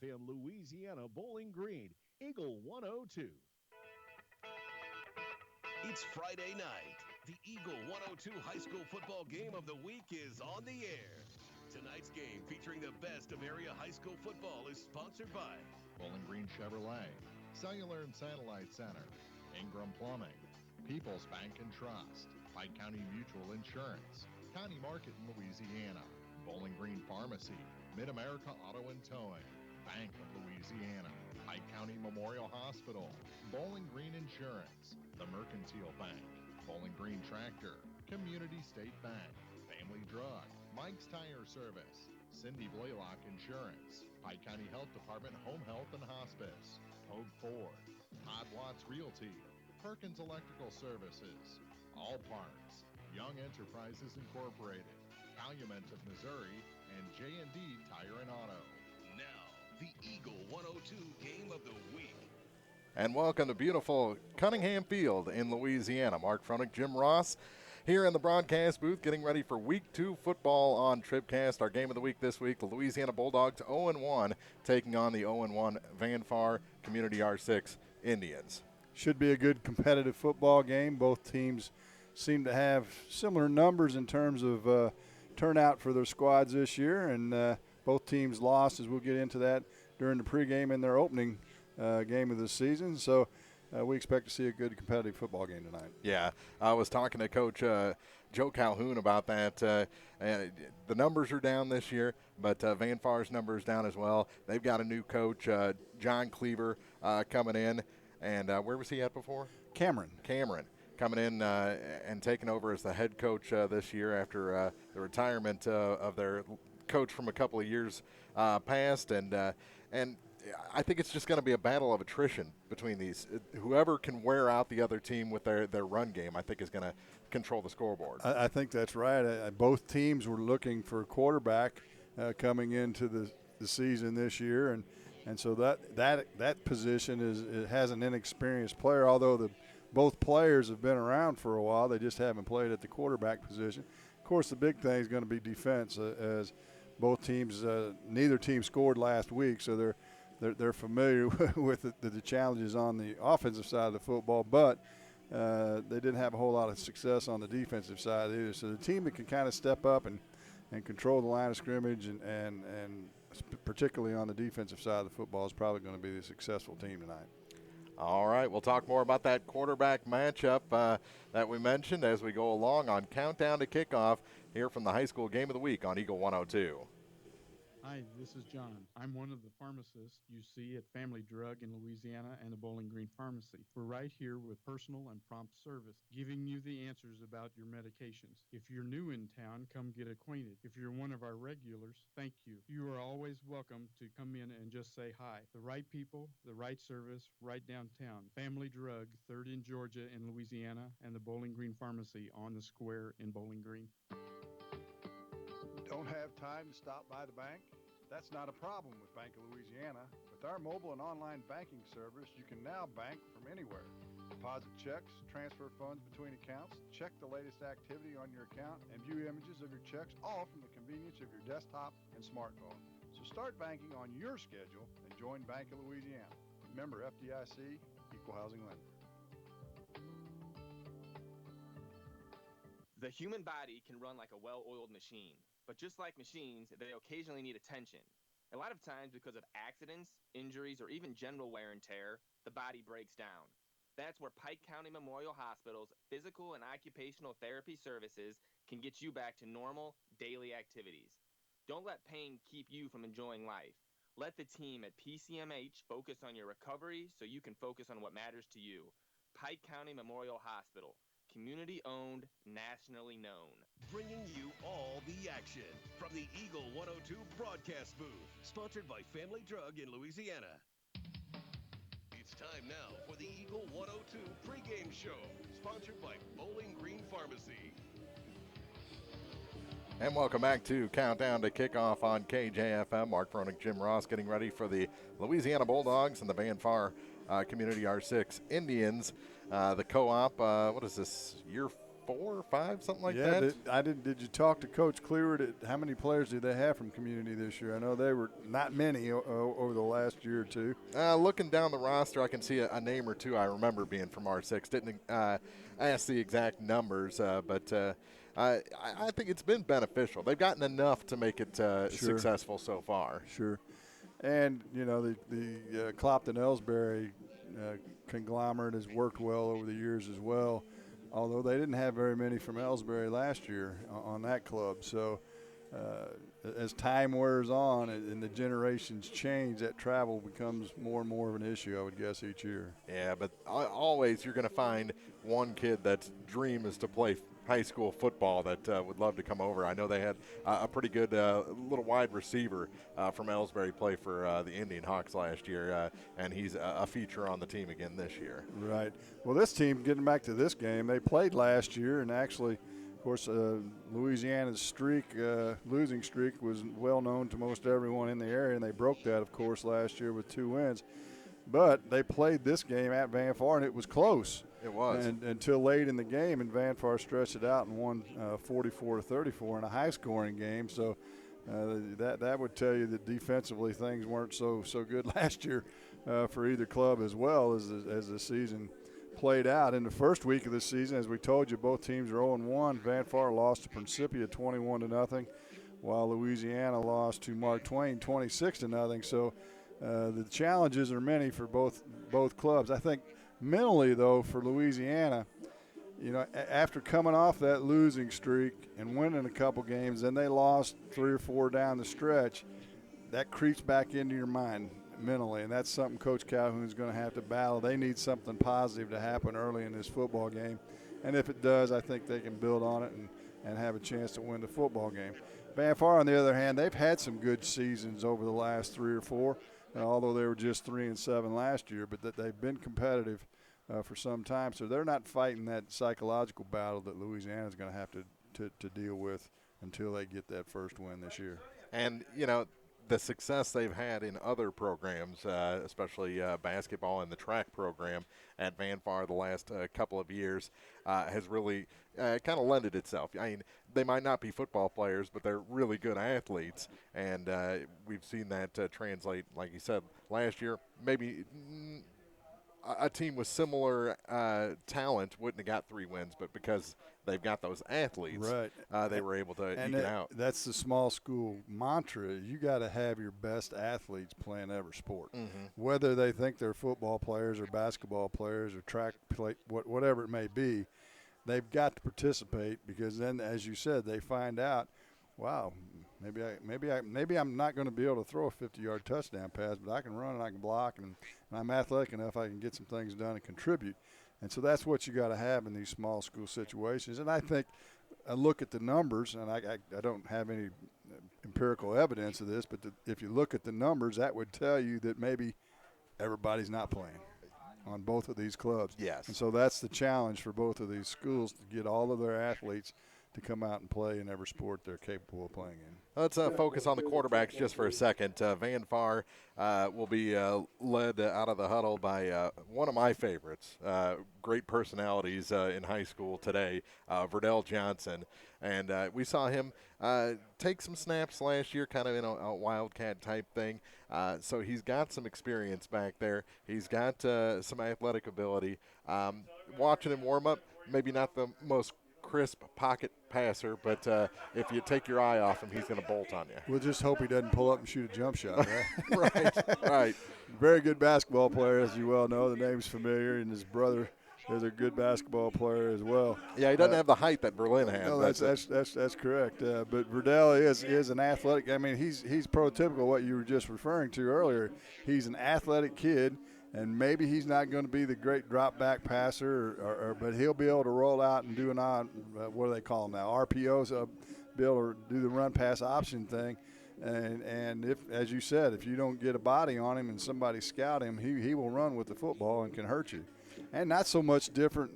KJFM Louisiana Bowling Green, Eagle 102. It's Friday night. The Eagle 102 high school football game of the week is on the air. Tonight's game, featuring the best of area high school football, is sponsored by Bowling Green Chevrolet, Cellular and Satellite Center, Ingram Plumbing, People's Bank and Trust, Pike County Mutual Insurance, County Market in Louisiana, Bowling Green Pharmacy, Mid-America Auto and Towing, Bank of Louisiana, Pike County Memorial Hospital, Bowling Green Insurance, the Mercantile Bank, Bowling Green Tractor, Community State Bank, Family Drug, Mike's Tire Service, Cindy Blaylock Insurance, Pike County Health Department Home Health and Hospice, Hogue Ford, Todd Watts Realty, Perkins Electrical Services, All Parts, Young Enterprises Incorporated, Calumet of Missouri, and J&D Tire and Auto. now the Eagle 102 game of the week. And welcome to beautiful Cunningham Field in Louisiana. Mark Froenig, Jim Ross here in the broadcast booth getting ready for Week 2 football on Tripcast. Our game of the week this week, the Louisiana Bulldogs 0-1 taking on the 0-1 Van Far Community R6 Indians. Should be a good competitive football game. Both teams seem to have similar numbers in terms of turnout for their squads this year, and both teams lost, as we'll get into that during the pregame in their opening game of the season. So we expect to see a good competitive football game tonight. Yeah, I was talking to Coach Joe Calhoun about that. The numbers are down this year, but Van Far's numbers down as well. They've got a new coach, John Cleaver, coming in. And where was he at before? Cameron Coming in and taking over as the head coach this year after the retirement of their coach from a couple of years past. And I think it's just going to be a battle of attrition between these. Whoever can wear out the other team with their run game, I think, is going to control the scoreboard. I think that's right. Both teams were looking for a quarterback coming into the season this year, and so that position has an inexperienced player. Although both players have been around for a while, they just haven't played at the quarterback position. Of course, the big thing is going to be defense, as both teams, neither team scored last week, so they're familiar with the challenges on the offensive side of the football, but they didn't have a whole lot of success on the defensive side either. So the team that can kind of step up and control the line of scrimmage and particularly on the defensive side of the football is probably going to be the successful team tonight. All right, we'll talk more about that quarterback matchup that we mentioned as we go along on Countdown to Kickoff here from the high school game of the week on Eagle 102. Hi, this is John. I'm one of the pharmacists you see at Family Drug in Louisiana and the Bowling Green Pharmacy. We're right here with personal and prompt service, giving you the answers about your medications. If you're new in town, come get acquainted. If you're one of our regulars, thank you. You are always welcome to come in and just say hi. The right people, the right service, right downtown. Family Drug, 3rd in Georgia in Louisiana, and the Bowling Green Pharmacy on the square in Bowling Green. Don't have time to stop by the bank? That's not a problem with Bank of Louisiana. With our mobile and online banking service, you can now bank from anywhere. Deposit checks, transfer funds between accounts, check the latest activity on your account, and view images of your checks, all from the convenience of your desktop and smartphone. So start banking on your schedule and join Bank of Louisiana. Member FDIC, Equal Housing Lender. The human body can run like a well-oiled machine, but just like machines, they occasionally need attention. A lot of times, because of accidents, injuries, or even general wear and tear, the body breaks down. That's where Pike County Memorial Hospital's physical and occupational therapy services can get you back to normal, daily activities. Don't let pain keep you from enjoying life. Let the team at PCMH focus on your recovery so you can focus on what matters to you. Pike County Memorial Hospital. Community-owned, nationally known. Bringing you all the action from the Eagle 102 broadcast booth, sponsored by Family Drug in Louisiana. It's time now for the Eagle 102 pregame show, sponsored by Bowling Green Pharmacy. And welcome back to Countdown to Kickoff on KJFM. Mark Froenig, Jim Ross getting ready for the Louisiana Bulldogs and the Van Far Community R6 Indians. The co-op, what is this, year 4 or 5, something like yeah, that. Did you talk to Coach Clearwood? How many players do they have from community this year? I know they were not many over the last year or two. Looking down the roster, I can see a name or two I remember being from R6. Didn't ask the exact numbers, but I think it's been beneficial. They've gotten enough to make it successful so far. Sure. And, you know, the Clopton-Ellsbury conglomerate has worked well over the years as well, although they didn't have very many from Ellsbury last year on that club. So as time wears on and the generations change, that travel becomes more and more of an issue, I would guess, each year. Yeah, but always you're going to find one kid that's dream is to play high school football that would love to come over. I know they had a pretty good little wide receiver from Ellsbury play for the Indian Hawks last year, and he's a feature on the team again this year. Right. Well, this team, getting back to this game, they played last year, and actually, of course, Louisiana's losing streak was well known to most everyone in the area, and they broke that, of course, last year with 2 wins. But they played this game at Van Far, and it was close. It was. And until late in the game, and Van Far stretched it out and won 44-34 in a high-scoring game. So that would tell you that defensively things weren't so good last year for either club as well as the season played out. In the first week of the season, as we told you, both teams are 0-1. Van Far lost to Principia 21-0, while Louisiana lost to Mark Twain 26-0. So the challenges are many for both clubs. I think mentally, though, for Louisiana, you know, after coming off that losing streak and winning a couple games, then they lost 3 or 4 down the stretch, that creeps back into your mind mentally, and that's something Coach Calhoun's going to have to battle. They need something positive to happen early in this football game, and if it does, I think they can build on it and have a chance to win the football game. Van Far, on the other hand, they've had some good seasons over the last 3 or 4, although they were just 3-7 last year, but that they've been competitive for some time. So they're not fighting that psychological battle that Louisiana's going to have to deal with until they get that first win this year. And, you know, the success they've had in other programs, especially basketball and the track program at Van Far the last couple of years, has really kind of lended itself. I mean, they might not be football players, but they're really good athletes, and we've seen that translate, like you said, last year. Maybe a team with similar talent wouldn't have got 3 wins, but because they've got those athletes, right. They were able to eke it out. That's the small school mantra. You got to have your best athletes playing every sport, whether they think they're football players or basketball players or track play, whatever it may be. They've got to participate, because then, as you said, they find out, wow, maybe I'm not going to be able to throw a 50-yard touchdown pass, but I can run and I can block, and I'm athletic enough I can get some things done and contribute. And so that's what you got to have in these small school situations. And I think I look at the numbers, and I don't have any empirical evidence of this, but if you look at the numbers, that would tell you that maybe everybody's not playing on both of these clubs. Yes. And so that's the challenge for both of these schools, to get all of their athletes to come out and play in every sport they're capable of playing in. Let's focus on the quarterbacks just for a second. Van Far will be led out of the huddle by one of my favorites, great personalities in high school today, Verdell Johnson. And we saw him take some snaps last year, kind of in a wildcat type thing. So he's got some experience back there. He's got some athletic ability. Watching him warm up, maybe not the most crisp pocket passer, but if you take your eye off him, he's going to bolt on you. We'll just hope he doesn't pull up and shoot a jump shot, right? Right. Very good basketball player, as you well know. The name's familiar, and his brother is a good basketball player as well. Yeah, he doesn't have the height that Berlin has. No, that's correct. But Verdell is an athletic. I mean, he's prototypical what you were just referring to earlier. He's an athletic kid. And maybe he's not going to be the great drop-back passer, but he'll be able to roll out and do what do they call them now, RPOs, be able to do the run-pass option thing. And if, as you said, if you don't get a body on him and somebody scout him, he will run with the football and can hurt you. And not so much different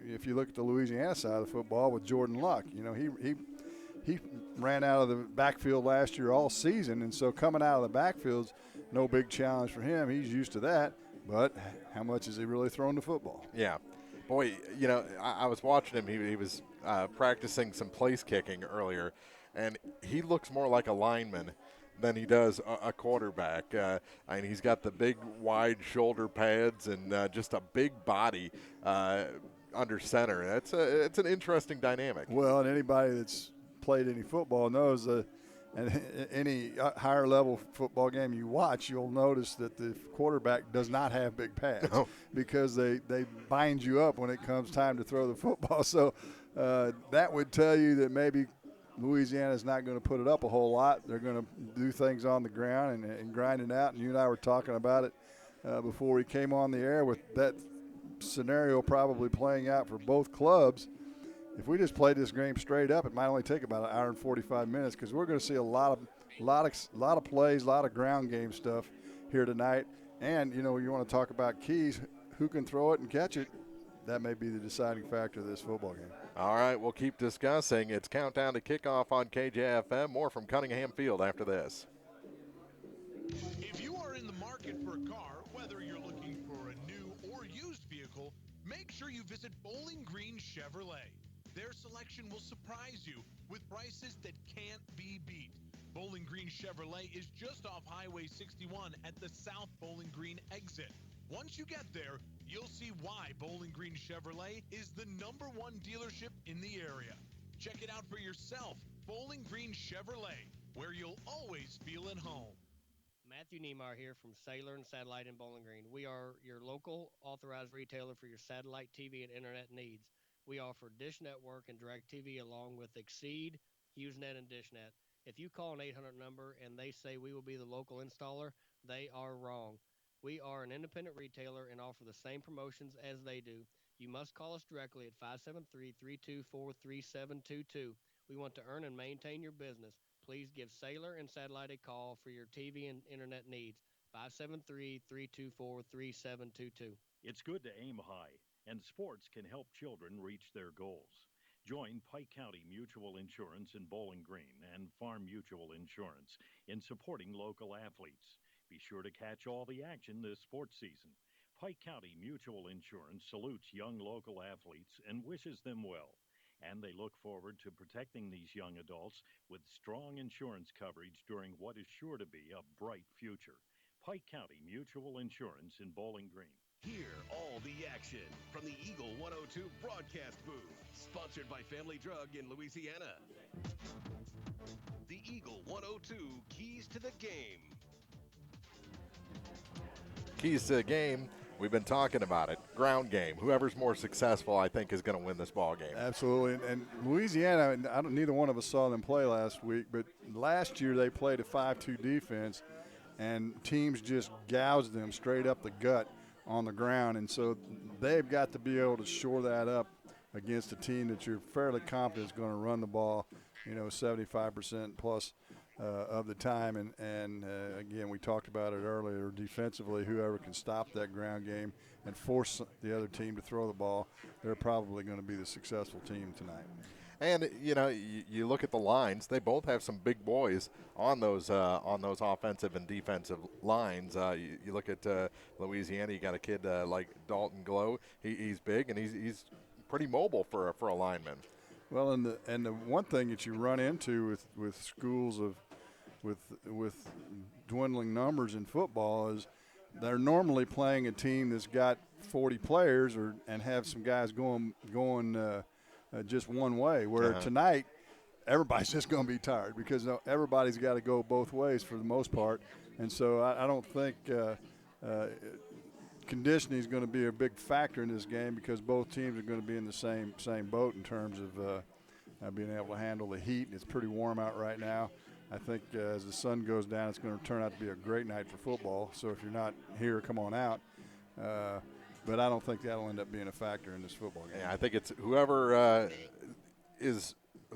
if you look at the Louisiana side of the football with Jordan Luck. You know, he ran out of the backfield last year all season, and so coming out of the backfield's no big challenge for him. He's used to that. But how much is he really throwing the football? Yeah. Boy, you know, I was watching him. He was practicing some place kicking earlier, and he looks more like a lineman than he does a quarterback. I mean, he's got the big, wide shoulder pads and just a big body under center. It's an interesting dynamic. Well, and anybody that's played any football knows that, and any higher level football game you watch, you'll notice that the quarterback does not have big pads because they bind you up when it comes time to throw the football. So that would tell you that maybe Louisiana's not going to put it up a whole lot. They're going to do things on the ground and grind it out. And you and I were talking about it before we came on the air, with that scenario probably playing out for both clubs. If we just played this game straight up, it might only take about an hour and 45 minutes, because we're going to see a lot of plays, a lot of ground game stuff here tonight. And, you want to talk about keys, who can throw it and catch it. That may be the deciding factor of this football game. All right, we'll keep discussing. It's countdown to kickoff on KJFM. More from Cunningham Field after this. If you are in the market for a car, whether you're looking for a new or used vehicle, make sure you visit Bowling Green Chevrolet. Their selection will surprise you with prices that can't be beat. Bowling Green Chevrolet is just off Highway 61 at the South Bowling Green exit. Once you get there, you'll see why Bowling Green Chevrolet is the #1 dealership in the area. Check it out for yourself. Bowling Green Chevrolet, where you'll always feel at home. Matthew Niemeyer here from Sailor and Satellite in Bowling Green. We are your local authorized retailer for your satellite TV and internet needs. We offer Dish Network and DirecTV along with Exceed, HughesNet, and DishNet. If you call an 800 number and they say we will be the local installer, they are wrong. We are an independent retailer and offer the same promotions as they do. You must call us directly at 573-324-3722. We want to earn and maintain your business. Please give Sailor and Satellite a call for your TV and internet needs. 573-324-3722. It's good to aim high, and sports can help children reach their goals. Join Pike County Mutual Insurance in Bowling Green and Farm Mutual Insurance in supporting local athletes. Be sure to catch all the action this sports season. Pike County Mutual Insurance salutes young local athletes and wishes them well. And they look forward to protecting these young adults with strong insurance coverage during what is sure to be a bright future. Pike County Mutual Insurance in Bowling Green. Hear all the action from the Eagle 102 broadcast booth, sponsored by Family Drug in Louisiana. The Eagle 102 Keys to the Game. Keys to the game. We've been talking about it. Ground game. Whoever's more successful, I think, is going to win this ball game. Absolutely. And Louisiana, neither one of us saw them play last week, but last year they played a 5-2 defense, and teams just gouged them straight up the gut on the ground. And so they've got to be able to shore that up against a team that you're fairly confident is going to run the ball, 75% plus of the time. And again, we talked about it earlier, defensively, whoever can stop that ground game and force the other team to throw the ball, they're probably going to be the successful team tonight. And, you look at the lines, they both have some big boys on those offensive and defensive lines. You look at Louisiana, you got a kid like Dalton Glow. He's big, and he's pretty mobile for a lineman. Well, and the one thing that you run into with schools with dwindling numbers in football is they're normally playing a team that's got 40 players and have some guys going just one way, where tonight everybody's just going to be tired because everybody's got to go both ways for the most part. And so I don't think conditioning is going to be a big factor in this game, because both teams are going to be in the same boat in terms of being able to handle the heat. It's pretty warm out right now. I think as the sun goes down, it's going to turn out to be a great night for football. So if you're not here, come on out. But I don't think that'll end up being a factor in this football game. Yeah, I think it's whoever is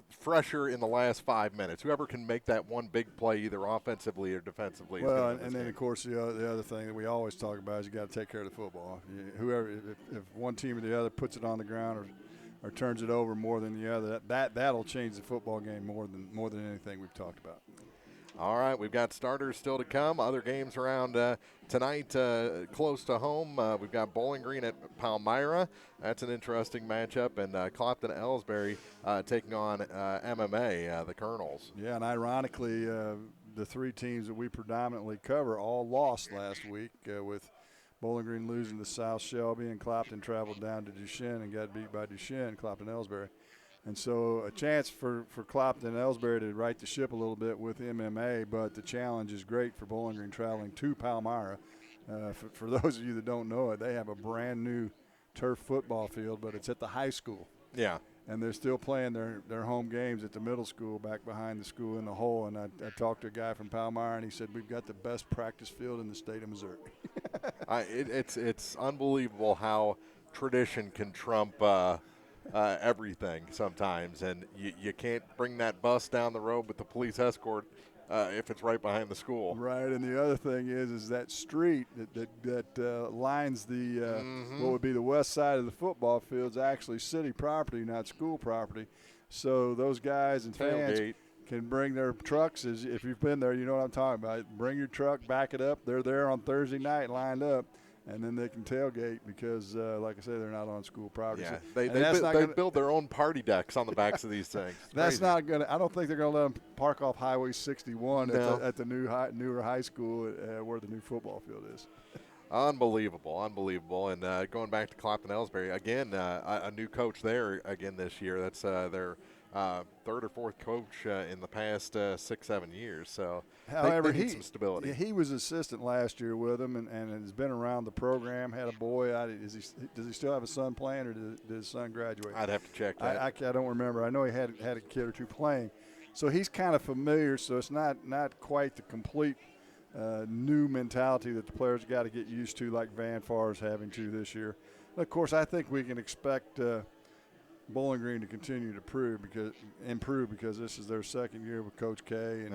fresher in the last 5 minutes, whoever can make that one big play either offensively or defensively. Well, and then, of course, the other thing that we always talk about is you got to take care of the football. If one team or the other puts it on the ground or turns it over more than the other, that'll change the football game more than anything we've talked about. All right, we've got starters still to come. Other games around tonight close to home. We've got Bowling Green at Palmyra. That's an interesting matchup. And Clopton-Ellsbury taking on MMA, the Colonels. Yeah, and ironically, the three teams that we predominantly cover all lost last week, with Bowling Green losing to South Shelby, and Clopton traveled down to Duchesne and got beat by Duchesne, Clopton-Ellsbury. And so a chance for Clopton-Ellsbury to right the ship a little bit with MMA, but the challenge is great for Bowling Green traveling to Palmyra. For those of you that don't know it, they have a brand new turf football field, but it's at the high school. Yeah. And they're still playing their home games at the middle school back behind the school in the hole. And I talked to a guy from Palmyra, and he said, we've got the best practice field in the state of Missouri. It's unbelievable how tradition can trump everything sometimes. And you can't bring that bus down the road with the police escort if it's right behind the school. Right, and the other thing is that street that lines the what would be the west side of the football field is actually city property, not school property. So those guys and fans can bring their trucks. If you've been there, you know what I'm talking about. Bring your truck, back it up. They're there on Thursday night lined up. And then they can tailgate because, like I say, they're not on school property. Yeah, So they build their own party decks on the backs of these things. That's not going to – I don't think they're going to let them park off Highway 61 at the newer high school where the new football field is. Unbelievable. And going back to Clopton-Ellsbury, again, a new coach there again this year. That's their third or fourth coach in the past 6-7 years. So however, they need some stability. He was assistant last year with them and has been around the program, had a boy. Does he still have a son playing, or did his son graduate? I'd have to check that. I don't remember. I know he had a kid or two playing. So he's kind of familiar, so it's not quite the complete new mentality that the players got to get used to, like Van Far is having to this year. And of course, I think we can expect Bowling Green to continue to improve because this is their second year with Coach K,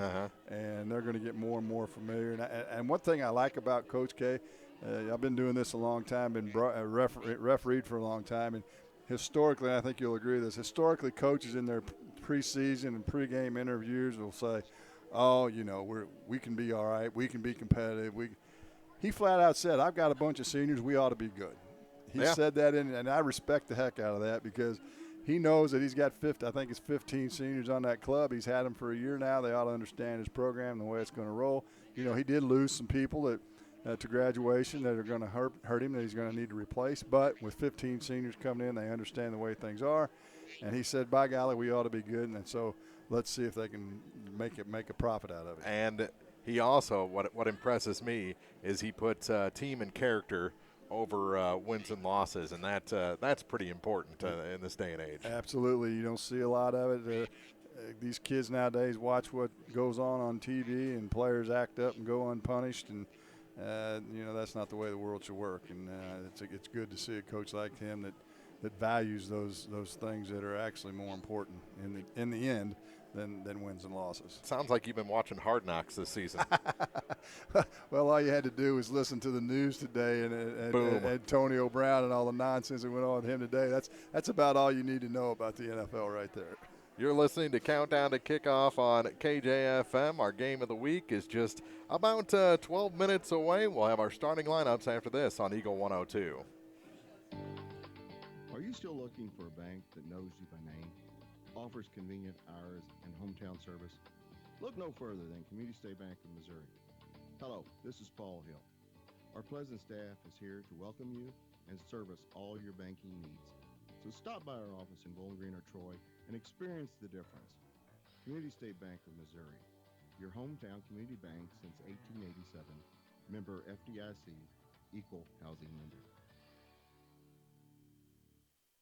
and they're going to get more and more familiar. And one thing I like about Coach K, I've been doing this a long time, been refereed for a long time, and historically, I think you'll agree with this, historically coaches in their preseason and pregame interviews will say, oh, we can be all right, we can be competitive. He flat out said, I've got a bunch of seniors, we ought to be good. He said that, and I respect the heck out of that because he knows that he's got 15 seniors on that club. He's had them for a year now. They ought to understand his program and the way it's going to roll. He did lose some people to graduation that are going to hurt him that he's going to need to replace. But with 15 seniors coming in, they understand the way things are. And he said, by golly, we ought to be good. And so let's see if they can make a profit out of it. And he also, what impresses me is he puts team and character over wins and losses, and that's pretty important in this day and age. Absolutely. You don't see a lot of it. These kids nowadays watch what goes on TV, and players act up and go unpunished, and that's not the way the world should work. And it's good to see a coach like him that values those things that are actually more important in the end than wins and losses. Sounds like you've been watching Hard Knocks this season. Well, all you had to do was listen to the news today and Antonio Brown and all the nonsense that went on with him today. That's about all you need to know about the NFL right there. You're listening to Countdown to Kickoff on KJFM. Our game of the week is just about 12 minutes away. We'll have our starting lineups after this on Eagle 102. Are you still looking for a bank that knows you by name, offers convenient hours and hometown service? Look no further than Community State Bank of Missouri. Hello, this is Paul Hill. Our pleasant staff is here to welcome you and service all your banking needs. So stop by our office in Bowling Green or Troy and experience the difference. Community State Bank of Missouri, your hometown community bank since 1887, member FDIC, equal housing lender.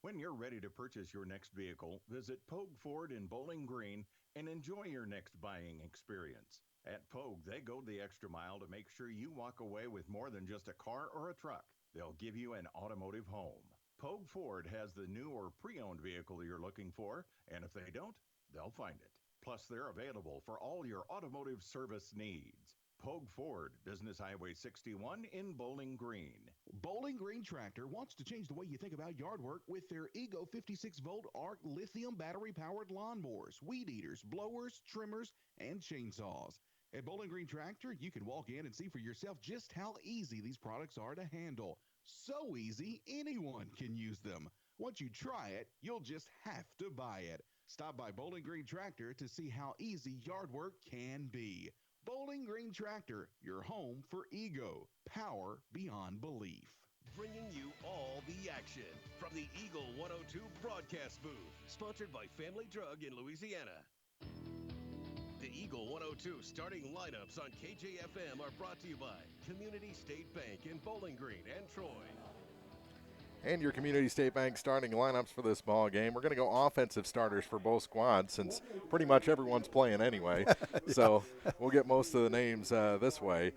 When you're ready to purchase your next vehicle, visit Pogue Ford in Bowling Green and enjoy your next buying experience. At Pogue, they go the extra mile to make sure you walk away with more than just a car or a truck. They'll give you an automotive home. Pogue Ford has the new or pre-owned vehicle you're looking for, and if they don't, they'll find it. Plus, they're available for all your automotive service needs. Pogue Ford, Business Highway 61 in Bowling Green. Bowling Green Tractor wants to change the way you think about yard work with their Ego 56-volt ARC lithium battery-powered lawnmowers, weed eaters, blowers, trimmers, and chainsaws. At Bowling Green Tractor, you can walk in and see for yourself just how easy these products are to handle. So easy, anyone can use them. Once you try it, you'll just have to buy it. Stop by Bowling Green Tractor to see how easy yard work can be. Bowling Green Tractor, your home for ego, power beyond belief. Bringing you all the action from the Eagle 102 broadcast booth, sponsored by Family Drug in Louisiana. The Eagle 102 starting lineups on KJFM are brought to you by Community State Bank in Bowling Green and Troy. And your Community State Bank starting lineups for this ball game. We're going to go offensive starters for both squads since pretty much everyone's playing anyway. Yeah. So we'll get most of the names this way.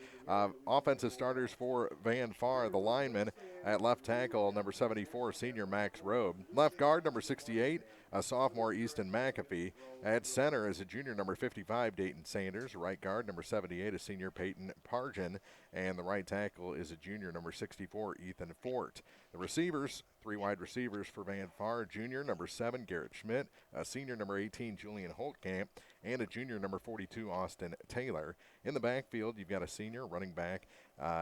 Offensive starters for Van Far, the lineman at left tackle, number 74, senior Max Robe. Left guard, number 68, a sophomore Easton McAfee. At center is a junior, number 55, Dayton Sanders. Right guard, number 78, a senior Peyton Pargin. And the right tackle is a junior, number 64, Ethan Fort. The receivers, 3 wide receivers for Van Far, junior, number 7, Garrett Schmidt, a senior, number 18, Julian Holtkamp, and a junior, number 42, Austin Taylor. In the backfield, you've got a senior running back,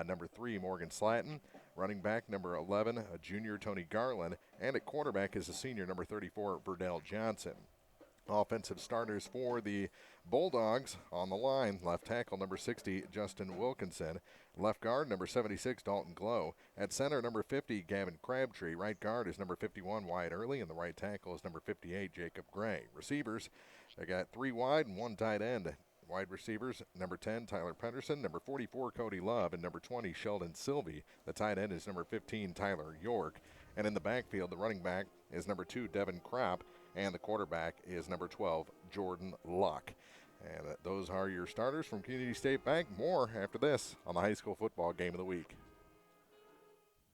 number 3, Morgan Slatton, running back, number 11, a junior, Tony Garland, and at quarterback is a senior, number 34, Verdell Johnson. Offensive starters for the Bulldogs on the line. Left tackle, number 60, Justin Wilkinson. Left guard, number 76, Dalton Glow. At center, number 50, Gavin Crabtree. Right guard is number 51, Wyatt Early. And the right tackle is number 58, Jacob Gray. Receivers, they got 3 wide and 1 tight end. Wide receivers, number 10, Tyler Pedersen. Number 44, Cody Love. And number 20, Sheldon Sylvie. The tight end is number 15, Tyler York. And in the backfield, the running back is number 2, Devin Kropp. And the quarterback is number 12, Jordan Luck. And those are your starters from Community State Bank. More after this on the high school football game of the week.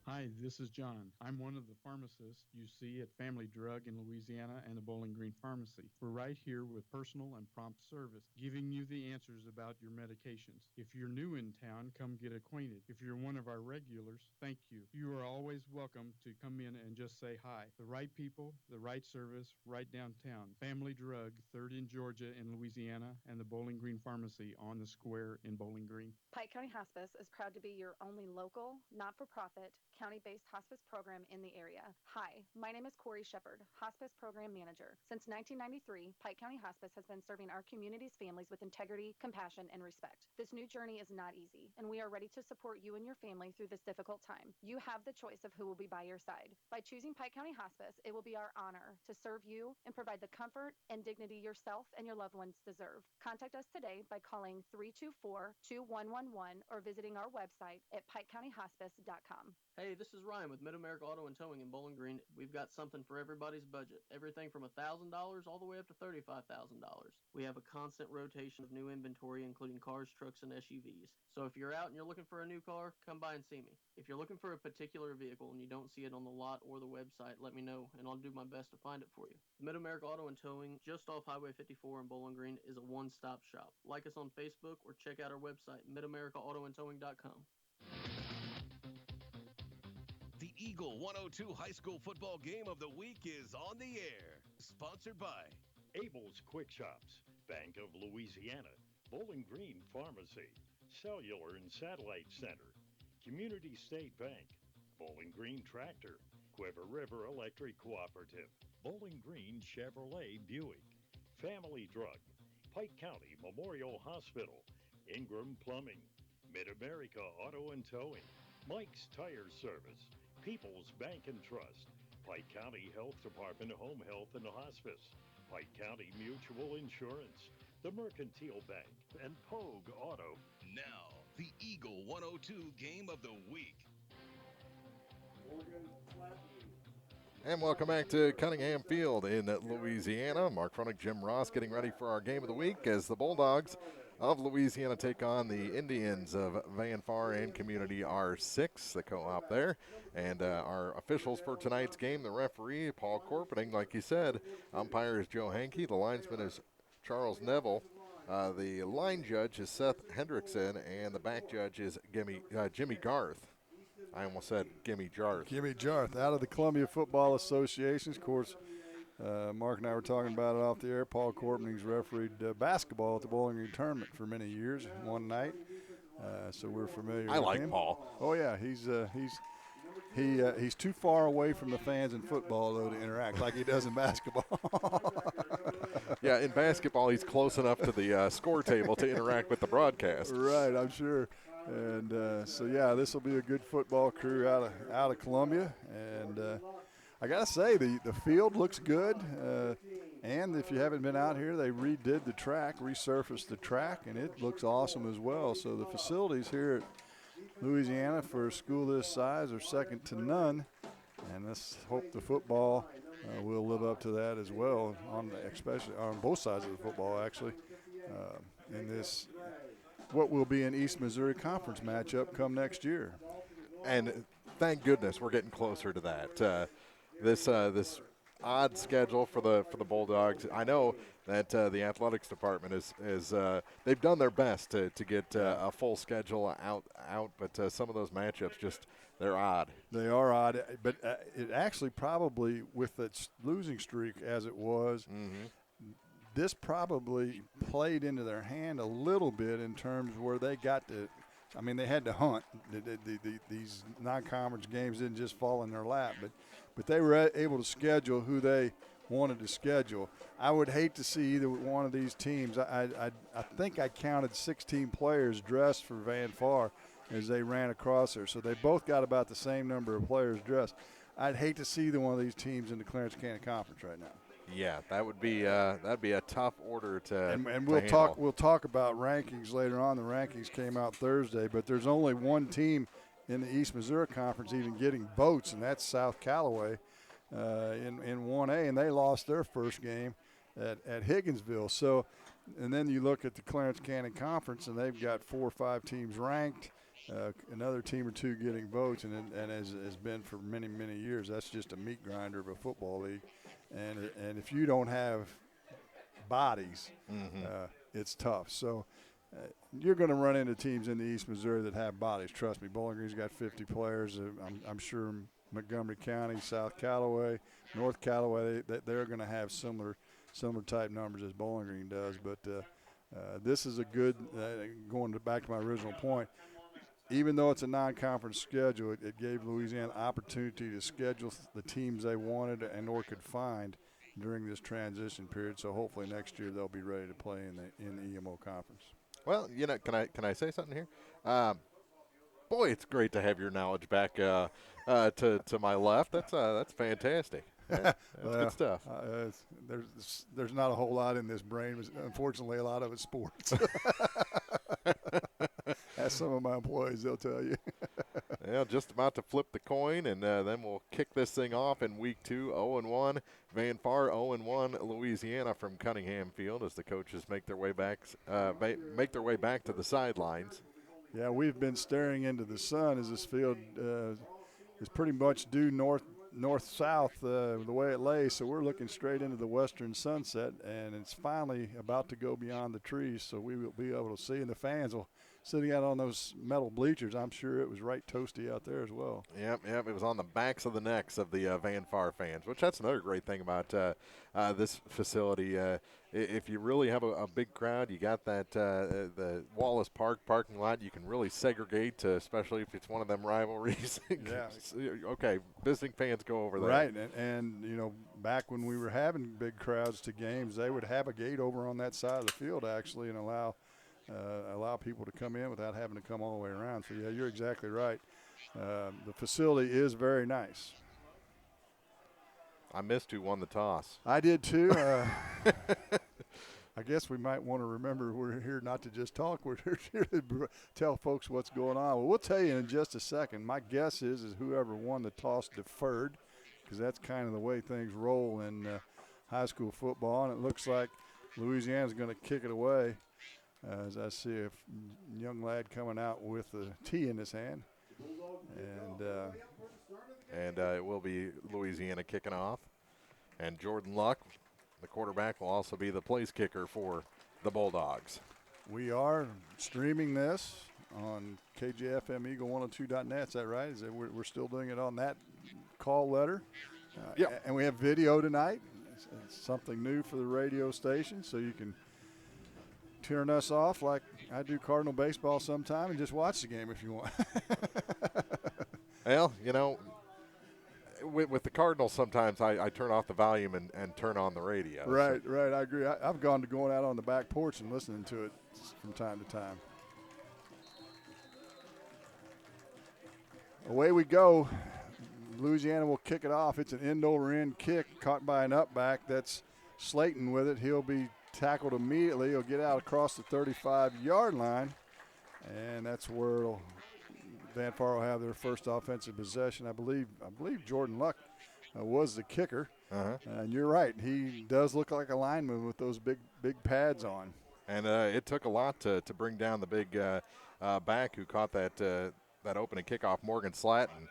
Hi, this is John. I'm one of the pharmacists you see at Family Drug in Louisiana and the Bowling Green Pharmacy. We're right here with personal and prompt service, giving you the answers about your medications. If you're new in town, come get acquainted. If you're one of our regulars, thank you. You are always welcome to come in and just say hi. The right people, the right service, right downtown. Family Drug, 3rd in Georgia in Louisiana, and the Bowling Green Pharmacy on the square in Bowling Green. Pike County Hospice is proud to be your only local, not-for-profit, county-based hospice program in the area. Hi, my name is Corey Shepard, Hospice Program Manager. Since 1993, Pike County Hospice has been serving our community's families with integrity, compassion, and respect. This new journey is not easy, and we are ready to support you and your family through this difficult time. You have the choice of who will be by your side. By choosing Pike County Hospice, it will be our honor to serve you and provide the comfort and dignity yourself and your loved ones deserve. Contact us today by calling 324-2111 or visiting our website at pikecountyhospice.com. Hey, this is Ryan with Mid-America Auto and Towing in Bowling Green. We've got something for everybody's budget. Everything from $1,000 all the way up to $35,000. We have a constant rotation of new inventory, including cars, trucks, and SUVs. So if you're out and you're looking for a new car, come by and see me. If you're looking for a particular vehicle and you don't see it on the lot or the website, let me know, and I'll do my best to find it for you. Mid-America Auto and Towing, just off Highway 54 in Bowling Green, is a one-stop shop. Like us on Facebook or check out our website, midamericaautoandtowing.com. The Eagle 102 high school football game of the week is on the air. Sponsored by Abel's Quick Shops, Bank of Louisiana, Bowling Green Pharmacy, Cellular and Satellite Center, Community State Bank, Bowling Green Tractor, Quiver River Electric Cooperative, Bowling Green Chevrolet Buick, Family Drug, Pike County Memorial Hospital, Ingram Plumbing, Mid-America Auto and Towing, Mike's Tire Service, People's Bank and Trust, Pike County Health Department Home Health and Hospice, Pike County Mutual Insurance, the Mercantile Bank, and Pogue Auto. Now, the Eagle 102 game of the week. And welcome back to Cunningham Field in Louisiana. Mark Froenig, Jim Ross getting ready for our game of the week as the Bulldogs of Louisiana take on the Indians of Van Far and Community R6, the co-op there. And our officials for tonight's game, the referee, Paul Corpening, like you said. Umpire is Joe Hankey. The linesman is Charles Neville. The line judge is Seth Hendrickson, and the back judge is Jimmy Garth. I almost said Gimme Jarth. Gimme Jarth out of the Columbia Football Association. Of course, Mark and I were talking about it off the air. Paul Corbining's refereed basketball at the Bowling Green tournament for many years, one night. So we're familiar with like him. Paul. Oh, yeah, he's too far away from the fans in football, though, to interact like he does in basketball. Yeah, in basketball, he's close enough to the score table to interact with the broadcast. Right, I'm sure. And so, yeah, this will be a good football crew out of Columbia. And I got to say, the field looks good. And if you haven't been out here, they redid the track, resurfaced the track, and it looks awesome as well. So the facilities here at Louisiana for a school this size are second to none. And let's hope the football will live up to that as well, especially on both sides of the football, actually, in this what will be an East Missouri Conference matchup come next year. And thank goodness we're getting closer to that. This odd schedule for the Bulldogs. I know that the athletics department is they've done their best to get a full schedule out, but some of those matchups they're odd. They are odd, but it actually probably, with its losing streak as it was, this probably played into their hand a little bit in terms where they got to – I mean, they had to hunt. These non-conference games didn't just fall in their lap, but they were able to schedule who they wanted to schedule. I would hate to see either one of these teams. I think I counted 16 players dressed for Van Far as they ran across there. So they both got about the same number of players dressed. I'd hate to see either one of these teams in the Clarence County Conference right now. Yeah, that would be that'd be a tough order to. And we'll talk about rankings later on. The rankings came out Thursday, but there's only one team in the East Missouri Conference even getting votes, and that's South Callaway in 1A, and they lost their first game at Higginsville. So, and then you look at the Clarence County Conference, and they've got 4 or 5 teams ranked. Another team or two getting votes, and as has been for many, many years, that's just a meat grinder of a football league. And if you don't have bodies, it's tough. So you're going to run into teams in the East Missouri that have bodies. Trust me, Bowling Green's got 50 players. I'm sure Montgomery County, South Callaway, North Callaway, they're going to have similar type numbers as Bowling Green does. But this is a good going back to my original point. Even though it's a non-conference schedule, it gave Louisiana opportunity to schedule the teams they wanted and or could find during this transition period. So hopefully next year they'll be ready to play in the EMO conference. Well, can I say something here? Boy, it's great to have your knowledge back to my left. That's fantastic. That's good stuff. There's not a whole lot in this brain. Unfortunately, a lot of it's sports. Ask some of my employees, they'll tell you. Yeah, just about to flip the coin, and then we'll kick this thing off in week 2, 0-1. Van Far 0-1. Louisiana from Cunningham Field as the coaches make their way back to the sidelines. Yeah, we've been staring into the sun as this field is pretty much due north-south the way it lays, so we're looking straight into the western sunset, and it's finally about to go beyond the trees, so we will be able to see, and the fans will sitting out on those metal bleachers. I'm sure it was right toasty out there as well. Yep, it was on the backs of the necks of the Van Far fans, which that's another great thing about this facility. If you really have a big crowd, you got that the Wallace Park parking lot. You can really segregate, especially if it's one of them rivalries. Yeah. Okay, visiting fans go over there. Right, and you know, back when we were having big crowds to games, they would have a gate over on that side of the field actually and allow people to come in without having to come all the way around. So, yeah, you're exactly right. The facility is very nice. I missed who won the toss. I did too. I guess we might want to remember we're here not to just talk. We're here to tell folks what's going on. Well, we'll tell you in just a second. My guess is whoever won the toss deferred, because that's kind of the way things roll in high school football. And it looks like Louisiana's going to kick it away. As I see a young lad coming out with a tee in his hand. And it will be Louisiana kicking off. And Jordan Luck, the quarterback, will also be the place kicker for the Bulldogs. We are streaming this on KJFM Eagle102.net. Is that right? We're still doing it on that call letter? Yep. And we have video tonight. It's something new for the radio station, so you can turn us off like I do Cardinal baseball sometime and just watch the game if you want. Well, you know, with the Cardinals, sometimes I turn off the volume and turn on the radio. Right, right. I agree. I've gone to going out on the back porch and listening to it from time to time. Away we go. Louisiana will kick it off. It's an end-over-end kick caught by an up back. That's Slayton with it. He'll be tackled immediately. He'll get out across the 35-yard line, and that's where Van Far will have their first offensive possession. I believe Jordan Luck was the kicker. And you're right. He does look like a lineman with those big pads on. And it took a lot to bring down the big back who caught that opening kickoff, Morgan Slatton.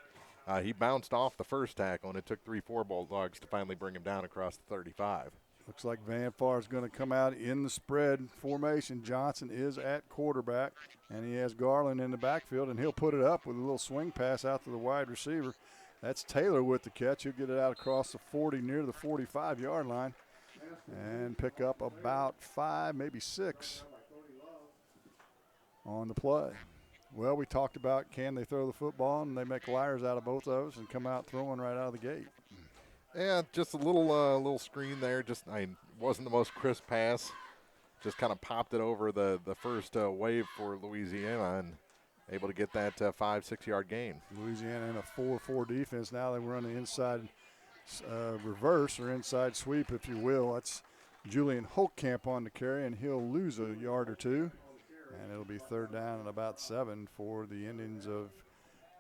He bounced off the first tackle, and it took 3-4 Bulldogs to finally bring him down across the 35. Looks like Van Far is going to come out in the spread formation. Johnson is at quarterback, and he has Garland in the backfield, and he'll put it up with a little swing pass out to the wide receiver. That's Taylor with the catch. He'll get it out across the 40 near the 45-yard line and pick up about 5, maybe 6 on the play. Well, we talked about can they throw the football, and they make liars out of both of those and come out throwing right out of the gate. Yeah, just a little screen there. Wasn't the most crisp pass. Just kind of popped it over the first wave for Louisiana and able to get that 5-6 yard gain. Louisiana in a 4-4 defense. Now they run the inside reverse or inside sweep, if you will. That's Julian Holtkamp on the carry, and he'll lose a yard or two. And it'll be third down and about 7 for the Indians of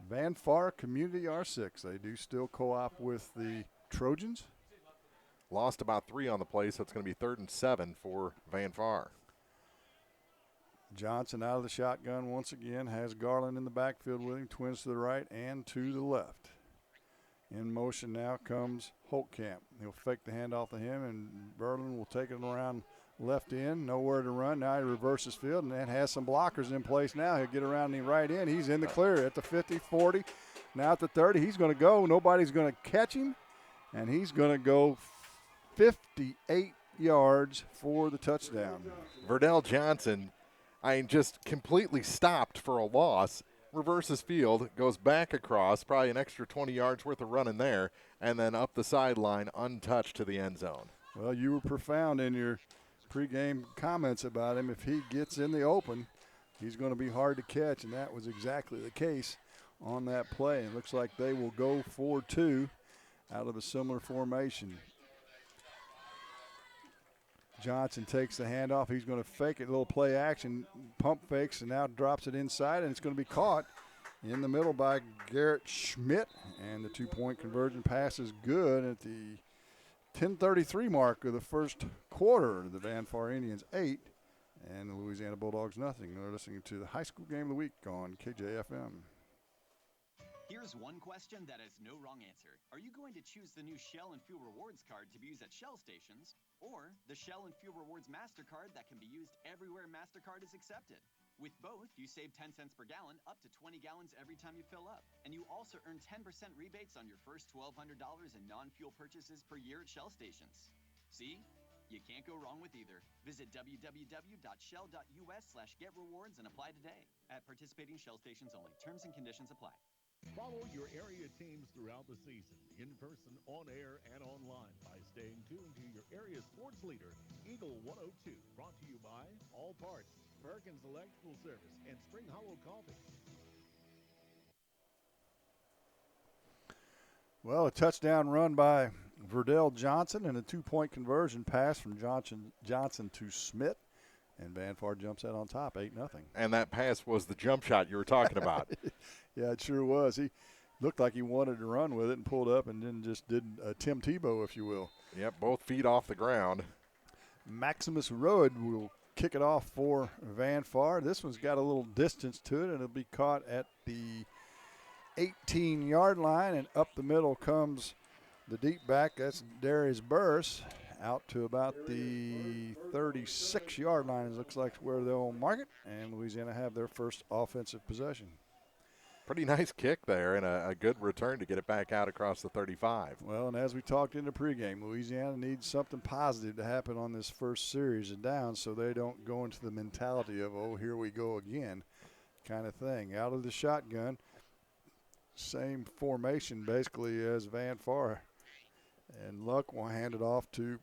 Van Far Community R6. They do still co-op with the Trojans. Lost about 3 on the play, so it's going to be 3rd and 7 for Van Far. Johnson out of the shotgun once again, has Garland in the backfield with him, twins to the right and to the left. In motion now comes Holtkamp. He'll fake the handoff to him, and Berlin will take it around left end, nowhere to run. Now he reverses field, and that has some blockers in place now. He'll get around the right end. He's in the clear at the 50, 40, now at the 30. He's going to go. Nobody's going to catch him, and he's going to go 58 yards for the touchdown. Verdell Johnson, just completely stopped for a loss, reverses field, goes back across, probably an extra 20 yards worth of running there, and then up the sideline untouched to the end zone. Well, you were profound in your pregame comments about him. If he gets in the open, he's going to be hard to catch, and that was exactly the case on that play. It looks like they will go 4-2 out of a similar formation. Johnson takes the handoff. He's going to fake it, a little play action, pump fakes, and now drops it inside, and it's going to be caught in the middle by Garrett Schmidt, and the 2-point conversion pass is good at the 10:33 mark of the first quarter. The Van Far Indians 8 and the Louisiana Bulldogs nothing. They're listening to the high school game of the week on KJFM. Here's one question that has no wrong answer. Are you going to choose the new Shell and Fuel Rewards card to be used at Shell stations, or the Shell and Fuel Rewards MasterCard that can be used everywhere MasterCard is accepted? With both, you save 10 cents per gallon, up to 20 gallons every time you fill up. And you also earn 10% rebates on your first $1,200 in non-fuel purchases per year at Shell stations. See? You can't go wrong with either. Visit www.shell.us/getrewards and apply today. At participating Shell stations only. Terms and conditions apply. Follow your area teams throughout the season, in person, on air, and online by staying tuned to your area sports leader, Eagle 102. Brought to you by All Parts, Perkins Electrical Service, and Spring Hollow Coffee. Well, a touchdown run by Verdell Johnson and a 2-point conversion pass from Johnson to Smith. And Van Far jumps out on top, 8-0. And that pass was the jump shot you were talking about. Yeah, it sure was. He looked like he wanted to run with it and pulled up and then just did a Tim Tebow, if you will. Yep, both feet off the ground. Maximus Road will kick it off for Van Far. This one's got a little distance to it, and it'll be caught at the 18-yard line, and up the middle comes the deep back. That's Darius Burris. Out to about the 36-yard line, it looks like where they'll mark it, and Louisiana have their first offensive possession. Pretty nice kick there and a good return to get it back out across the 35. Well, and as we talked in the pregame, Louisiana needs something positive to happen on this first series of downs so they don't go into the mentality of, oh, here we go again kind of thing. Out of the shotgun, same formation basically as Van Far. And Luck will hand it off to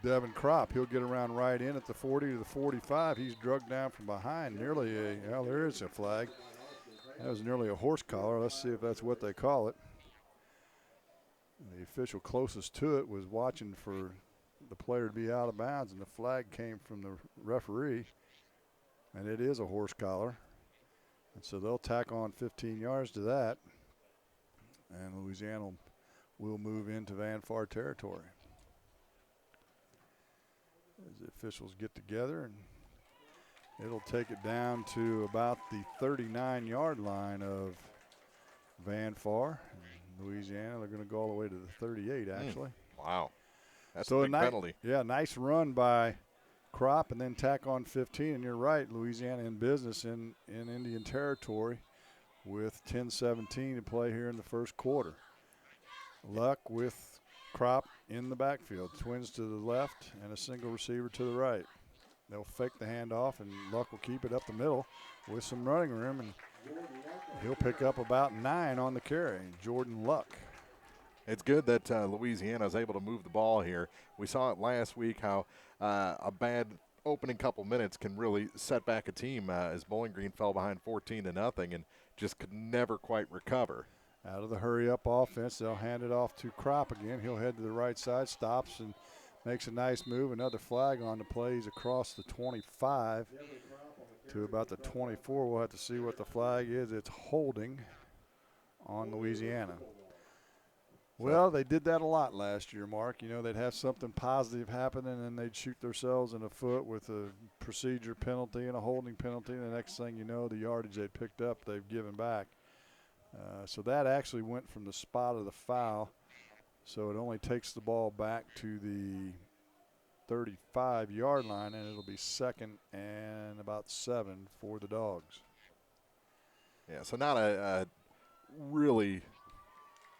Devin Kropp. He'll get around right in at the 40 to the 45. He's drugged down from behind. Well, there is a flag. That was nearly a horse collar. Let's see if that's what they call it. The official closest to it was watching for the player to be out of bounds, and the flag came from the referee, and it is a horse collar. And so they'll tack on 15 yards to that, and Louisiana will move into Van Far territory. As the officials get together, and it'll take it down to about the 39-yard line of Van Far. Louisiana, they're going to go all the way to the 38, actually. Wow. That's a big penalty. Yeah, nice run by Kropp and then tack on 15. And you're right, Louisiana in business in Indian territory with 10:17 to play here in the first quarter. Luck with Kropp in the backfield. Twins to the left and a single receiver to the right. They'll fake the handoff, and Luck will keep it up the middle with some running room, and he'll pick up about 9 on the carry. Jordan Luck. It's good that Louisiana is able to move the ball here. We saw it last week how a bad opening couple minutes can really set back a team as Bowling Green fell behind 14-0 and just could never quite recover. Out of the hurry-up offense, they'll hand it off to Kropp again. He'll head to the right side, stops, and makes a nice move. Another flag on the play. He's across the 25 to about the 24. We'll have to see what the flag is. It's holding on Louisiana. Well, they did that a lot last year, Mark. You know, they'd have something positive happen, and then they'd shoot themselves in the foot with a procedure penalty and a holding penalty. And the next thing you know, the yardage they picked up, they've given back. So that actually went from the spot of the foul. So it only takes the ball back to the 35-yard line, and it'll be 2nd and about 7 for the Dogs. Yeah, so not a really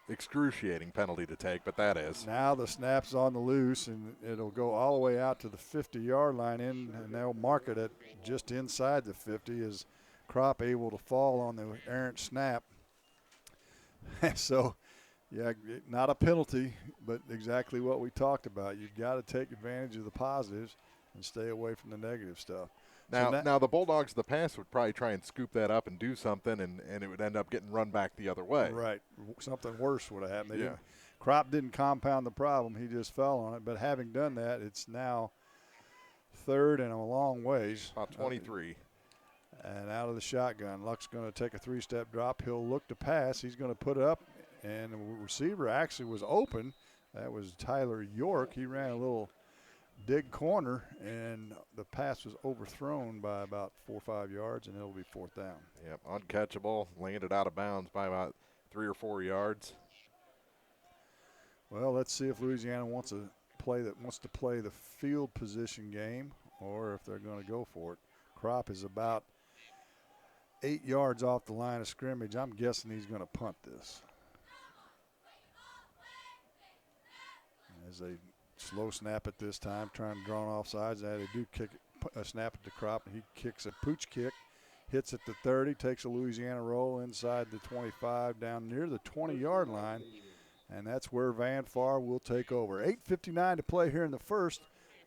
excruciating penalty to take, but that is. Now the snap's on the loose, and it'll go all the way out to the 50-yard line, and they'll mark it at just inside the 50 as Kropp able to fall on the errant snap. So, yeah, not a penalty, but exactly what we talked about. You've got to take advantage of the positives and stay away from the negative stuff. Now the Bulldogs of the past would probably try and scoop that up and do something, and it would end up getting run back the other way. Right. Something worse would have happened. Yeah. Kropp didn't compound the problem. He just fell on it. But having done that, it's now 3rd and a long ways. About 23. And out of the shotgun, Luck's going to take a 3-step drop. He'll look to pass. He's going to put it up, and the receiver actually was open. That was Tyler York. He ran a little dig corner, and the pass was overthrown by about 4 or 5 yards, and it'll be 4th down. Yep, uncatchable, landed out of bounds by about 3 or 4 yards. Well, let's see if Louisiana wants to play the field position game or if they're going to go for it. Kropp is about 8 yards off the line of scrimmage. I'm guessing he's going to punt this. As they slow snap it this time, trying to draw an offsides. They do snap it to Kropp, and he kicks a pooch kick, hits at the 30, takes a Louisiana roll inside the 25 down near the 20-yard line, and that's where Van Far will take over. 8:59 to play here in the first.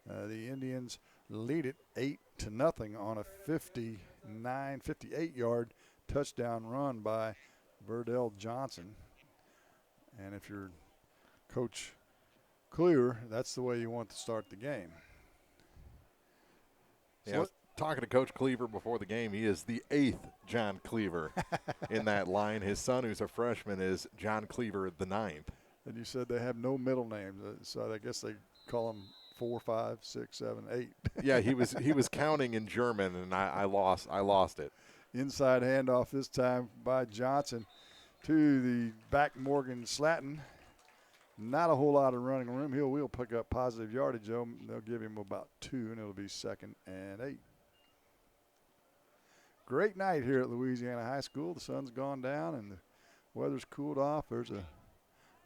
The Indians lead it 8-0 on a 58-yard touchdown run by Verdell Johnson. And if you're Coach Clear, that's the way you want to start the game. Yeah, I was talking to Coach Cleaver before the game. He is the 8th John Cleaver in that line. His son, who's a freshman, is John Cleaver the 9th. And you said they have no middle names, so I guess they call him 4, 5, 6, 7, 8. Yeah, he was counting in German, and I lost it. Inside handoff this time by Johnson to the back Morgan Slatton. Not a whole lot of running room. He'll pick up positive yardage, though. They'll give him about 2, and it'll be 2nd and 8. great night here at Louisiana High School. The sun's gone down and the weather's cooled off. There's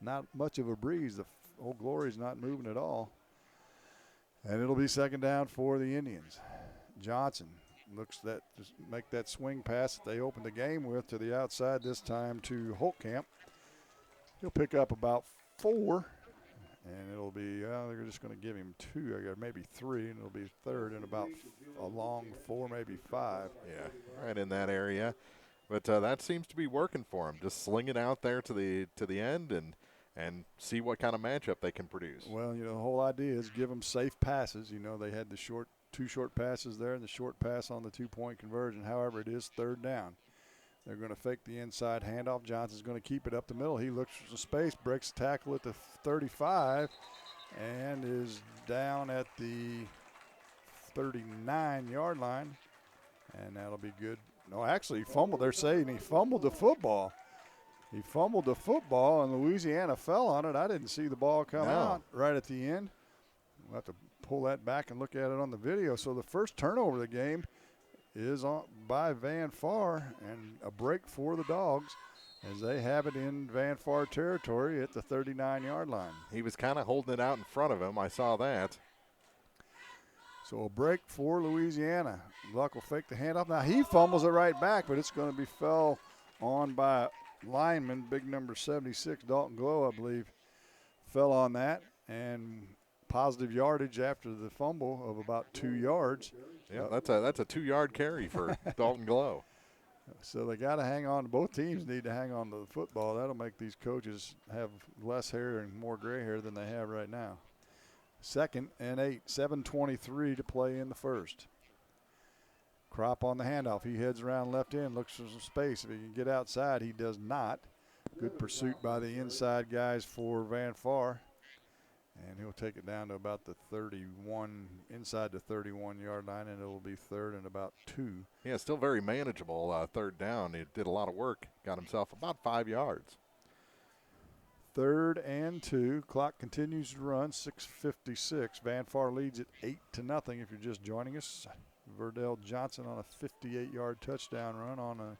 not much of a breeze. The Old Glory's not moving at all. And it'll be second down for the Indians. Johnson looks to make that swing pass that they opened the game with to the outside, this time to Holtkamp. He'll pick up about 4, and it'll be, they're just going to give him 2, maybe 3, and it'll be third and about a long 4, maybe 5. Yeah, right in that area. But that seems to be working for him. Just sling it out there to the end and see what kind of matchup they can produce. Well, the whole idea is give them safe passes. They had the 2 short passes there and the short pass on the 2-point conversion. However, it is third down. They're going to fake the inside handoff. Johnson's going to keep it up the middle. He looks for some space, breaks the tackle at the 35, and is down at the 39-yard line. And that'll be good. No, actually, he fumbled. They're saying he fumbled the football. He fumbled the football, and Louisiana fell on it. I didn't see the ball come out right at the end. We'll have to pull that back and look at it on the video. So the first turnover of the game is by Van Far, and a break for the Dogs as they have it in Van Far territory at the 39-yard line. He was kind of holding it out in front of him. I saw that. So a break for Louisiana. Luck will fake the handoff. Now he fumbles it right back, but it's going to be fell on by lineman, big number 76, Dalton Glow, I believe, fell on that. And positive yardage after the fumble of about 2 yards. Yeah, that's a 2-yard carry for Dalton Glow. So they got to hang on. Both teams need to hang on to the football. That'll make these coaches have less hair and more gray hair than they have right now. 2nd and 8, 7:23 to play in the first. Crop on the handoff. He heads around left end, looks for some space. If he can get outside, he does not. Good pursuit by the inside guys for Van Far. And he'll take it down to about the 31, inside the 31-yard line, and it will be third and about 2. Yeah, still very manageable third down. He did a lot of work, got himself about 5 yards. 3rd and 2. Clock continues to run, 6:56. Van Far leads it 8-0 if you're just joining us. Verdell Johnson on a 58-yard touchdown run on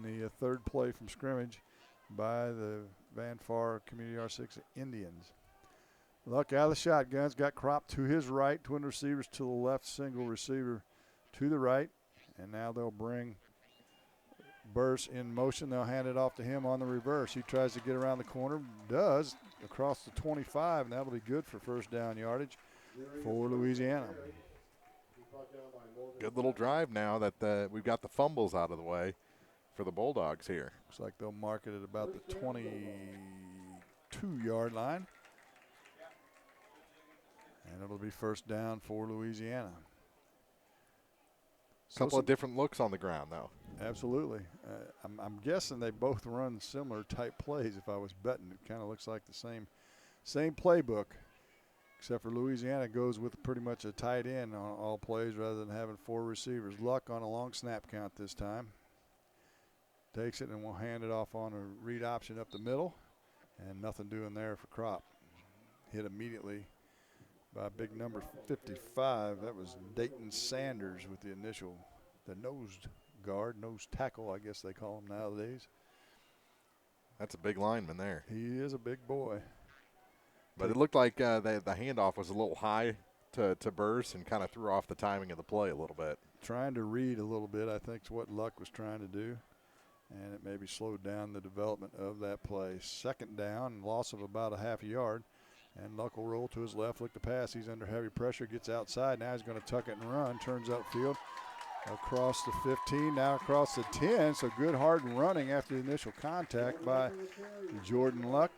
the third play from scrimmage by the Van Far Community R6 Indians. Luck out of the shotguns, got Crop to his right, twin receivers to the left, single receiver to the right. And now they'll bring Burse in motion. They'll hand it off to him on the reverse. He tries to get around the corner, does, across the 25, and that'll be good for first down yardage for Louisiana. Good little drive now that we've got the fumbles out of the way for the Bulldogs here. Looks like they'll mark it at about the 22-yard line. And it'll be first down for Louisiana. A couple of different looks on the ground, though. Absolutely. I'm guessing they both run similar type plays. If I was betting, it kind of looks like the same playbook, except for Louisiana goes with pretty much a tight end on all plays rather than having 4 receivers. Luck on a long snap count this time. Takes it and will hand it off on a read option up the middle, and nothing doing there for Crop. Hit immediately by big number 55. That was Dayton Sanders with the nose guard, nose tackle, I guess they call him nowadays. That's a big lineman there. He is a big boy. But it looked like the handoff was a little high to Burse and kind of threw off the timing of the play a little bit. Trying to read a little bit, I think, is what Luck was trying to do. And it maybe slowed down the development of that play. Second down, loss of about a half a yard. And Luck will roll to his left, look to pass. He's under heavy pressure, gets outside. Now he's going to tuck it and run. Turns upfield across the 15, now across the 10. So good hard running after the initial contact by Jordan Luck.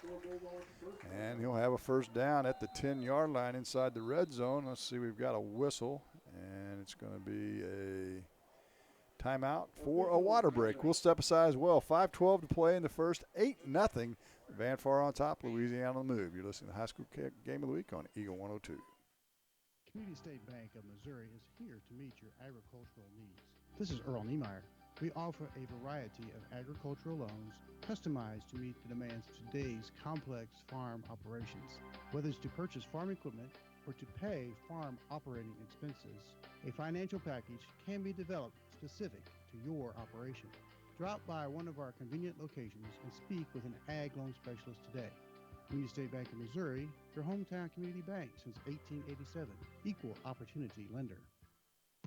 And he'll have a first down at the 10-yard line inside the red zone. Let's see, we've got a whistle, and it's going to be a timeout for a water break. We'll step aside as well. 5:12 to play in the first, 8-0. Van Far on top, Louisiana on the move. You're listening to the High School Game of the Week on Eagle 102. Community State Bank of Missouri is here to meet your agricultural needs. This is Earl Niemeyer. We offer a variety of agricultural loans customized to meet the demands of today's complex farm operations. Whether it's to purchase farm equipment or to pay farm operating expenses, a financial package can be developed specific to your operation. Drop by one of our convenient locations and speak with an ag loan specialist today. Community State Bank of Missouri, your hometown community bank since 1887. Equal opportunity lender.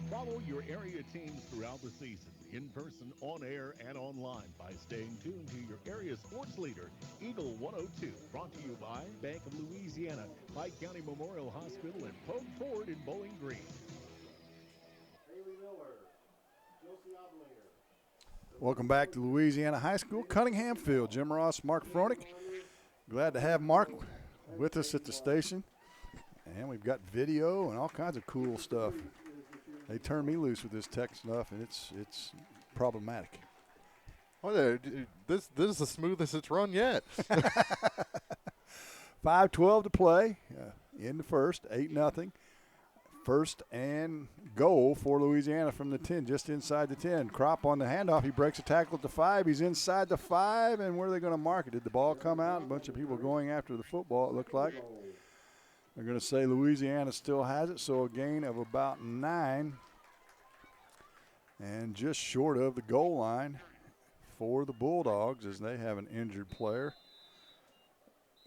Follow your area teams throughout the season, in person, on air, and online by staying tuned to your area sports leader, Eagle 102. Brought to you by Bank of Louisiana, Pike County Memorial Hospital, and Pogue Ford in Bowling Green. Welcome back to Louisiana High School, Cunningham Field. Jim Ross, Mark Froenig. Glad to have Mark with us at the station. And we've got video and all kinds of cool stuff. They turn me loose with this tech stuff, and it's problematic. Oh, this is the smoothest it's run yet. 5:12 to play in the first, 8-0. First and goal for Louisiana from the 10, just inside the 10. Crop on the handoff. He breaks a tackle at the 5. He's inside the 5, and where are they going to mark it? Did the ball come out? A bunch of people going after the football, it looked like. They're going to say Louisiana still has it, so a gain of about 9. And just short of the goal line for the Bulldogs as they have an injured player.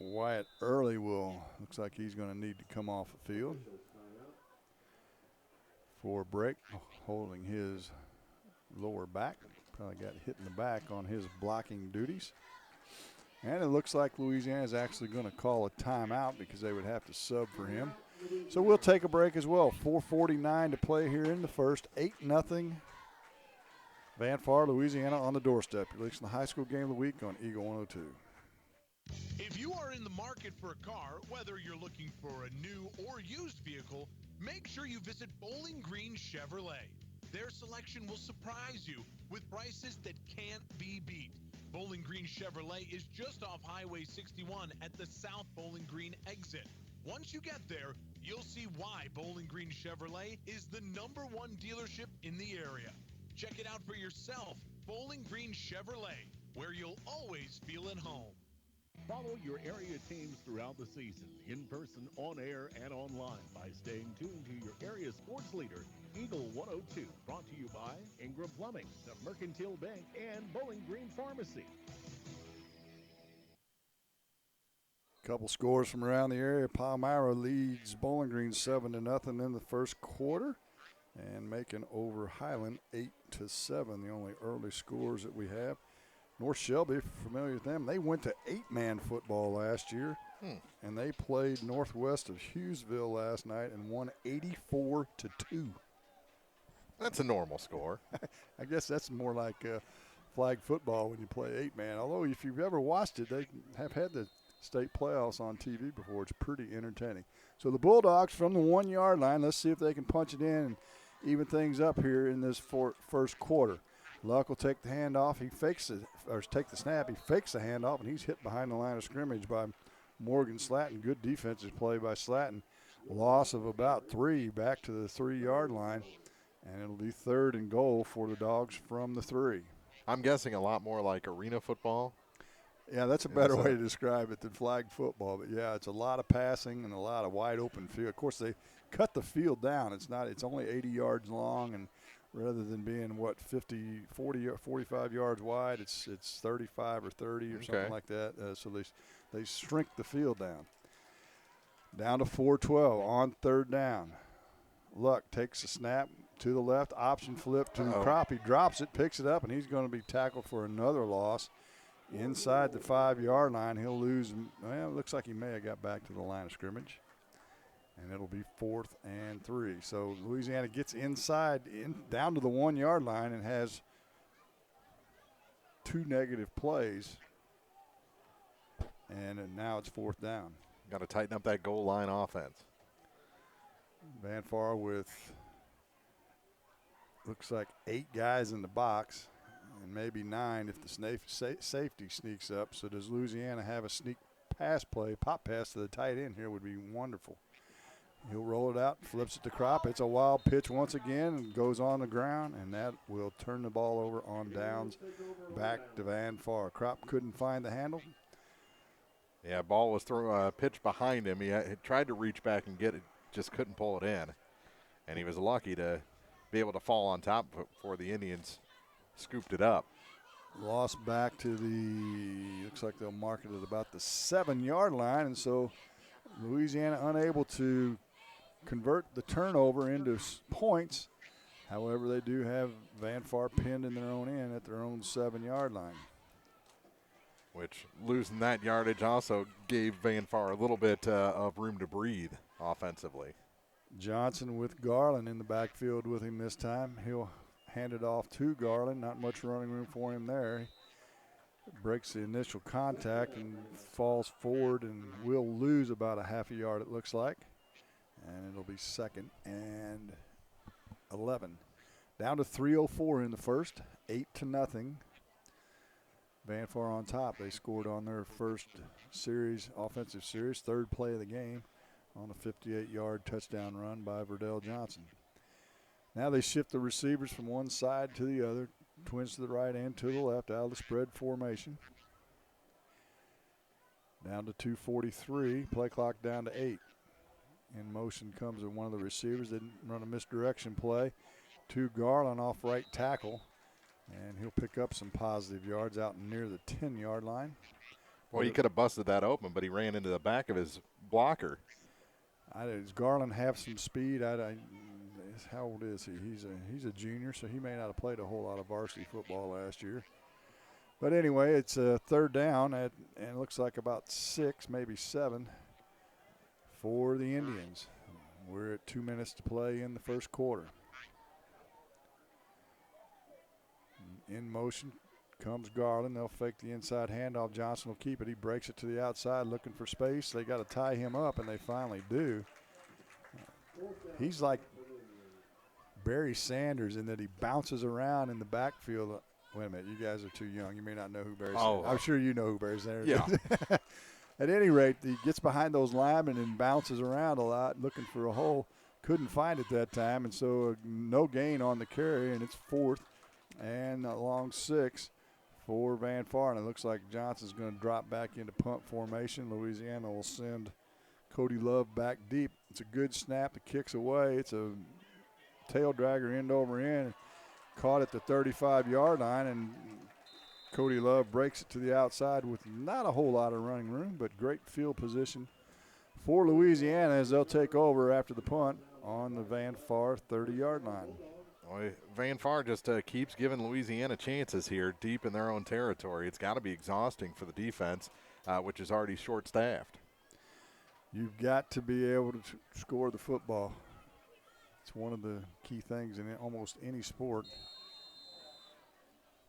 Wyatt Early looks like he's going to need to come off the field for a break, holding his lower back. Probably got hit in the back on his blocking duties. And it looks like Louisiana is actually going to call a timeout because they would have to sub for him. So we'll take a break as well. 4:49 to play here in the first. 8-0. Van Far, Louisiana on the doorstep. You're listening to the high school game of the week on Eagle 102. If you are in the market for a car, whether you're looking for a new or used vehicle, make sure you visit Bowling Green Chevrolet. Their selection will surprise you with prices that can't be beat. Bowling Green Chevrolet is just off Highway 61 at the South Bowling Green exit. Once you get there, you'll see why Bowling Green Chevrolet is the #1 dealership in the area. Check it out for yourself. Bowling Green Chevrolet, where you'll always feel at home. Follow your area teams throughout the season, in person, on air, and online by staying tuned to your area sports leader, Eagle 102. Brought to you by Ingram Plumbing, the Mercantile Bank, and Bowling Green Pharmacy. Couple scores from around the area. Palmyra leads Bowling Green 7-0 in the first quarter, and making over Highland 8-7. The only early scores that we have. North Shelby, familiar with them, they went to 8-man football last year, and they played northwest of Hughesville last night and won 84-2. That's a normal score. I guess that's more like flag football when you play 8-man. Although if you've ever watched it, they have had the state playoffs on TV before. It's pretty entertaining. So the Bulldogs from the 1-yard line, let's see if they can punch it in and even things up here in this first quarter. Luck will take the handoff. He fakes it, or take the snap. He fakes the handoff, and he's hit behind the line of scrimmage by Morgan Slatton. Good defensive play by Slatton. Loss of about 3 back to the 3-yard line, and it'll be 3rd and goal for the Dogs from the 3. I'm guessing a lot more like arena football. Yeah, that's a better way to describe it than flag football. But, yeah, it's a lot of passing and a lot of wide open field. Of course, they cut the field down. It's only 80 yards long, and rather than being, 45 yards wide, it's 35 or 30 or something like that. So they shrink the field down. Down to 4:12 on 3rd down. Luck takes a snap to the left, option flip to Crop. He drops it, picks it up, and he's going to be tackled for another loss. Inside the 5-yard line, he'll lose. Well, it looks like he may have got back to the line of scrimmage. And it'll be 4th and 3. So Louisiana gets inside, down to the 1-yard line, and has 2 negative plays. And now it's 4th down. Got to tighten up that goal line offense. Van Far with, looks like 8 guys in the box, and maybe 9 if the safety sneaks up. So does Louisiana have a sneak pass play? Pop pass to the tight end here would be wonderful. He'll roll it out, flips it to Crop. It's a wild pitch once again and goes on the ground, and that will turn the ball over on downs back to Van Far. Crop couldn't find the handle. Yeah, ball was thrown, pitch behind him. He tried to reach back and get it, just couldn't pull it in. And he was lucky to be able to fall on top before the Indians scooped it up. Lost back to the, looks like they'll mark it at about the 7-yard line, and so Louisiana unable to convert the turnover into points. However, they do have Van Far pinned in their own end at their own 7-yard line. Which, losing that yardage also gave Van Far a little bit of room to breathe offensively. Johnson with Garland in the backfield with him this time. He'll hand it off to Garland. Not much running room for him there. He breaks the initial contact and falls forward and will lose about a half a yard, it looks like. And it'll be 2nd and 11. Down to 3:04 in the first, 8-0. Van Far on top. They scored on their first series, offensive series, 3rd play of the game on a 58-yard touchdown run by Verdell Johnson. Now they shift the receivers from one side to the other, twins to the right and to the left out of the spread formation. Down to 2:43, play clock down to 8. In motion comes one of the receivers. Didn't run a misdirection play to Garland off right tackle, and he'll pick up some positive yards out near the 10-yard line. Well, he could have busted that open, but he ran into the back of his blocker. Does Garland have some speed? How old is he? He's a junior, so he may not have played a whole lot of varsity football last year. But anyway, it's a 3rd down, and it looks like about 6, maybe 7 for the Indians. We're at 2 minutes to play in the first quarter. In motion comes Garland. They'll fake the inside handoff. Johnson will keep it. He breaks it to the outside looking for space. They got to tie him up, and they finally do. He's like Barry Sanders in that he bounces around in the backfield. Wait a minute, you guys are too young. You may not know who Barry Sanders is. I'm sure you know who Barry Sanders is. Yeah. At any rate, he gets behind those linemen and bounces around a lot looking for a hole. Couldn't find it that time, and so no gain on the carry, and it's 4th and a long 6 for Van Far. And it looks like Johnson's going to drop back into punt formation. Louisiana will send Cody Love back deep. It's a good snap. The kick's away. It's a tail dragger end over end. Caught at the 35-yard line, and Cody Love breaks it to the outside with not a whole lot of running room, but great field position for Louisiana as they'll take over after the punt on the Van Far 30-yard line. Boy, Van Far just keeps giving Louisiana chances here deep in their own territory. It's got to be exhausting for the defense, which is already short-staffed. You've got to be able to score the football. It's one of the key things in almost any sport.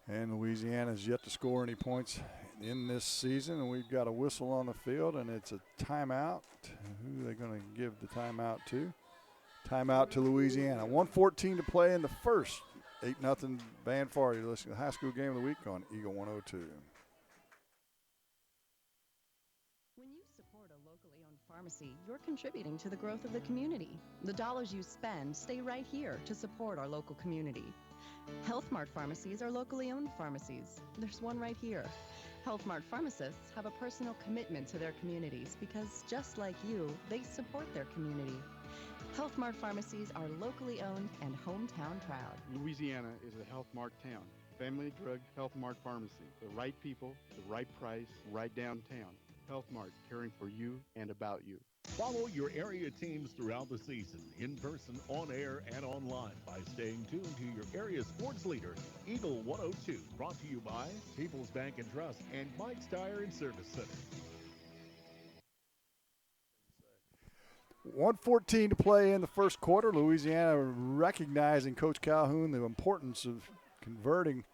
And Louisiana has yet to score any points in this season, and we've got a whistle on the field, and it's a timeout. Who are they going to give the timeout to? Timeout to Louisiana. 1:14 to play in the first. 8-0 Van Far. You're listening to the high school game of the week on Eagle 102. When you support a locally owned pharmacy, you're contributing to the growth of the community. The dollars you spend stay right here to support our local community. Health Mart pharmacies are locally owned pharmacies. There's one right here. Health Mart pharmacists have a personal commitment to their communities because, just like you, they support their community. Health Mart pharmacies are locally owned and hometown proud. Louisiana is a Health Mart town. Family Drug Health Mart Pharmacy. The right people, the right price, right downtown. Health Mart, caring for you and about you. Follow your area teams throughout the season, in person, on air, and online by staying tuned to your area sports leader, Eagle 102, brought to you by People's Bank and Trust and Mike's Tire and Service Center. 1:14 to play in the first quarter. Louisiana recognizing Coach Calhoun the importance of converting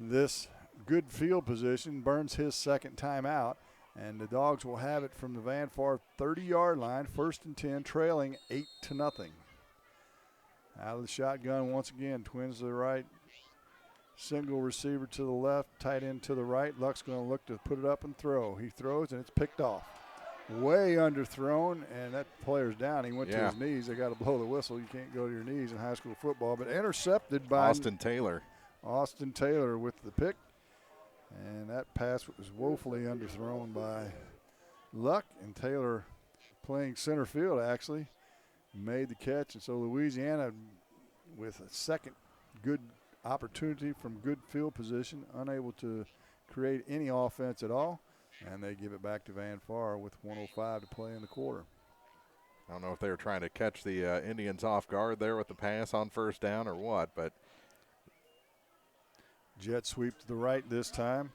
this good field position, burns his second timeout. And the Dogs will have it from the Van Far 30-yard line, 1st and 10, trailing 8-0. Out of the shotgun once again, twins to the right, single receiver to the left, tight end to the right. Luck's going to look to put it up and throw. He throws, and it's picked off. Way underthrown, and that player's down. He went to his knees. They got to blow the whistle. You can't go to your knees in high school football. But intercepted by Austin Taylor. Austin Taylor with the pick. And that pass was woefully underthrown by Luck, and Taylor, playing center field actually, made the catch. And so Louisiana with a second good opportunity from good field position, unable to create any offense at all, and they give it back to Van Far with 1:05 to play in the quarter. I don't know if they were trying to catch the Indians off guard there with the pass on first down or what, but jet sweep to the right this time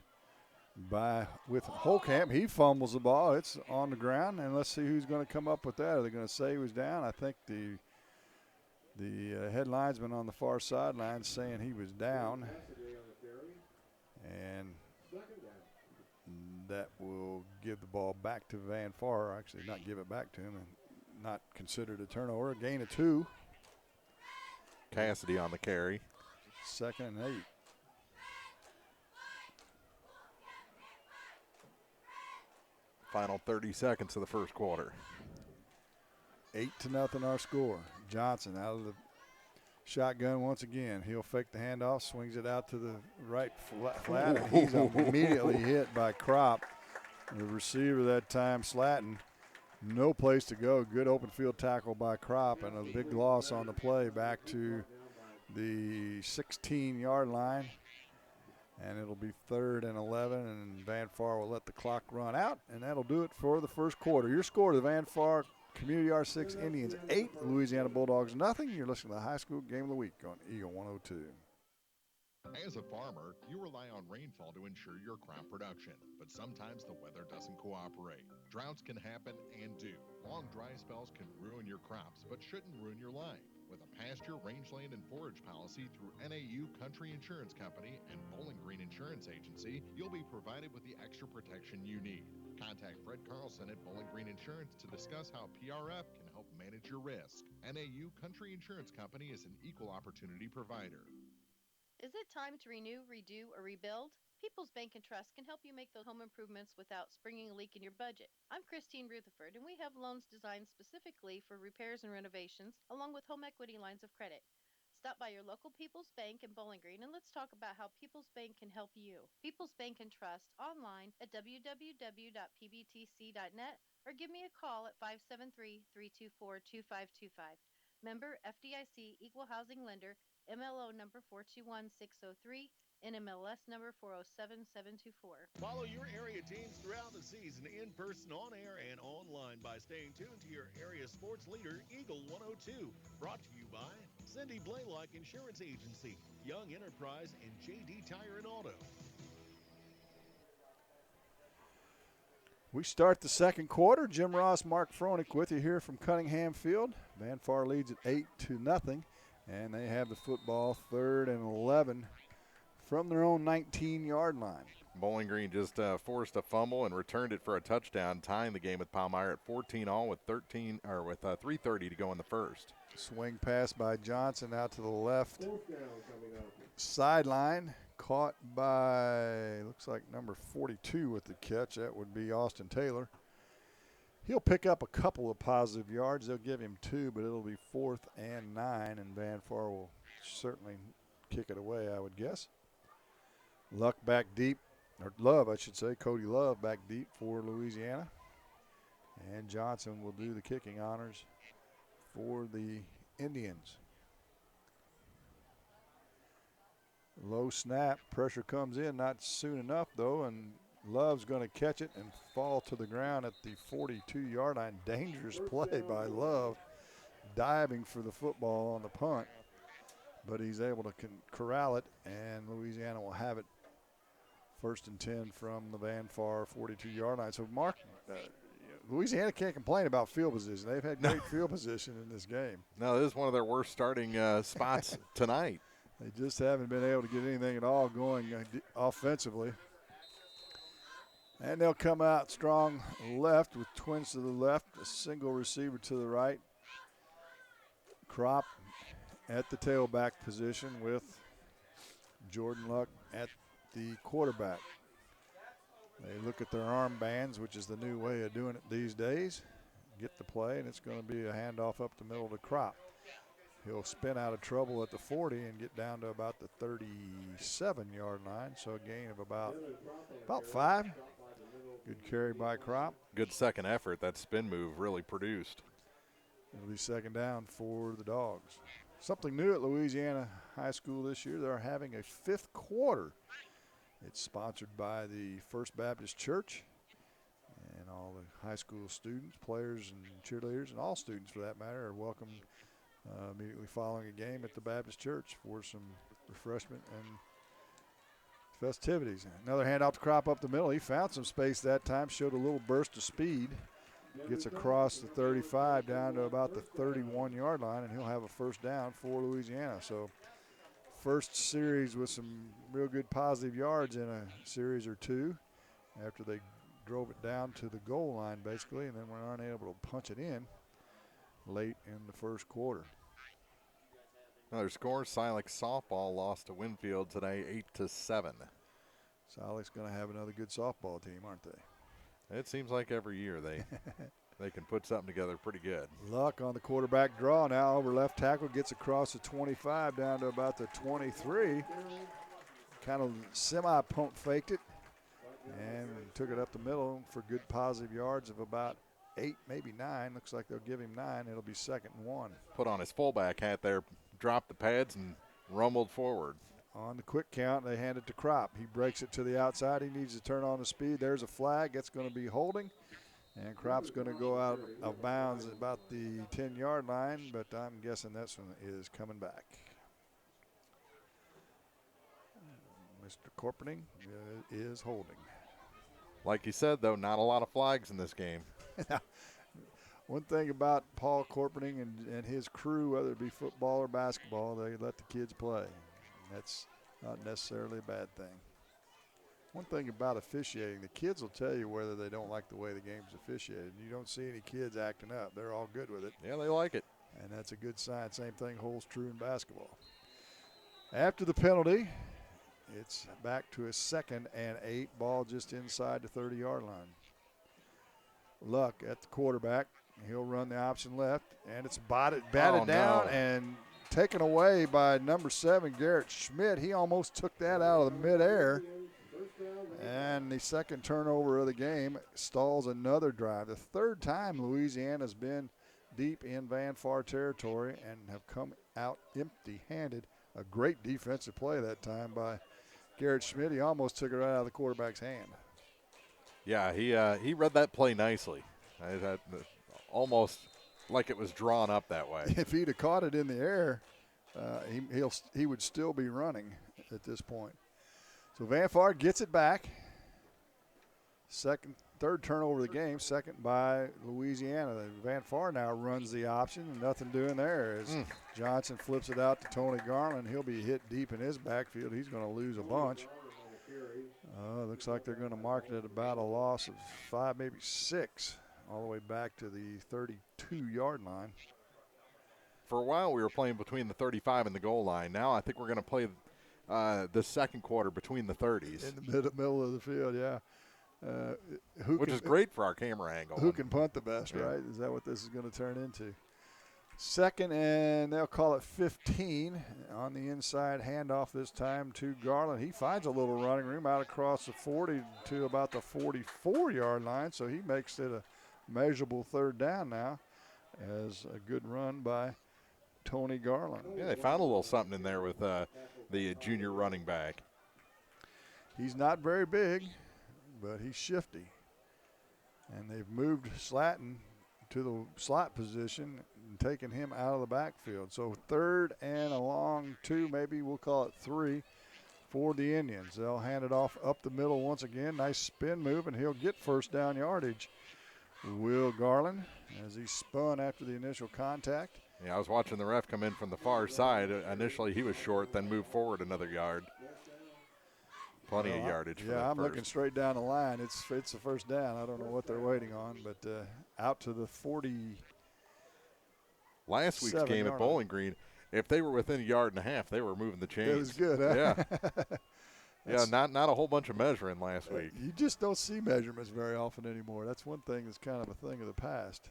with Holcamp. He fumbles the ball. It's on the ground, and let's see who's going to come up with that. Are they going to say he was down? I think the head linesman on the far sideline saying he was down, and that will give the ball back to Van Far. Actually, not give it back to him, and not considered a turnover. A gain of 2. Cassidy on the carry. 2nd and 8. Final 30 seconds of the first quarter. 8-0 our score. Johnson out of the shotgun once again. He'll fake the handoff, swings it out to the right flat, and he's immediately hit by Kropp. The receiver that time, Slatton, no place to go. Good open field tackle by Kropp, and a big loss on the play back to the 16-yard line. And it'll be 3rd and 11, and Van Far will let the clock run out, and that'll do it for the first quarter. Your score to the Van Far Community R6 Indians 8, Louisiana Bulldogs nothing. You're listening to the high school game of the week on Eagle 102. As a farmer, you rely on rainfall to ensure your crop production, but sometimes the weather doesn't cooperate. Droughts can happen and do. Long dry spells can ruin your crops, but shouldn't ruin your life. With a pasture, rangeland, and forage policy through NAU Country Insurance Company and Bowling Green Insurance Agency, you'll be provided with the extra protection you need. Contact Fred Carlson at Bowling Green Insurance to discuss how PRF can help manage your risk. NAU Country Insurance Company is an equal opportunity provider. Is it time to renew, redo, or rebuild? People's Bank and Trust can help you make those home improvements without springing a leak in your budget. I'm Christine Rutherford, and we have loans designed specifically for repairs and renovations, along with home equity lines of credit. Stop by your local People's Bank in Bowling Green, and let's talk about how People's Bank can help you. People's Bank and Trust online at www.pbtc.net or give me a call at 573-324-2525. Member FDIC Equal Housing Lender, MLO number 421603, NMLS number 407724. Follow your area teams throughout the season in person, on air, and online by staying tuned to your area sports leader, Eagle 102. Brought to you by Cindy Blaylock Insurance Agency, Young Enterprise, and JD Tire and Auto. We start the second quarter. Jim Ross, Mark Froelich with you here from Cunningham Field. Van Far leads at 8-0, and they have the football 3rd and 11 from their own 19-yard line. Bowling Green just forced a fumble and returned it for a touchdown, tying the game with Palmyra at 14-all with 3:30 to go in the first. Swing pass by Johnson out to the left sideline, caught by, looks like number 42 with the catch. That would be Austin Taylor. He'll pick up a couple of positive yards. They'll give him 2, but it'll be 4th and 9, and Van Far will certainly kick it away, I would guess. Luck back deep, or Love, I should say, Cody Love back deep for Louisiana. And Johnson will do the kicking honors for the Indians. Low snap, pressure comes in, not soon enough though, and Love's going to catch it and fall to the ground at the 42-yard line. Dangerous play by Love, diving for the football on the punt, but he's able to corral it, and Louisiana will have it 1st and 10 from the Van Far 42-yard line. So, Mark, Louisiana can't complain about field position. They've had great field position in this game. No, this is one of their worst starting spots tonight. They just haven't been able to get anything at all going offensively. And they'll come out strong left with twins to the left, a single receiver to the right. Kropp at the tailback position with Jordan Luck at the quarterback. They look at their armbands, which is the new way of doing it these days. Get the play, and it's going to be a handoff up the middle to Kropp. He'll spin out of trouble at the 40 and get down to about the 37-yard line, so a gain of about 5. Good carry by Kropp. Good second effort. That spin move really produced. It'll be 2nd down for the Dogs. something new at Louisiana High School this year. They're having a fifth quarter. It's sponsored by the First Baptist Church, and all the high school students, players, and cheerleaders, and all students for that matter, are welcome immediately following a game at the Baptist Church for some refreshment and festivities. Another handoff to Crop up the middle. He found some space that time, showed a little burst of speed. Gets across the 35 down to about the 31-yard line, and he'll have a first down for Louisiana. So first series with some real good positive yards in a series or two after they drove it down to the goal line basically, and then we aren't able to punch it in late in the first quarter. Another score, Silex softball lost to Winfield today, 8-7. Silex going to have another good softball team, aren't they? It seems like every year they can put something together pretty good. Luck on the quarterback draw now over left tackle, gets across the 25 down to about the 23. Kind of semi-pump faked it and took it up the middle for good positive yards of about 8, maybe 9. Looks like they'll give him 9. It'll be 2nd and 1. Put on his fullback hat there, dropped the pads, and rumbled forward. On the quick count, they hand it to Crop. He breaks it to the outside. He needs to turn on the speed. There's a flag. That's going to be holding. And Crop's going to go out of bounds at about the 10-yard line, but I'm guessing this one is coming back. Mr. Corpening is holding. Like you said, though, not a lot of flags in this game. One thing about Paul Corpening and his crew, whether it be football or basketball, they let the kids play. That's not necessarily a bad thing. One thing about officiating, the kids will tell you whether they don't like the way the game's officiated. You don't see any kids acting up. They're all good with it. Yeah, they like it. And that's a good sign. Same thing holds true in basketball. After the penalty, it's back to a 2nd and 8. Ball just inside the 30-yard line. Luck at the quarterback. He'll run the option left, and it's batted down and taken away by number 7, Garrett Schmidt. He almost took that out of the midair. And the second turnover of the game stalls another drive. The third time Louisiana's been deep in Van Far territory and have come out empty-handed. A great defensive play that time by Garrett Schmidt. He almost took it right out of the quarterback's hand. Yeah, he read that play nicely. Almost like it was drawn up that way. If he'd have caught it in the air, he would still be running at this point. So Van Far gets it back. Third turnover of the game, second by Louisiana. Van Far now runs the option, and nothing doing there as Johnson flips it out to Tony Garland. He'll be hit deep in his backfield. He's going to lose a bunch. Looks like they're going to mark it at about a loss of 5, maybe 6, all the way back to the 32-yard line. For a while, we were playing between the 35 and the goal line. Now I think we're going to play the second quarter between the 30s. In the middle of the field, yeah. Which is great for our camera angle. Who can punt the best, right? Is that what this is going to turn into? 2nd, and they'll call it 15 on the inside handoff this time to Garland. He finds a little running room out across the 40 to about the 44-yard line, so he makes it a measurable third down now as a good run by Tony Garland. Yeah, they found a little something in there with the junior running back. He's not very big, but he's shifty. And they've moved Slatton to the slot position and taken him out of the backfield. So 3rd and a long 2, maybe we'll call it 3 for the Indians. They'll hand it off up the middle once again. Nice spin move, and he'll get first down yardage. Will Garland as he spun after the initial contact. Yeah, I was watching the ref come in from the far side. Initially he was short, then moved forward another yard. Plenty of yardage for I'm first. looking straight down the line. It's a first down. I don't know what they're waiting on, but out to the 40. Last week's game at Bowling Green, if they were within a yard and a half, they were moving the chains. It was good, huh? Yeah. Yeah, not a whole bunch of measuring last week. You just don't see measurements very often anymore. That's one thing that's kind of a thing of the past.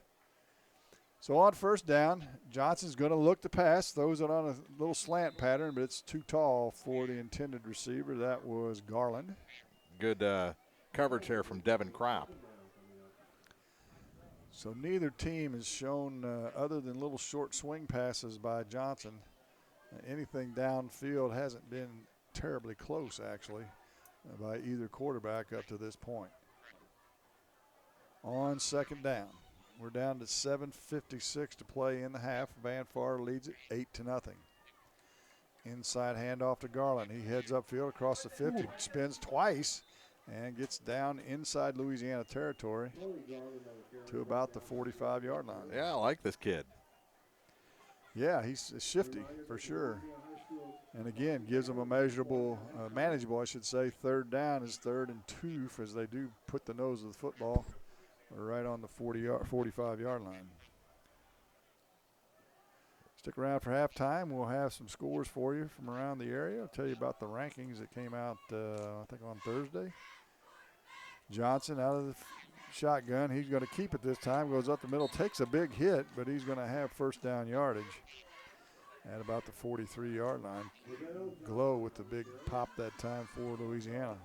So on first down, Johnson's going to look to pass. Throws it on a little slant pattern, but it's too tall for the intended receiver. That was Garland. Good coverage there from Devin Kropp. So neither team has shown, other than little short swing passes by Johnson, anything downfield hasn't been terribly close, actually, by either quarterback up to this point. On second down, we're down to 7:56 to play in the half. Van Far leads it 8-0. Inside handoff to Garland. He heads upfield across the 50, spins twice, and gets down inside Louisiana territory to about the 45-yard line. Yeah, I like this kid. Yeah, he's shifty for sure. And again, gives them a measurable, manageable, I should say. Third down is 3rd and 2 as they do put the nose of the football right on the 45-yard line. Stick around for halftime. We'll have some scores for you from around the area. I'll tell you about the rankings that came out, I think, on Thursday. Johnson out of the shotgun. He's going to keep it this time. Goes up the middle, takes a big hit, but he's going to have first down yardage at about the 43-yard line. Glow with the big pop that time for Louisiana.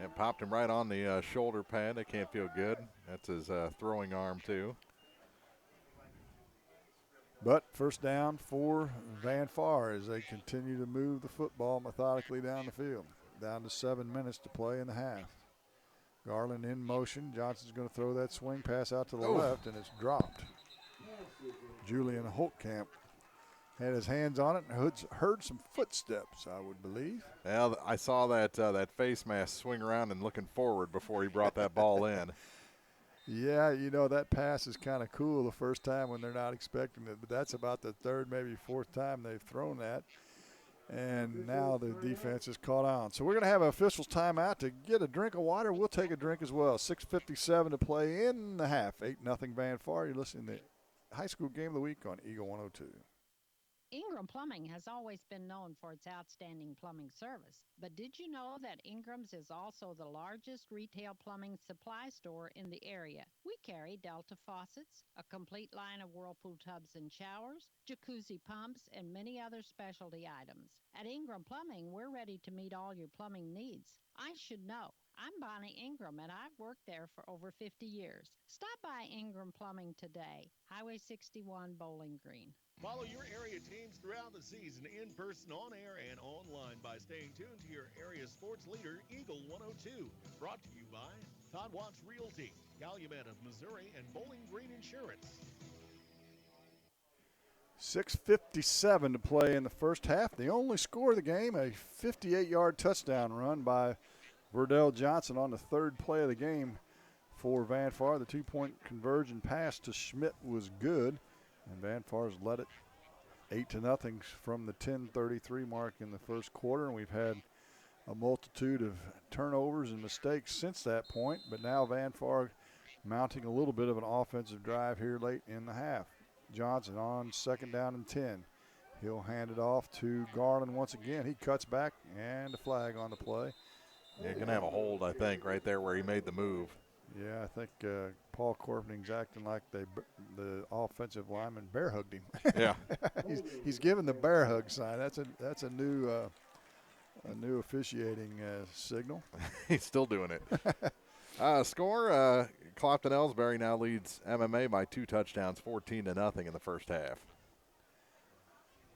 And popped him right on the shoulder pad. That can't feel good. That's his throwing arm, too. But first down for Van Far as they continue to move the football methodically down the field. Down to 7 minutes to play in the half. Garland in motion. Johnson's going to throw that swing pass out to the left, and it's dropped. Julian Holtkamp had his hands on it and heard some footsteps, I would believe. Well, I saw that face mask swing around and looking forward before he brought that ball in. Yeah, you know, that pass is kind of cool the first time when they're not expecting it, but that's about the 3rd, maybe 4th time they've thrown that. And now the defense is caught on. So we're going to have an officials timeout to get a drink of water. We'll take a drink as well. 6:57 to play in the half. 8-0 Van Far. You're listening to High School Game of the Week on Eagle 102. Ingram Plumbing has always been known for its outstanding plumbing service. But did you know that Ingram's is also the largest retail plumbing supply store in the area? We carry Delta faucets, a complete line of Whirlpool tubs and showers, jacuzzi pumps, and many other specialty items. At Ingram Plumbing, we're ready to meet all your plumbing needs. I should know. I'm Bonnie Ingram, and I've worked there for over 50 years. Stop by Ingram Plumbing today, Highway 61, Bowling Green. Follow your area teams throughout the season in person, on air, and online by staying tuned to your area sports leader, Eagle 102. Brought to you by Todd Watts Realty, Calumet of Missouri, and Bowling Green Insurance. 6:57 to play in the first half. The only score of the game, a 58-yard touchdown run by Verdell Johnson on the 3rd play of the game for Van Far. The 2-point conversion pass to Schmidt was good, and Van Far's led it 8-0 from the 10:33 mark in the first quarter. And we've had a multitude of turnovers and mistakes since that point, but now Van Far mounting a little bit of an offensive drive here late in the half. Johnson on 2nd down and 10. He'll hand it off to Garland once again. He cuts back, and a flag on the play. You're going to have a hold, I think, right there where he made the move. Yeah, I think Paul Corpening's acting like the offensive lineman bear hugged him. Yeah, he's giving the bear hug sign. That's a new officiating signal. He's still doing it. Score: Clopton-Ellsbury now leads MMA by 2 touchdowns, 14-0 in the first half.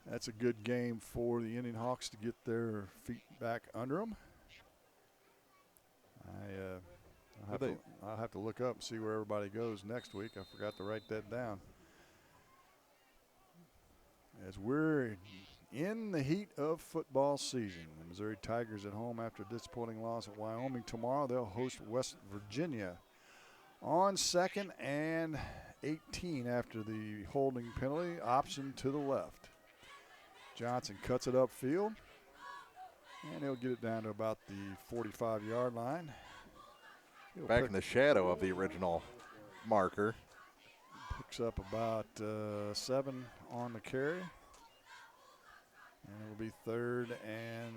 That's a good game for the Indian Hawks to get their feet back under them. I'll have to look up and see where everybody goes next week. I forgot to write that down. As we're in the heat of football season, the Missouri Tigers at home after a disappointing loss at Wyoming. Tomorrow they'll host West Virginia on 2nd and 18 after the holding penalty. Option to the left. Johnson cuts it upfield, and he'll get it down to about the 45-yard line. Back in the shadow of the original marker. Picks up about 7 on the carry. And it'll be 3rd and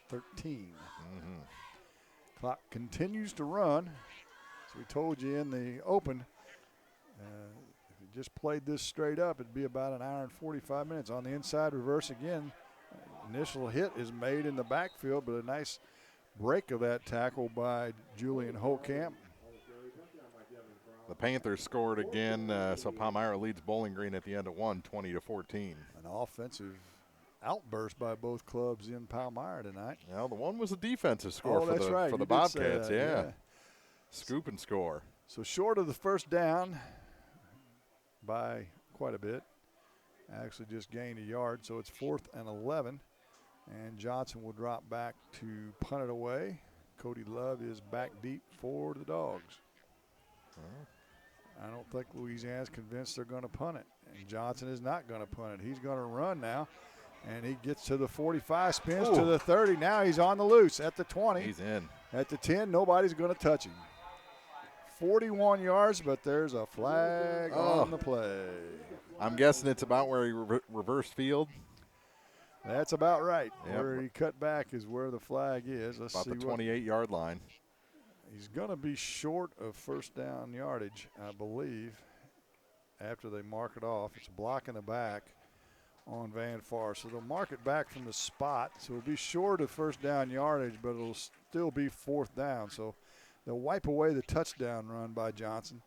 13. Clock continues to run. As we told you in the open, if you just played this straight up, it'd be about an hour and 45 minutes. On the inside reverse again. Initial hit is made in the backfield, but a nice break of that tackle by Julian Holtkamp. The Panthers scored again, so Palmyra leads Bowling Green at the end of 20-14. An offensive outburst by both clubs in Palmyra tonight. Well, the one was a defensive score that's right. for the You Bobcats. did say that, yeah. Scoop and score. So short of the first down by quite a bit. Actually just gained a yard, so it's 4th and 11. And Johnson will drop back to punt it away. Cody Love is back deep for the Dogs. I don't think Louisiana's convinced they're going to punt it. And Johnson is not going to punt it. He's going to run now. And he gets to the 45, spins to the 30. Now he's on the loose at the 20. He's in. At the 10, nobody's going to touch him. 41 yards, but there's a flag on the play. I'm guessing it's about where he reversed field. That's about right. Yep. Where he cut back is where the flag is. Let's about see the 28-yard line. He's going to be short of first down yardage, I believe, after they mark it off. It's a block in the back on Van Far. So they'll mark it back from the spot. So it'll be short of first down yardage, but it'll still be 4th down. So they'll wipe away the touchdown run by Johnson.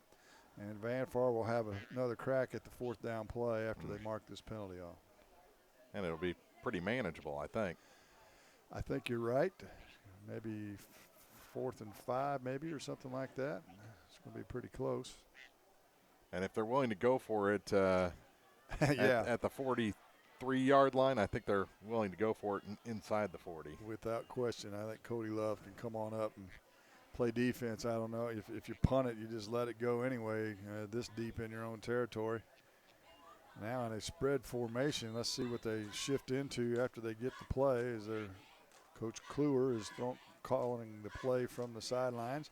And Van Far will have another crack at the 4th down play after they mark this penalty off. And it'll be pretty manageable, I think. I think you're right. Maybe 4th and 5 maybe or something like that. It's going to be pretty close. And if they're willing to go for it at the 43-yard line, I think they're willing to go for it inside the 40. Without question. I think Cody Love can come on up and play defense. I don't know. If you punt it, you just let it go anyway, this deep in your own territory. Now in a spread formation, let's see what they shift into after they get the play. As their Coach Kluwer is calling the play from the sidelines.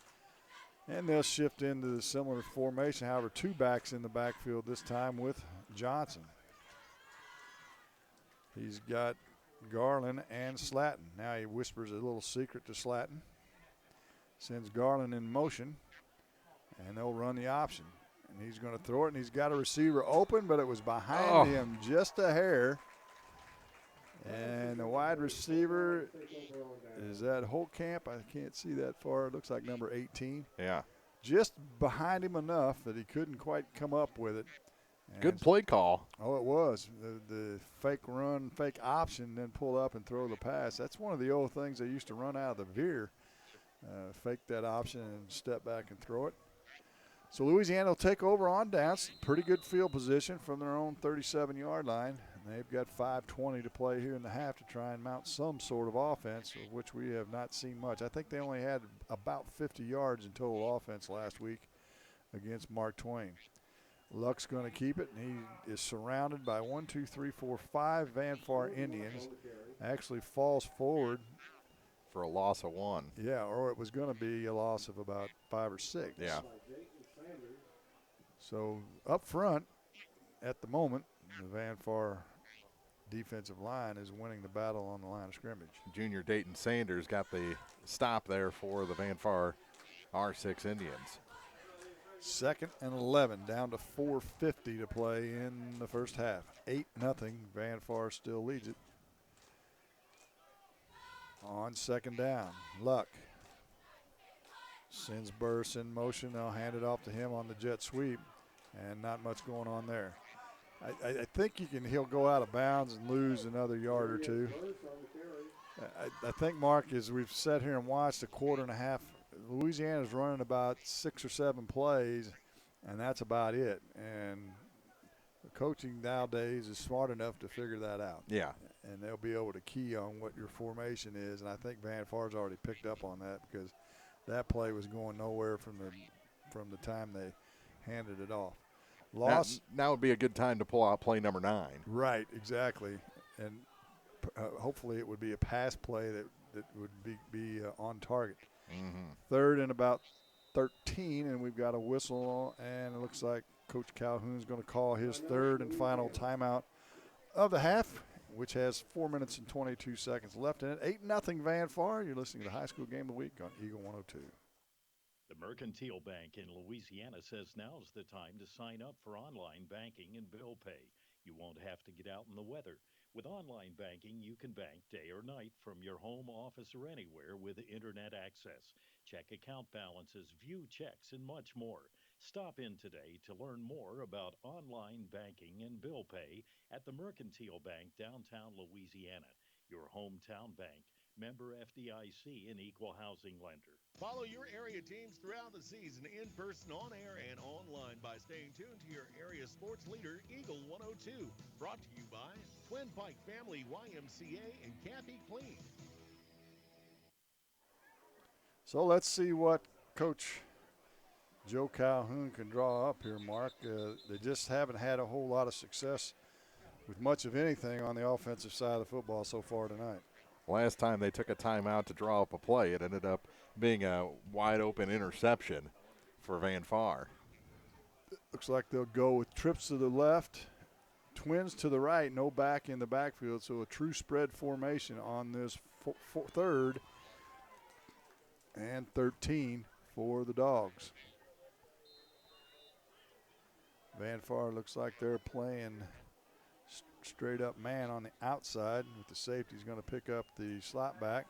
And they'll shift into the similar formation. However, 2 backs in the backfield this time with Johnson. He's got Garland and Slatton. Now he whispers a little secret to Slatton. Sends Garland in motion, and they'll run the option. And he's going to throw it, and he's got a receiver open, but it was behind him just a hair. And the wide receiver, is that Holtkamp? I can't see that far. It looks like number 18. Yeah. Just behind him enough that he couldn't quite come up with it. And good play call. Oh, it was. The fake run, fake option, then pull up and throw the pass. That's one of the old things they used to run out of the veer. Fake that option and step back and throw it. So Louisiana will take over on downs. Pretty good field position from their own 37-yard line. And they've got 5:20 to play here in the half to try and mount some sort of offense, of which we have not seen much. I think they only had about 50 yards in total offense last week against Mark Twain. Luck's going to keep it, and he is surrounded by 5 Van Far Indians. Actually falls forward for a loss of 1. Yeah, or it was going to be a loss of about 5 or 6. Yeah. So up front at the moment, the Van Far defensive line is winning the battle on the line of scrimmage. Junior Dayton Sanders got the stop there for the Van Far R6 Indians. 2nd and 11, down to 4:50 to play in the first half. 8-0, Van Far still leads it. On 2nd down, Luck sends Burris in motion. They'll hand it off to him on the jet sweep, and not much going on there. I think he'll go out of bounds and lose another yard or 2. I think, Mark, as we've sat here and watched a quarter and a half, Louisiana's running about 6 or 7 plays, and that's about it. And the coaching nowadays is smart enough to figure that out. Yeah. And they'll be able to key on what your formation is. And I think Van Far's already picked up on that, because that play was going nowhere from the time they handed it off. Now would be a good time to pull out play number 9. Right, exactly. And hopefully it would be a pass play that would be on target. Mm-hmm. 3rd and about 13, and we've got a whistle, and it looks like Coach Calhoun's going to call his 3rd and final timeout of the half, which has 4 minutes and 22 seconds left in it. 8-0 Van Far. You're listening to the High School Game of the Week on Eagle 102. The Mercantile Bank in Louisiana says now's the time to sign up for online banking and bill pay. You won't have to get out in the weather. With online banking, you can bank day or night from your home, office, or anywhere with internet access. Check account balances, view checks, and much more. Stop in today to learn more about online banking and bill pay at the Mercantile Bank, downtown Louisiana, your hometown bank, member FDIC, and equal housing lender. Follow your area teams throughout the season in person, on air, and online by staying tuned to your area sports leader, Eagle 102. Brought to you by Twin Pike Family YMCA and Kathy Clean. So let's see what Coach Joe Calhoun can draw up here, Mark. They just haven't had a whole lot of success with much of anything on the offensive side of the football so far tonight. Last time they took a timeout to draw up a play, it ended up being a wide-open interception for Van Far. Looks like they'll go with trips to the left, twins to the right, no back in the backfield, so a true spread formation on this third and 13 for the Dogs. Van Far looks like they're playing straight up man on the outside with the safety's going to pick up the slot back.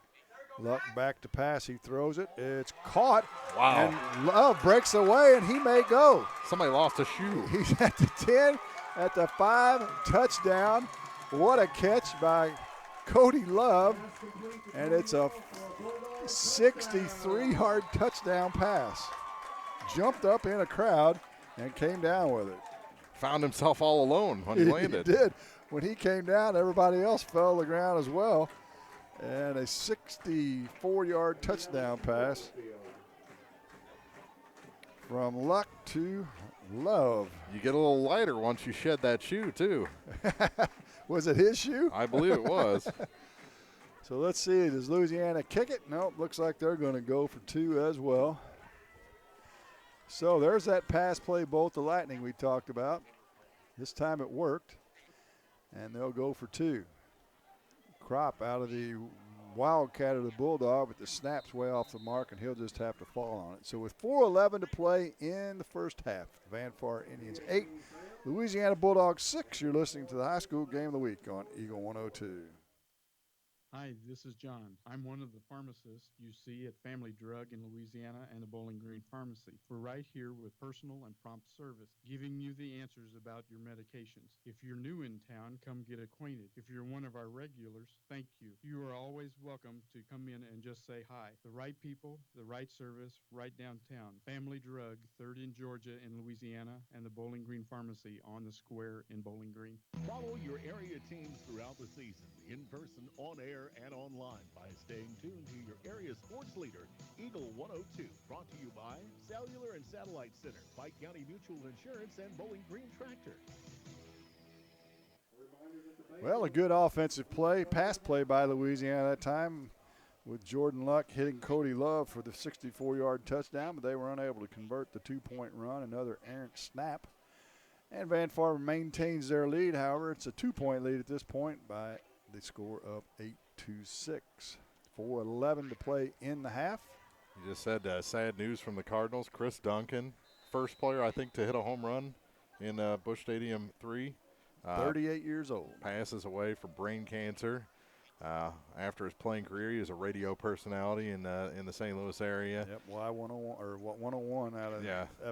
Luck back to pass. He throws it. It's caught. Wow. And Love breaks away, and he may go. Somebody lost a shoe. He's at the 10, at the 5, touchdown. What a catch by Cody Love. And it's a 63-yard touchdown pass. Jumped up in a crowd and came down with it. Found himself all alone when he landed. He did. When he came down, everybody else fell to the ground as well. And a 64-yard touchdown pass from Luck to Love. You get a little lighter once you shed that shoe, too. Was it his shoe? I believe it was. So let's see. Does Louisiana kick it? Nope. Looks like they're going to go for 2 as well. So there's that pass play bolt the Lightning we talked about. This time it worked. And they'll go for 2. Crop out of the Wildcat of the Bulldog, but the snap's way off the mark, and he'll just have to fall on it. So with 4:11 to play in the first half, Van Far Indians 8, Louisiana Bulldogs 6. You're listening to the high school game of the week on Eagle 102. Hi, this is John. I'm one of the pharmacists you see at Family Drug in Louisiana and the Bowling Green Pharmacy. We're right here with personal and prompt service, giving you the answers about your medications. If you're new in town, come get acquainted. If you're one of our regulars, thank you. You are always welcome to come in and just say hi. The right people, the right service, right downtown. Family Drug, 3rd in Georgia in Louisiana, and the Bowling Green Pharmacy on the square in Bowling Green. Follow your area teams throughout the season, in person, on air, and online by staying tuned to your area sports leader, Eagle 102. Brought to you by Cellular and Satellite Center, Pike County Mutual Insurance, and Bowling Green Tractor. Well, a good offensive play, pass play by Louisiana that time with Jordan Luck hitting Cody Love for the 64-yard touchdown, but they were unable to convert the 2-point run, another errant snap. And Van Far maintains their lead. However, it's a 2-point lead at this point by the score of 8-6. 4:11 to play in the half. You just said sad news from the Cardinals. Chris Duncan, first player, I think, to hit a home run in Busch Stadium 3. 38 years old. Passes away for brain cancer. After his playing career, he was a radio personality in the St. Louis area. Yep, Y101 or 101 out of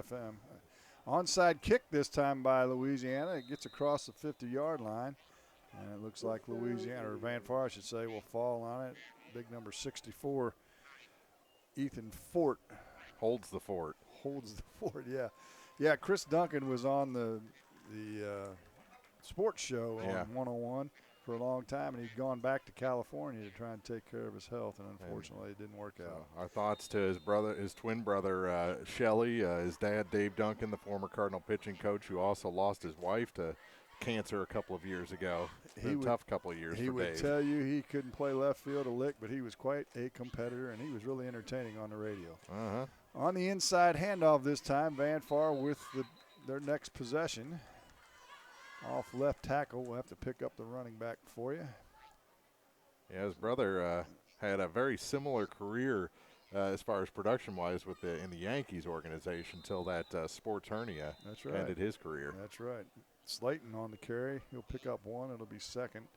FM. Onside kick this time by Louisiana. It gets across the 50-yard line. And it looks like Louisiana, or Van Far, I should say, will fall on it. Big number 64, Ethan Fort. Holds the fort. Holds the fort, yeah. Yeah, Chris Duncan was on the sports show on 101 for a long time, and he'd gone back to California to try and take care of his health, and unfortunately it didn't work out. Our thoughts to his twin brother, Shelly, his dad, Dave Duncan, the former Cardinal pitching coach, who also lost his wife to cancer a couple of years ago. A tough couple of years for Dave. He would tell you he couldn't play left field a lick, but he was quite a competitor, and he was really entertaining on the radio. On the inside handoff this time, Van Far with their next possession. Off left tackle, we'll have to pick up the running back for you. Yeah, his brother had a very similar career as far as production-wise in the Yankees organization until that sports hernia ended his career. That's right. Slayton on the carry. He'll pick up 1. It'll be second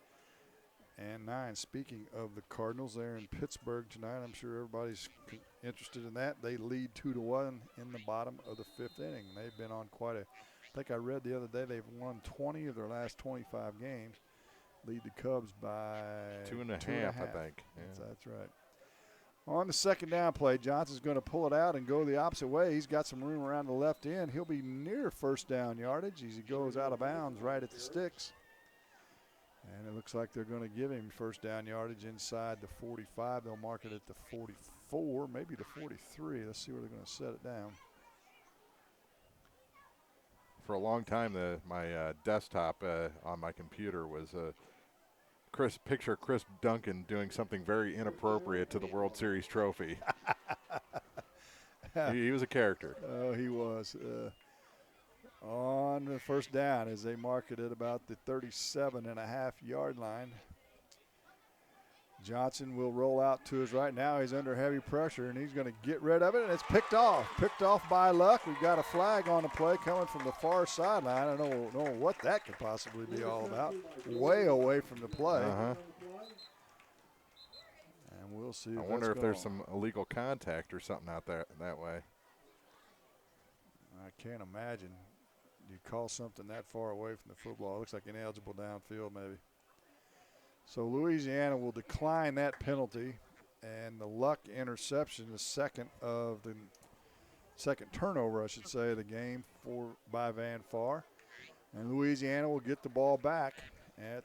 9. Speaking of the Cardinals, they're in Pittsburgh tonight. I'm sure everybody's interested in that. They lead 2-1 in the bottom of the 5th inning. They've been on quite a – I think I read the other day they've won 20 of their last 25 games. Lead the Cubs by 2.5, I think. Yeah. That's right. On the second down play, Johnson's going to pull it out and go the opposite way. He's got some room around the left end. He'll be near first down yardage as he goes out of bounds right at the sticks. And it looks like they're going to give him first down yardage inside the 45. They'll mark it at the 44, maybe the 43. Let's see where they're going to set it down. For a long time, my desktop on my computer was Chris Duncan doing something very inappropriate to the World Series trophy. he was a character. Oh, he was. On the first down as they mark it at about the 37.5-yard line. Johnson will roll out to his right. Now he's under heavy pressure, and he's going to get rid of it, and it's picked off. Picked off by Luck. We've got a flag on the play coming from the far sideline. I don't know what that could possibly be all about. Way away from the play. Uh-huh. And we'll see. I wonder if there's some illegal contact or something out there that way. I can't imagine. You call something that far away from the football. It looks like ineligible downfield maybe. So Louisiana will decline that penalty, and the Luck interception, the second turnover, I should say, of the game by Van Far. And Louisiana will get the ball back at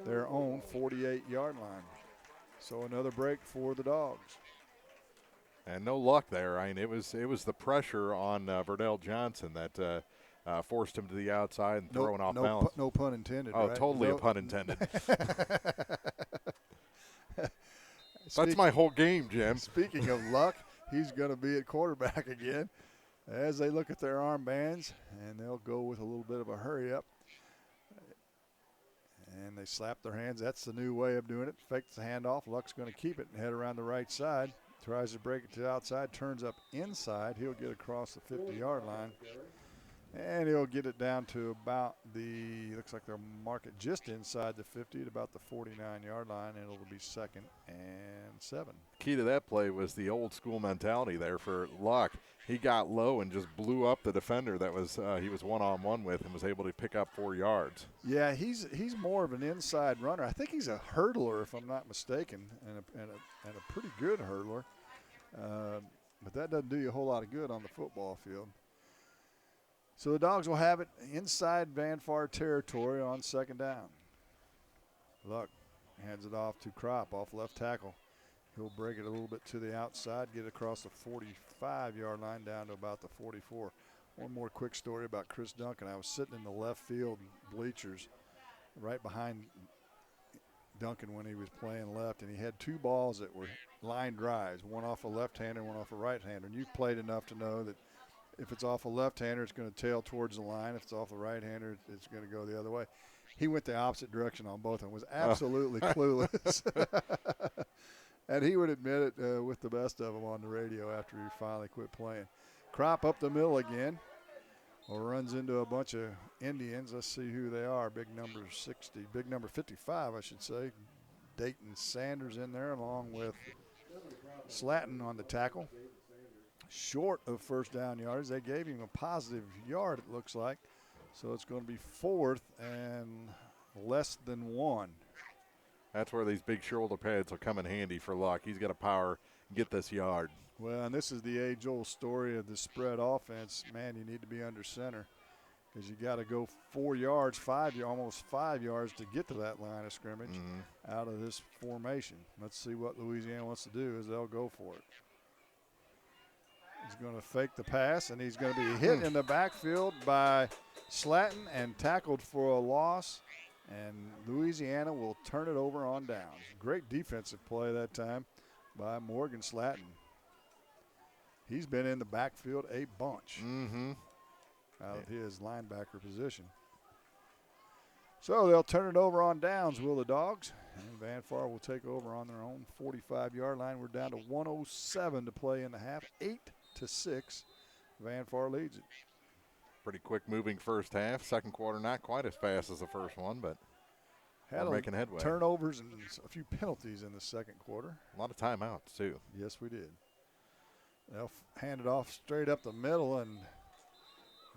their own 48-yard line. So another break for the Dogs. And no luck there. I mean, it was the pressure on Verdell Johnson that forced him to the outside and throwing off balance. No pun intended. Oh, right? totally a pun intended. That's my whole game, Jim. Speaking of Luck, he's going to be at quarterback again as they look at their armbands, and they'll go with a little bit of a hurry up. And they slap their hands. That's the new way of doing it. Fakes the handoff. Luck's going to keep it and head around the right side. Tries to break it to the outside, turns up inside. He'll get across the 50-yard line. And he'll get it down to about looks like they'll mark it just inside the 50 at about the 49-yard line, and it'll be 2nd and 7. Key to that play was the old school mentality there for Luck. He got low and just blew up the defender that was he was one-on-one with and was able to pick up 4 yards. Yeah, he's more of an inside runner. I think he's a hurdler, if I'm not mistaken, and a pretty good hurdler. But that doesn't do you a whole lot of good on the football field. So the Dogs will have it inside Van Far territory on second down. Luck hands it off to Kropp off left tackle. He'll break it a little bit to the outside, get across the 45-yard line down to about the 44. One more quick story about Chris Duncan. I was sitting in the left field bleachers right behind Duncan when he was playing left, and he had 2 balls that were line drives, one off a left-hander and one off a right-hander. And you've played enough to know that if it's off a left-hander, it's going to tail towards the line. If it's off a right-hander, it's going to go the other way. He went the opposite direction on both of them, was absolutely clueless. And he would admit it with the best of them on the radio after he finally quit playing. Kropp up the middle again, or runs into a bunch of Indians. Let's see who they are. Big number 60, big number 55, I should say. Dayton Sanders in there along with Slatton on the tackle. Short of first down yards. They gave him a positive yard, it looks like. So it's going to be 4th and less than 1. That's where these big shoulder pads will come in handy for Luck. He's got to power and get this yard. Well, and this is the age-old story of the spread offense. Man, you need to be under center because you got to go 4 yards, almost 5 yards to get to that line of scrimmage out of this formation. Let's see what Louisiana wants to do as they'll go for it. He's going to fake the pass, and he's going to be hit in the backfield by Slatton and tackled for a loss. And Louisiana will turn it over on downs. Great defensive play that time by Morgan Slatton. He's been in the backfield a bunch out of his linebacker position. So they'll turn it over on downs, will the Dogs. And Van Far will take over on their own 45-yard line. We're down to 1:07 to play in the half. 8-6. Van Far leads it. Pretty quick moving first half. Second quarter not quite as fast as the first one, but we're making headway. Turnovers and a few penalties in the second quarter. A lot of timeouts, too. Yes, we did. They'll hand it off straight up the middle, and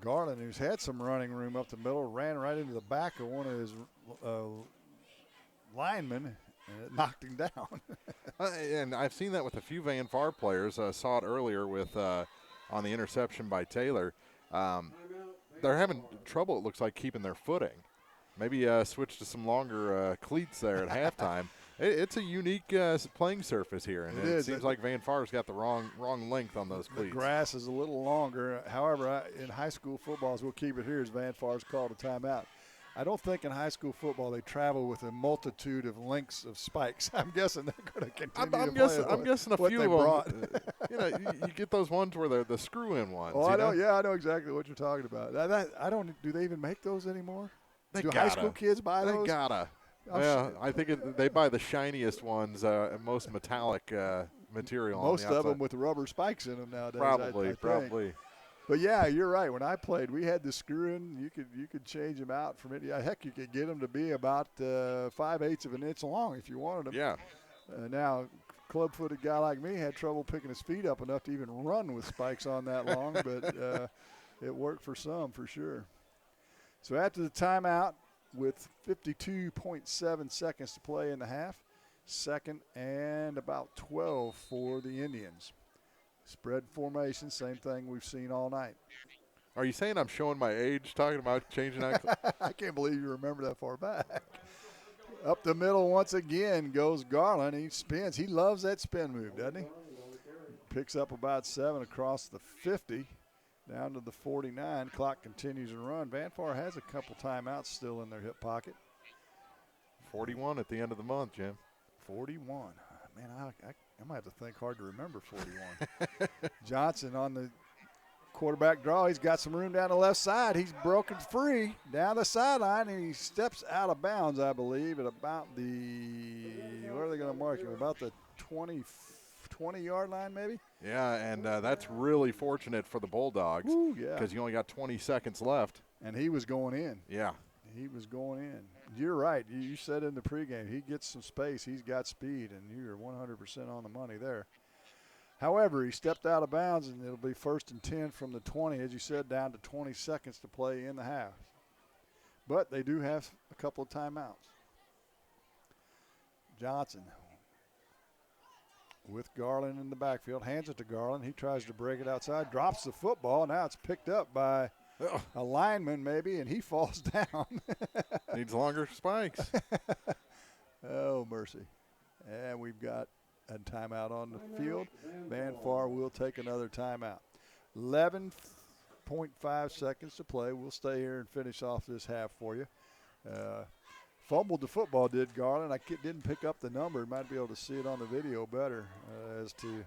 Garland, who's had some running room up the middle, ran right into the back of one of his linemen, and it knocked him down. And I've seen that with a few Van Far players. I saw it earlier with on the interception by Taylor. They're having trouble, it looks like, keeping their footing. Maybe switch to some longer cleats there at halftime. It's a unique playing surface here, and it seems like Van Far's got the wrong length on those cleats. The grass is a little longer. However, in high school football, as we'll keep it here, as Van Far's called a timeout. I don't think in high school football they travel with a multitude of lengths of spikes. I'm guessing they're going to continue to play. I'm guessing a few of them. You get those ones where they're the screw-in ones. Oh, I know. Yeah, I know exactly what you're talking about. I don't. Do they even make those anymore? Do high school kids buy those? They gotta. I think they buy the shiniest ones, and most metallic material. Most on the of them with rubber spikes in them nowadays. Probably. But yeah, you're right. When I played, we had the screw-in. You could change them out from it. Yeah, heck, you could get them to be about 5/8 of an inch long if you wanted them. Yeah. Now, club-footed guy like me had trouble picking his feet up enough to even run with spikes on that long, but it worked for some for sure. So after the timeout, with 52.7 seconds to play in the half, second and about 12 for the Indians. Spread formation, same thing we've seen all night. Are you saying I'm showing my age talking about changing accent? I can't believe you remember that far back. Up the middle once again goes Garland. He spins. He loves that spin move, doesn't he? Picks up about 7 across the 50. Down to the 49. Clock continues to run. Van Far has a couple timeouts still in their hip pocket. 41 at the end of the month, Jim. 41. Man, I might have to think hard to remember 41. Johnson on the quarterback draw. He's got some room down the left side. He's broken free down the sideline, and he steps out of bounds, I believe, at about where are they going to mark him? About the 20-yard line maybe? Yeah, and that's really fortunate for the Bulldogs because you only got 20 seconds left. And he was going in. Yeah. He was going in. You're right. You said in the pregame he gets some space. He's got speed, and you're 100% on the money there. However, he stepped out of bounds, and it'll be 1st and 10 from the 20, as you said, down to 20 seconds to play in the half. But they do have a couple of timeouts. Johnson with Garland in the backfield, hands it to Garland. He tries to break it outside, drops the football. Now it's picked up by a lineman maybe, and he falls down. Needs longer spikes. Oh, mercy. And we've got a timeout on the field. Van Far will take another timeout. 11.5 seconds to play. We'll stay here and finish off this half for you. Fumbled the football, did Garland. I didn't pick up the number. Might be able to see it on the video better as to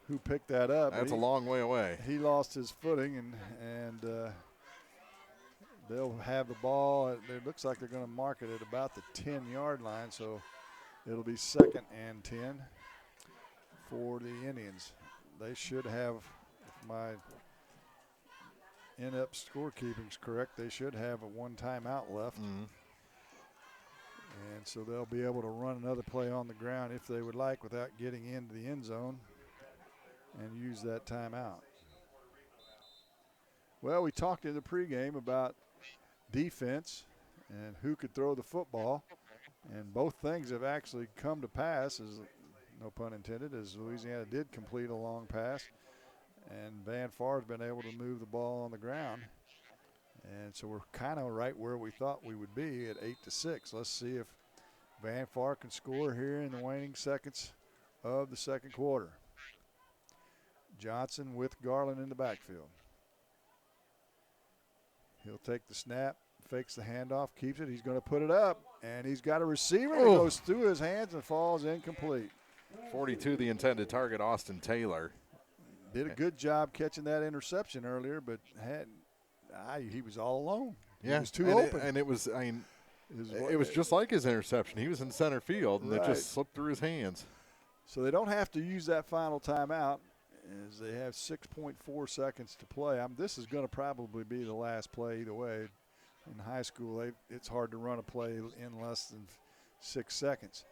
who picked that up. That's a long way away. He lost his footing, and they'll have the ball. It looks like they're going to mark it at about the 10-yard line, so it'll be 2nd and 10 for the Indians. They should have, if my in-up scorekeeping's correct, they should have a one timeout left. Mm-hmm. And so they'll be able to run another play on the ground if they would like without getting into the end zone and use that timeout. Well, we talked in the pregame about defense and who could throw the football, and both things have actually come to pass, as no pun intended, as Louisiana did complete a long pass, and Van Far has been able to move the ball on the ground. And so we're kind of right where we thought we would be at 8-6. Let's see if Van Far can score here in the waning seconds of the second quarter. Johnson with Garland in the backfield. He'll take the snap, fakes the handoff, keeps it. He's going to put it up, and he's got a receiver that goes through his hands and falls incomplete. 42, the intended target, Austin Taylor. Did a good job catching that interception earlier, but he was all alone. Yeah, he was too open. And it was, it was just like his interception. He was in center field, and it just slipped through his hands. So they don't have to use that final timeout, as they have 6.4 seconds to play. This is going to probably be the last play either way. in high school, it's hard to run a play in less than 6 seconds.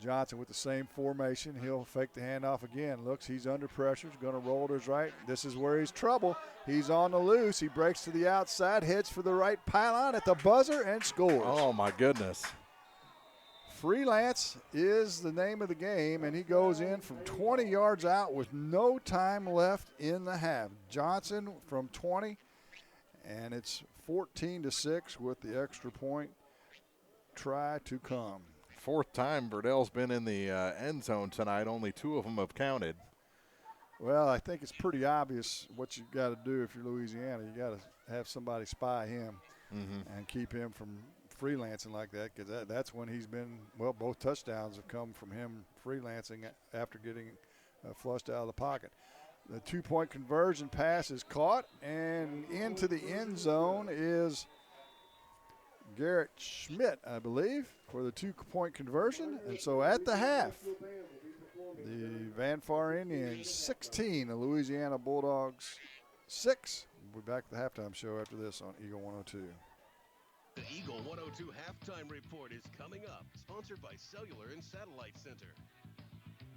Johnson with the same formation. He'll fake the handoff again. Looks, he's under pressure. He's going to roll to his right. This is where he's trouble. He's on the loose. He breaks to the outside, heads for the right pylon at the buzzer, and scores. Oh, my goodness. Freelance is the name of the game, and he goes in from 20 yards out with no time left in the half. Johnson from 20, and it's 14-6 with the extra point try to come. Fourth time Verdell's been in the end zone tonight. Only 2 of them have counted. Well, I think it's pretty obvious what you got to do if you're Louisiana. You got to have somebody spy him and keep him from freelancing like that, because that's when he's been, well, both touchdowns have come from him freelancing after getting flushed out of the pocket. The 2-point conversion pass is caught, and into the end zone is Garrett Schmidt, I believe, for the 2-point conversion. And so at the half, the Van Far Indians 16, the Louisiana Bulldogs 6. We'll be back to the halftime show after this on Eagle 102. The Eagle 102 halftime report is coming up, sponsored by Cellular and Satellite Center.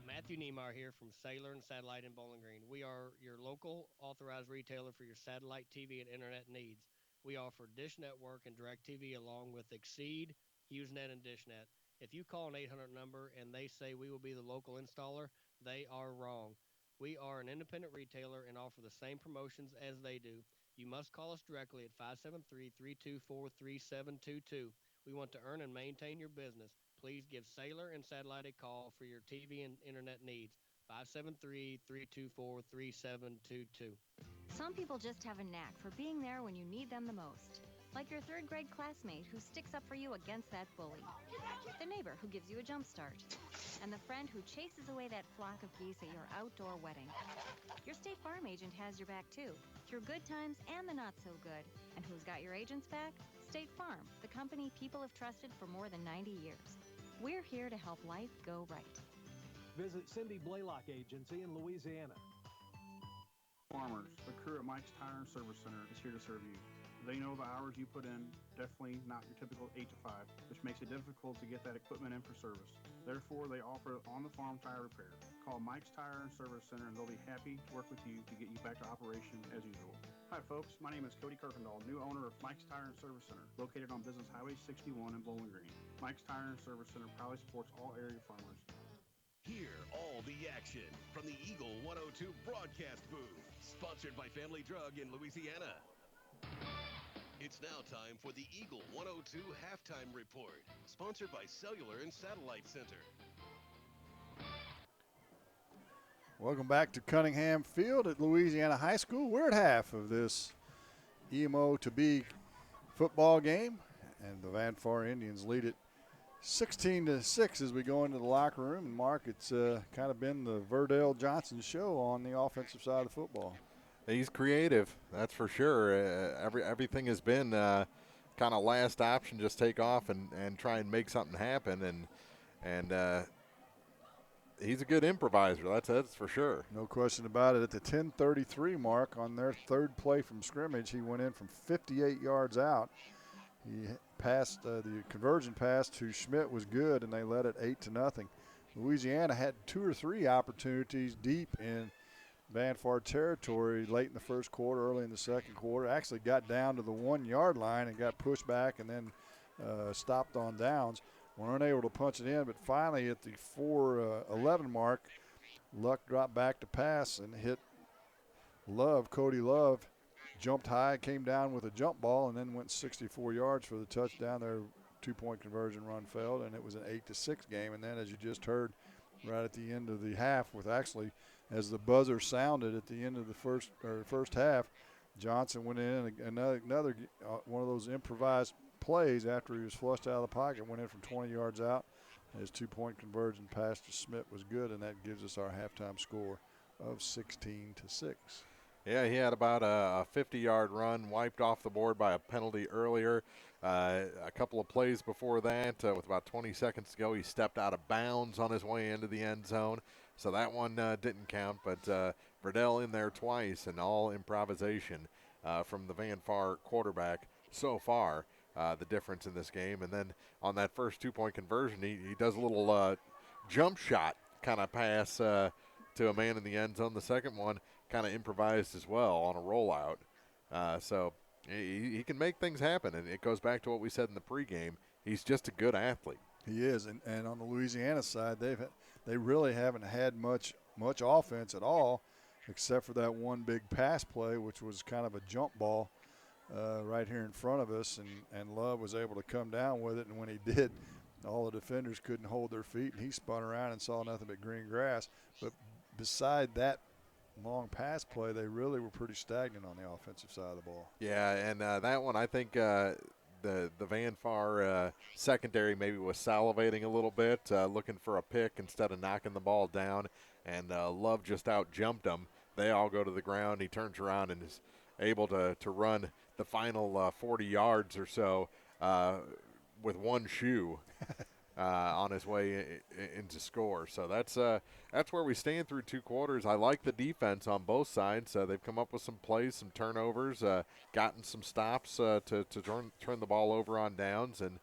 Matthew Niemeyer here from Sailor and Satellite in Bowling Green. We are your local authorized retailer for your satellite TV and internet needs. We offer Dish Network and DirecTV along with Exceed, HughesNet, and DishNet. If you call an 800 number and they say we will be the local installer, they are wrong. We are an independent retailer and offer the same promotions as they do. You must call us directly at 573-324-3722. We want to earn and maintain your business. Please give Sailor and Satellite a call for your TV and internet needs. 573-324-3722. Some people just have a knack for being there when you need them the most. Like your third-grade classmate who sticks up for you against that bully. The neighbor who gives you a jump start. And the friend who chases away that flock of geese at your outdoor wedding. Your State Farm agent has your back, too, through good times and the not-so-good. And who's got your agent's back? State Farm, the company people have trusted for more than 90 years. We're here to help life go right. Visit Cindy Blaylock Agency in Louisiana. Farmers, the crew at Mike's Tire and Service Center is here to serve you. They know the hours you put in, definitely not your typical 8 to 5, which makes it difficult to get that equipment in for service. Therefore, they offer on-the-farm tire repair. Call Mike's Tire and Service Center and they'll be happy to work with you to get you back to operation as usual. Hi folks, my name is Cody Kirkendall, new owner of Mike's Tire and Service Center, located on Business Highway 61 in Bowling Green. Mike's Tire and Service Center proudly supports all area farmers. Hear all the action from the Eagle 102 broadcast booth, sponsored by Family Drug in Louisiana. It's now time for the Eagle 102 halftime report, sponsored by Cellular and Satellite Center. Welcome back to Cunningham Field at Louisiana High School. We're at half of this EMO to be football game, and the Van Far Indians lead it 16-6 as we go into the locker room. And Mark, it's kind of been the Verdell Johnson show on the offensive side of football. He's creative, that's for sure. Everything has been kind of last option, just take off and try and make something happen. And he's a good improviser, that's for sure. No question about it. At the 10:33 mark on their third play from scrimmage, he went in from 58 yards out. He passed the conversion pass to Schmidt was good, and they led it 8-0. Louisiana had 2 or 3 opportunities deep in Van Far territory late in the first quarter, early in the second quarter. Actually got down to the 1-yard line and got pushed back and then stopped on downs. Were unable to punch it in, but finally at the 4:11 mark, Luck dropped back to pass and hit Cody Love. Jumped high, came down with a jump ball, and then went 64 yards for the touchdown. Their 2-point conversion run failed, and it was an 8-6 game. And then, as you just heard, right at the end of the half, with actually as the buzzer sounded at the end of the first half, Johnson went in another one of those improvised plays after he was flushed out of the pocket. Went in from 20 yards out. His 2-point conversion pass to Smith was good, and that gives us our halftime score of 16-6. Yeah, he had about a 50-yard run, wiped off the board by a penalty earlier. A couple of plays before that, with about 20 seconds to go, he stepped out of bounds on his way into the end zone. So that one didn't count, but Verdell in there twice, and all improvisation from the Van Far quarterback. so far, the difference in this game. And then on that first 2-point conversion, he does a little jump shot kind of pass to a man in the end zone. The second one kind of improvised as well on a rollout. So he can make things happen, and it goes back to what we said in the pregame. He's just a good athlete. He is, and on the Louisiana side, they really haven't had much offense at all, except for that one big pass play, which was kind of a jump ball right here in front of us, and Love was able to come down with it, and when he did, all the defenders couldn't hold their feet, and he spun around and saw nothing but green grass. But beside that long pass play, they really were pretty stagnant on the offensive side of the ball. Yeah, and that one, I think the Van Far secondary maybe was salivating a little bit, looking for a pick instead of knocking the ball down, and Love just out-jumped them. They all go to the ground. He turns around and is able to run the final 40 yards or so with one shoe on his way into score. So that's where we stand through 2 quarters. I like the defense on both sides. They've come up with some plays, some turnovers, gotten some stops to turn the ball over on downs, and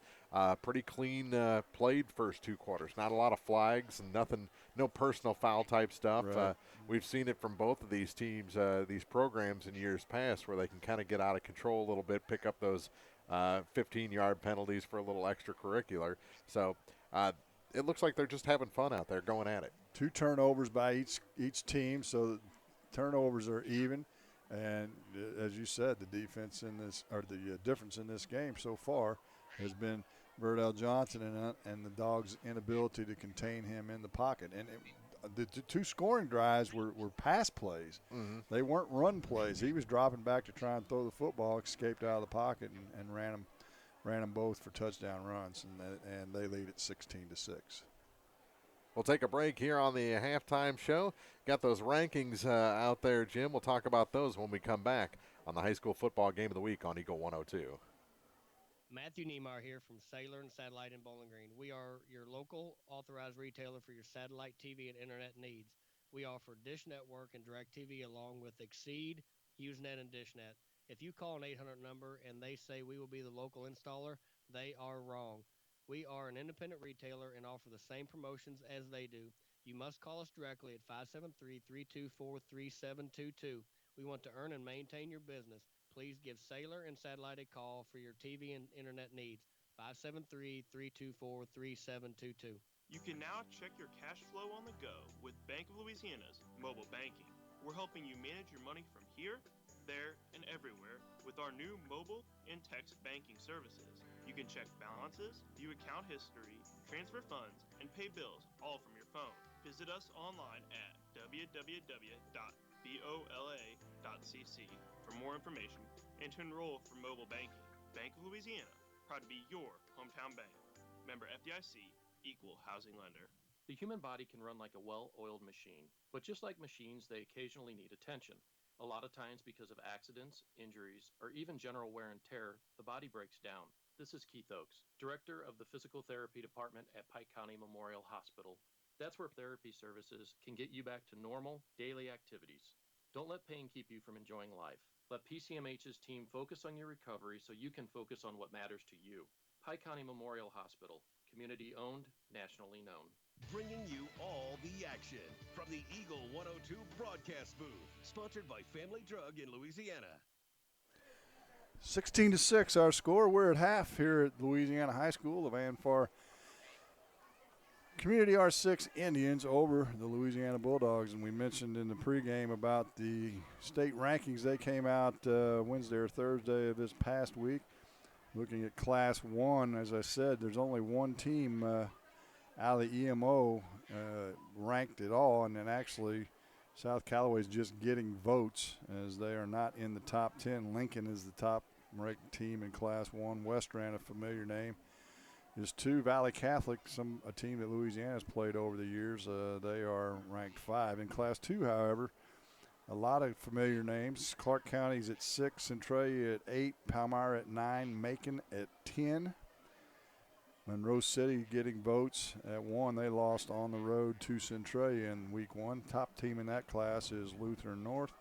pretty clean played first 2 quarters. Not a lot of flags and nothing, no personal foul type stuff. Right. We've seen it from both of these teams, these programs in years past, where they can kind of get out of control a little bit, pick up those 15-yard penalties for a little extracurricular. So it looks like they're just having fun out there, going at it. 2 turnovers by each team, so turnovers are even. And as you said, the defense in this, or the difference in this game so far has been Verdell Johnson and the Dogs' inability to contain him in the pocket. And the 2 scoring drives were pass plays. Mm-hmm. They weren't run plays. He was dropping back to try and throw the football, escaped out of the pocket, and ran them both for touchdown runs, and they lead at 16-6. We'll take a break here on the halftime show. Got those rankings out there, Jim. We'll talk about those when we come back on the high school football game of the week on Eagle 102. Matthew Niemeyer here from Sailor and Satellite in Bowling Green. We are your local authorized retailer for your satellite TV and internet needs. We offer Dish Network and DirecTV along with Exceed, HughesNet, and DishNet. If you call an 800 number and they say we will be the local installer, they are wrong. We are an independent retailer and offer the same promotions as they do. You must call us directly at 573-324-3722. We want to earn and maintain your business. Please give Sailor and Satellite a call for your TV and internet needs. 573-324-3722. You can now check your cash flow on the go with Bank of Louisiana's mobile banking. We're helping you manage your money from here, there, and everywhere with our new mobile and text banking services. You can check balances, view account history, transfer funds, and pay bills all from your phone. Visit us online at www.bola.cc for more information and to enroll for mobile banking. Bank of Louisiana, proud to be your hometown bank. Member FDIC, equal housing lender. The human body can run like a well-oiled machine, but just like machines, they occasionally need attention. A lot of times because of accidents, injuries, or even general wear and tear, the body breaks down. This is Keith Oakes, Director of the Physical Therapy Department at Pike County Memorial Hospital. That's where therapy services can get you back to normal, daily activities. Don't let pain keep you from enjoying life. Let PCMH's team focus on your recovery so you can focus on what matters to you. Pike County Memorial Hospital, community-owned, nationally known. Bringing you all the action from the Eagle 102 broadcast booth, sponsored by Family Drug in Louisiana. 16-6 our score. We're at half here at Louisiana High School. The Van Far Community R6 Indians over the Louisiana Bulldogs. And we mentioned in the pregame about the state rankings. They came out Wednesday or Thursday of this past week. Looking at Class 1, as I said, there's only one team out of the EMO ranked at all. And then actually South Callaway is just getting votes as they are not in the top 10. Lincoln is the top ranked team in Class 1. Westran, a familiar name, is 2. Valley Catholic, a team that Louisiana has played over the years, they are ranked 5. In Class 2, however, a lot of familiar names. Clark County's at 6, Centralia at 8, Palmyra at 9, Macon at 10. Monroe City getting votes at 1. They lost on the road to Centralia in week 1. Top team in that class is Lutheran North.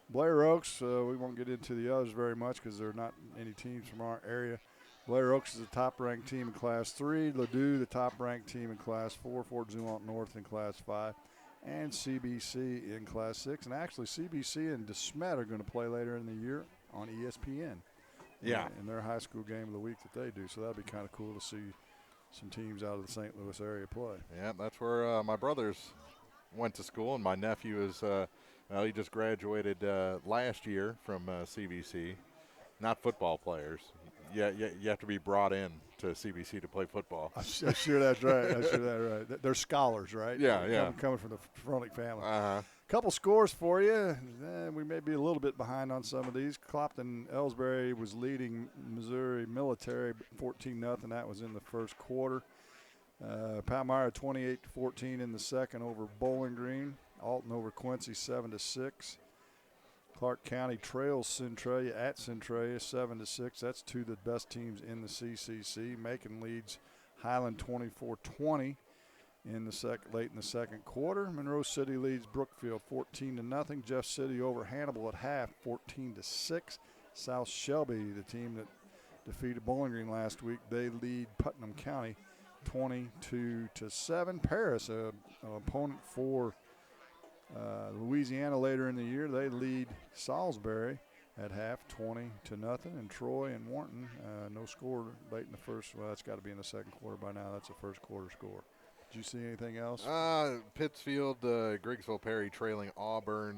Blair Oaks, we won't get into the others very much because there are not any teams from our area. Blair Oaks is the top-ranked team in Class 3. Ladue, the top-ranked team in Class 4. Fort Zumwalt North in Class 5. And CBC in Class 6. And actually, CBC and DeSmet are going to play later in the year on ESPN. Yeah. In their high school game of the week that they do. So that would be kind of cool to see some teams out of the St. Louis area play. Yeah, that's where my brothers went to school, and my nephew is he just graduated last year from CBC. Not football players. Yeah, you have to be brought in to CBC to play football. I'm sure that's right. I'm sure that's right. They're scholars, right? Yeah. Coming from the Frolic family. Uh-huh. Couple scores for you. We may be a little bit behind on some of these. Clopton-Ellsbury was leading Missouri Military 14-0. That was in the first quarter. Palmyra 28-14 in the second over Bowling Green. Alton over Quincy 7-6. Clark County trails Centralia at Centralia 7-6. That's two of the best teams in the CCC. Macon leads Highland 24-20 late in the second quarter. Monroe City leads Brookfield 14-0. Jeff City over Hannibal at half 14-6. South Shelby, the team that defeated Bowling Green last week, they lead Putnam County 22-7. Paris, an opponent for Louisiana later in the year, they lead Salisbury at half 20-0. And Troy and Warrenton, no score late in the first. Well, that's got to be in the second quarter by now. That's a first quarter score. Did you see anything else? Pittsfield, Griggsville Perry trailing Auburn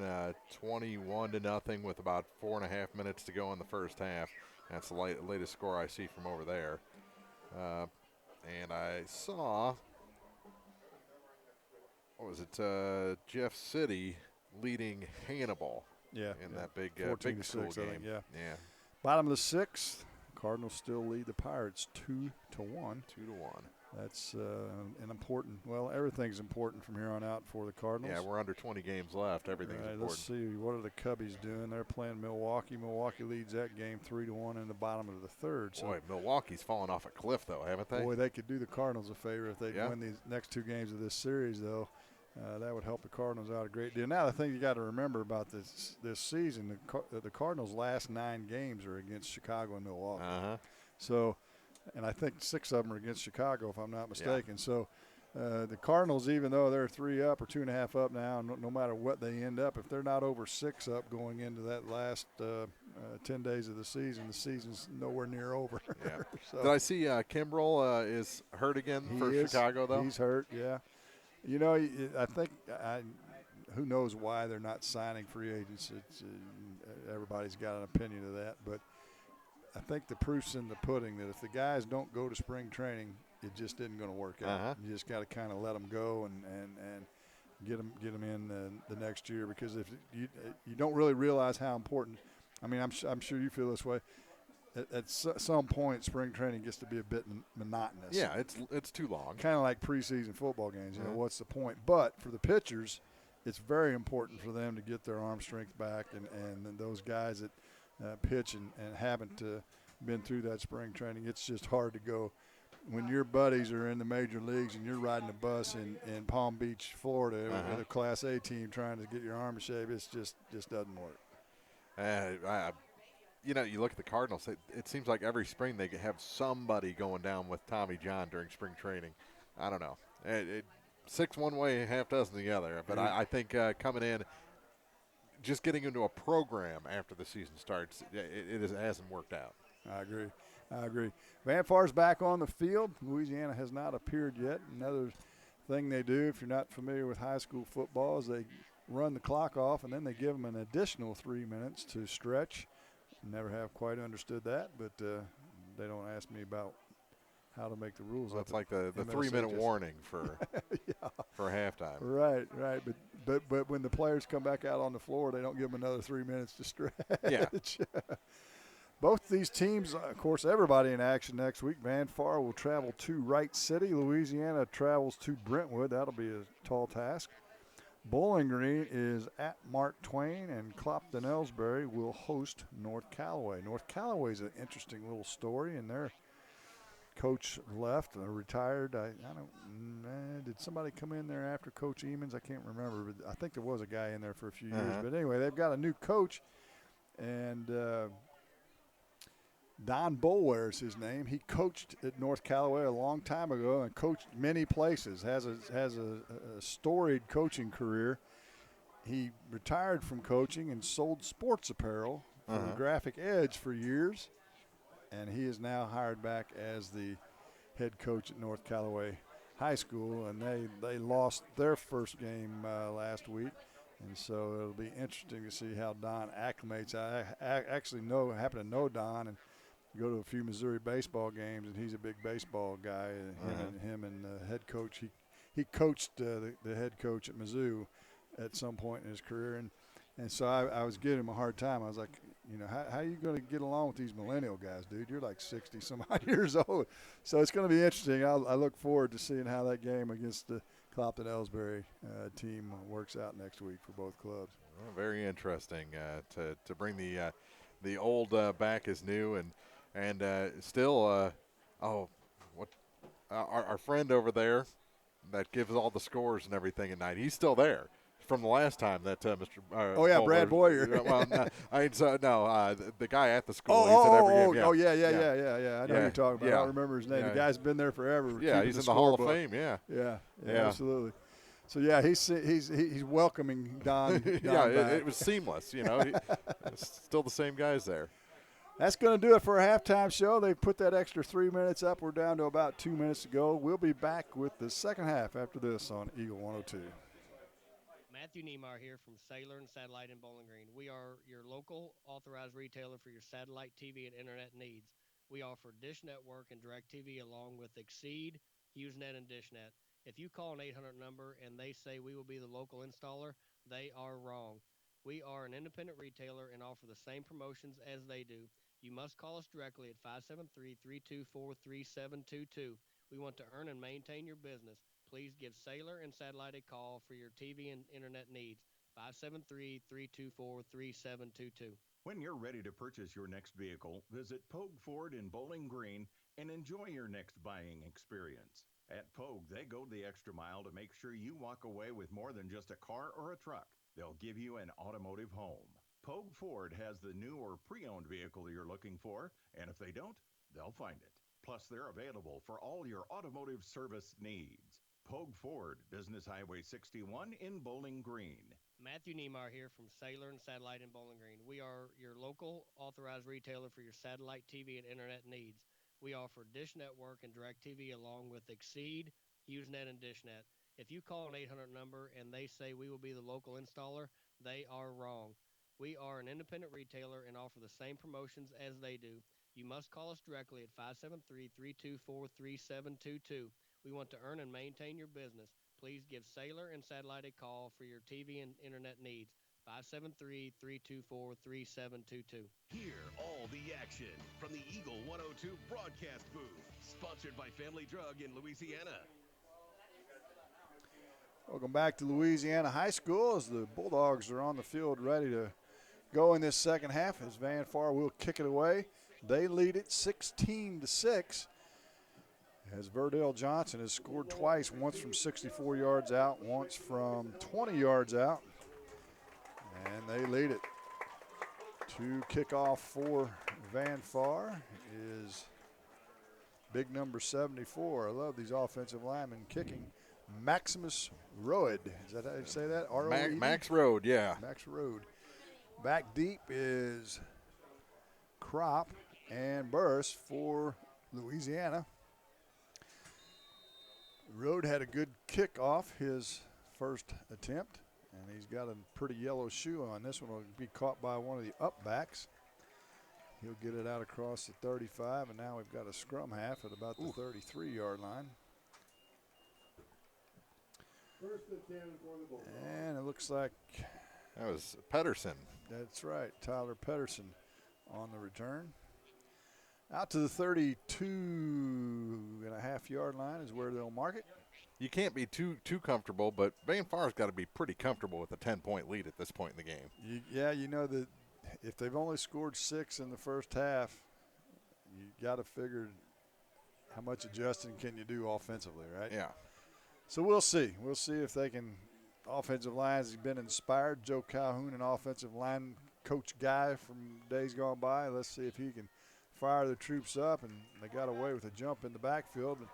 21-0 with about 4.5 minutes to go in the first half. That's the latest score I see from over there. And I saw, what was it, Jeff City leading Hannibal in that big school game. Yeah. Bottom of the sixth, Cardinals still lead the Pirates 2-1. 2-1. That's an important. Well, everything's important from here on out for the Cardinals. Yeah, we're under 20 games left. Everything's important. Let's see, what are the Cubbies doing? They're playing Milwaukee. Milwaukee leads that game 3-1 in the bottom of the third. So, boy, Milwaukee's fallen off a cliff, though, haven't they? Boy, they could do the Cardinals a favor if they win these next two games of this series, though. That would help the Cardinals out a great deal. Now, the thing you got to remember about this season, the Cardinals' last 9 games are against Chicago and Milwaukee. So. And I think 6 of them are against Chicago, if I'm not mistaken. Yeah. So the Cardinals, even though they're 3 up or 2.5 up now, no matter what they end up, if they're not over 6 up going into that last 10 days of the season's nowhere near over. Yeah. So, did I see Kimbrell is hurt again for Chicago, though? He's hurt, yeah. You know, I think who knows why they're not signing free agents. Everybody's got an opinion of that, but I think the proof's in the pudding that if the guys don't go to spring training, it just isn't going to work out. You just got to kind of let them go and get them in the next year, because if you don't really realize how important. I mean, I'm sure you feel this way. At some point, spring training gets to be a bit monotonous. Yeah, it's too long. Kind of like preseason football games. You know, what's the point? But for the pitchers, it's very important for them to get their arm strength back, and those guys that pitch and haven't been through that spring training. It's just hard to go when your buddies are in the major leagues and you're riding a bus in Palm Beach, Florida, with a Class A team trying to get your arm in shape. It's just doesn't work. You know, you look at the Cardinals. It seems like every spring they have somebody going down with Tommy John during spring training. I don't know. 6 one way, half dozen the other. But I think coming in, just getting into a program after the season starts, it hasn't worked out. I agree. Van Far's back on the field. Louisiana has not appeared yet. Another thing they do, if you're not familiar with high school football, is they run the clock off, and then they give them an additional 3 minutes to stretch. Never have quite understood that, but they don't ask me about how to make the rules. Well, it's like the 3-minute warning for for halftime. Right. But when the players come back out on the floor, they don't give them another 3 minutes to stretch. Yeah. Both these teams, of course, everybody in action next week. Van Far will travel to Wright City. Louisiana travels to Brentwood. That'll be a tall task. Bowling Green is at Mark Twain, and Clopton-Ellsbury will host North Callaway. North Callaway is an interesting little story, and they're coach left, retired. I don't. Did somebody come in there after Coach Emons? I can't remember, but I think there was a guy in there for a few years. But anyway, they've got a new coach, and Don Boulware is his name. He coached at North Callaway a long time ago and coached many places. Has a storied coaching career. He retired from coaching and sold sports apparel for the Graphic Edge for years, and he is now hired back as the head coach at North Callaway High School, and they lost their first game last week, and so it'll be interesting to see how Don acclimates. I actually happen to know Don and go to a few Missouri baseball games, and he's a big baseball guy. Him and the head coach, he coached the head coach at Mizzou at some point in his career, and so I was giving him a hard time. I was like, how are you going to get along with these millennial guys, dude? You're like 60 some odd years old. So it's going to be interesting. I look forward to seeing how that game against the Clopton-Ellsbury team works out next week for both clubs. Well, very interesting to bring the old back as new, and still our friend over there that gives all the scores and everything at night, he's still there from the last time that Mr. Brad Boyer. Well, the guy at the school. He's at every game. Yeah. I know who you're talking about. I don't remember his name. The guy's been there forever. Yeah, he's in the Hall of Fame. Yeah, absolutely. So he's welcoming Don. Don back. It was seamless. It's still the same guys there. That's going to do it for our halftime show. They put that extra 3 minutes up. We're down to about 2 minutes to go. We'll be back with the second half after this on Eagle 102. Matthew Niemeyer here from Sailor and Satellite in Bowling Green. We are your local authorized retailer for your satellite TV and internet needs. We offer Dish Network and DirecTV along with Exceed, HughesNet, and DishNet. If you call an 800 number and they say we will be the local installer, they are wrong. We are an independent retailer and offer the same promotions as they do. You must call us directly at 573-324-3722. We want to earn and maintain your business. Please give Sailor and Satellite a call for your TV and internet needs. 573-324-3722. When you're ready to purchase your next vehicle, visit Pogue Ford in Bowling Green and enjoy your next buying experience. At Pogue, they go the extra mile to make sure you walk away with more than just a car or a truck. They'll give you an automotive home. Pogue Ford has the new or pre-owned vehicle you're looking for, and if they don't, they'll find it. Plus, they're available for all your automotive service needs. Pogue Ford, Business Highway 61 in Bowling Green. Matthew Niemeyer here from Sailor and Satellite in Bowling Green. We are your local authorized retailer for your satellite TV and internet needs. We offer Dish Network and DirecTV along with Exceed, HughesNet, and DishNet. If you call an 800 number and they say we will be the local installer, they are wrong. We are an independent retailer and offer the same promotions as they do. You must call us directly at 573-324-3722. We want to earn and maintain your business. Please give Sailor and Satellite a call for your TV and internet needs. 573-324-3722. Hear all the action from the Eagle 102 broadcast booth. Sponsored by Family Drug in Louisiana. Welcome back to Louisiana High School as the Bulldogs are on the field ready to go in this second half as Van Far will kick it away. They lead it 16-6 as Verdell Johnson has scored twice, once from 64 yards out, once from 20 yards out. And they lead it. To kick off for Van Far is big number 74. I love these offensive linemen kicking. Maximus Roed. Is that how you say that? R-O-E-D? Max Road, yeah. Max Road. Back deep is Crop and Burris for Louisiana. Road had a good kick off his first attempt, and he's got a pretty yellow shoe on. This one will be caught by one of the upbacks. He'll get it out across the 35, and now we've got a scrum half at about the 33-yard line. And it looks like that was Pedersen. That's right, Tyler Pedersen on the return. Out to the 32.5-yard line is where they'll mark it. You can't be too comfortable, but Van Far's got to be pretty comfortable with a 10-point lead at this point in the game. You know that if they've only scored 6 in the first half, you got to figure how much adjusting can you do offensively, right? Yeah. So we'll see. We'll see if they can. Offensive lines have been inspired. Joe Calhoun, an offensive line coach guy from days gone by. Let's see if he can fire the troops up. And they got away with a jump in the backfield. And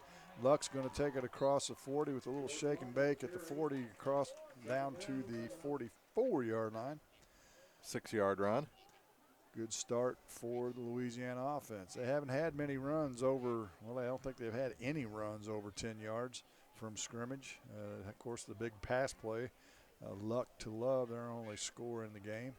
Luck's going to take it across the 40 with a little shake and bake at the 40 across down to the 44-yard line. 6-yard run. Good start for the Louisiana offense. They haven't had many runs over, well, I don't think they've had any runs over 10 yards from scrimmage. Of course, the big pass play, Luck to Love, their only score in the game.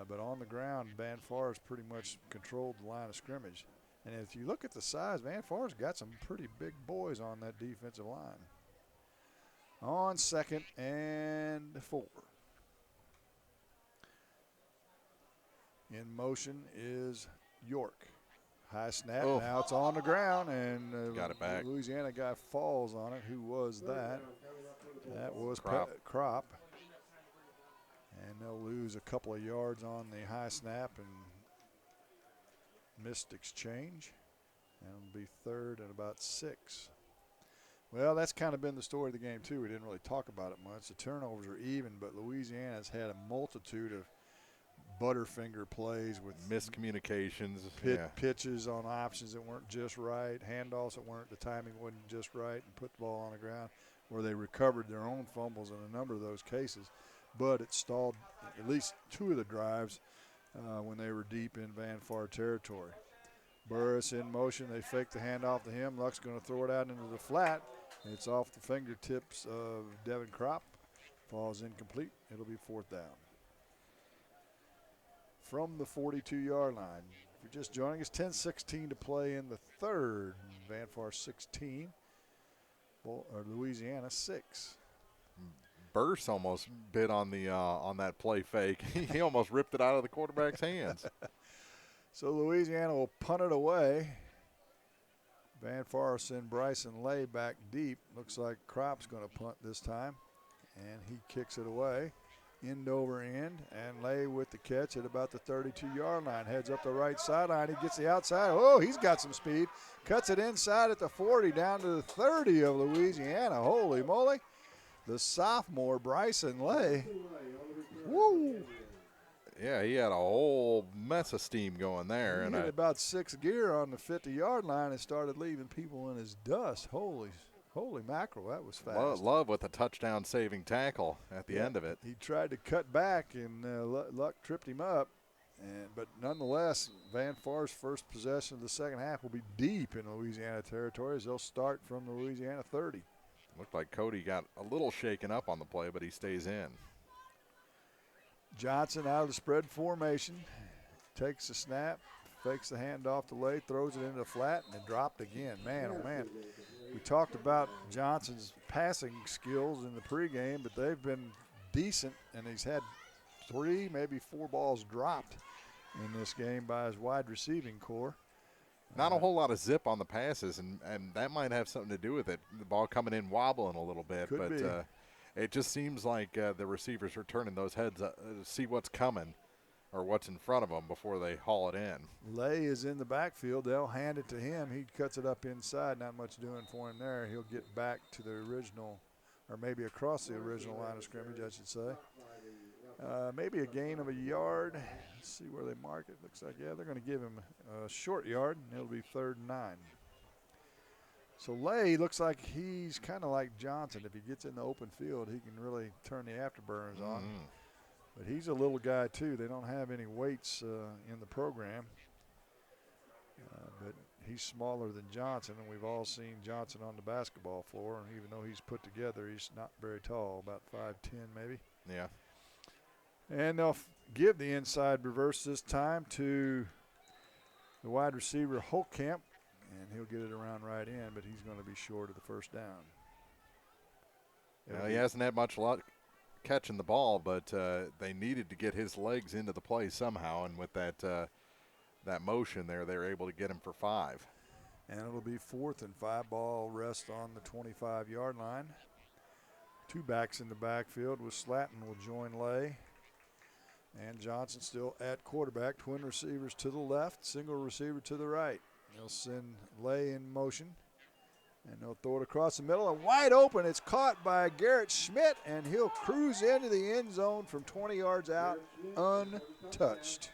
But on the ground, Van Far's pretty much controlled the line of scrimmage. And if you look at the size, Van Far's got some pretty big boys on that defensive line. On 2nd and 4. In motion is York. High snap. Oh. Now it's on the ground, and got it back. Louisiana guy falls on it. Who was that? That was Crop. And they'll lose a couple of yards on the high snap and missed exchange. And it'll be 3rd and about 6. Well, that's kind of been the story of the game, too. We didn't really talk about it much. The turnovers are even, but Louisiana's had a multitude of butterfinger plays with miscommunications, pitches on options that weren't just right, handoffs that weren't, the timing wasn't just right, and put the ball on the ground, where they recovered their own fumbles in a number of those cases. But it stalled at least 2 of the drives when they were deep in Van Far territory. Burris in motion. They fake the handoff to him. Luck's going to throw it out into the flat. It's off the fingertips of Devin Crop. Falls incomplete. It'll be 4th down. From the 42-yard line. If you're just joining us, 10:16 to play in the 3rd. Van Far 16, Louisiana 6. Burse almost bit on the on that play fake. He almost ripped it out of the quarterback's hands. So Louisiana will punt it away. Van Far send Bryson Lay back deep. Looks like Crop's going to punt this time, and he kicks it away. End over end, and Lay with the catch at about the 32-yard line. Heads up the right sideline. He gets the outside. Oh, he's got some speed. Cuts it inside at the 40 down to the 30 of Louisiana. Holy moly. The sophomore Bryson Lay. Woo! Yeah, he had a whole mess of steam going there. He hit about 6th gear on the 50-yard line and started leaving people in his dust. Holy mackerel, that was fast. Love with a touchdown-saving tackle at the end of it. He tried to cut back, and Luck tripped him up. But nonetheless, Van Far's first possession of the second half will be deep in Louisiana territory as they'll start from the Louisiana 30. Looked like Cody got a little shaken up on the play, but he stays in. Johnson out of the spread formation, takes the snap, fakes the handoff to Lay, throws it into the flat, and it dropped again. Man, oh man. We talked about Johnson's passing skills in the pregame, but they've been decent, and he's had 3, maybe 4 balls dropped in this game by his wide receiving core. Not a whole lot of zip on the passes, and that might have something to do with it. The ball coming in wobbling a little bit, Could be. It just seems like the receivers are turning those heads up to see what's coming or what's in front of them before they haul it in. Lay is in the backfield. They'll hand it to him. He cuts it up inside. Not much doing for him there. He'll get back to the original, or maybe across the original line of scrimmage, I should say. Maybe a gain of a yard. Let's see where they mark it. Looks like, yeah, they're going to give him a short yard, and it'll be 3rd and 9. So Lay looks like he's kind of like Johnson. If he gets in the open field, he can really turn the afterburners on. But he's a little guy, too. They don't have any weights in the program. But he's smaller than Johnson, and we've all seen Johnson on the basketball floor. And even though he's put together, he's not very tall, about 5'10", maybe. Yeah. And they'll give the inside reverse this time to the wide receiver, Holtkamp, and he'll get it around right in, but he's going to be short of the first down. Well, he hasn't had much luck catching the ball, but they needed to get his legs into the play somehow, and with that motion there, they were able to get him for 5. And it'll be 4th and 5. Ball rest on the 25-yard line. 2 backs in the backfield with Slatton will join Lay. And Johnson still at quarterback. Twin receivers to the left, single receiver to the right. They'll send Lay in motion. And they'll throw it across the middle. And wide open. It's caught by Garrett Schmidt. And he'll cruise into the end zone from 20 yards out untouched.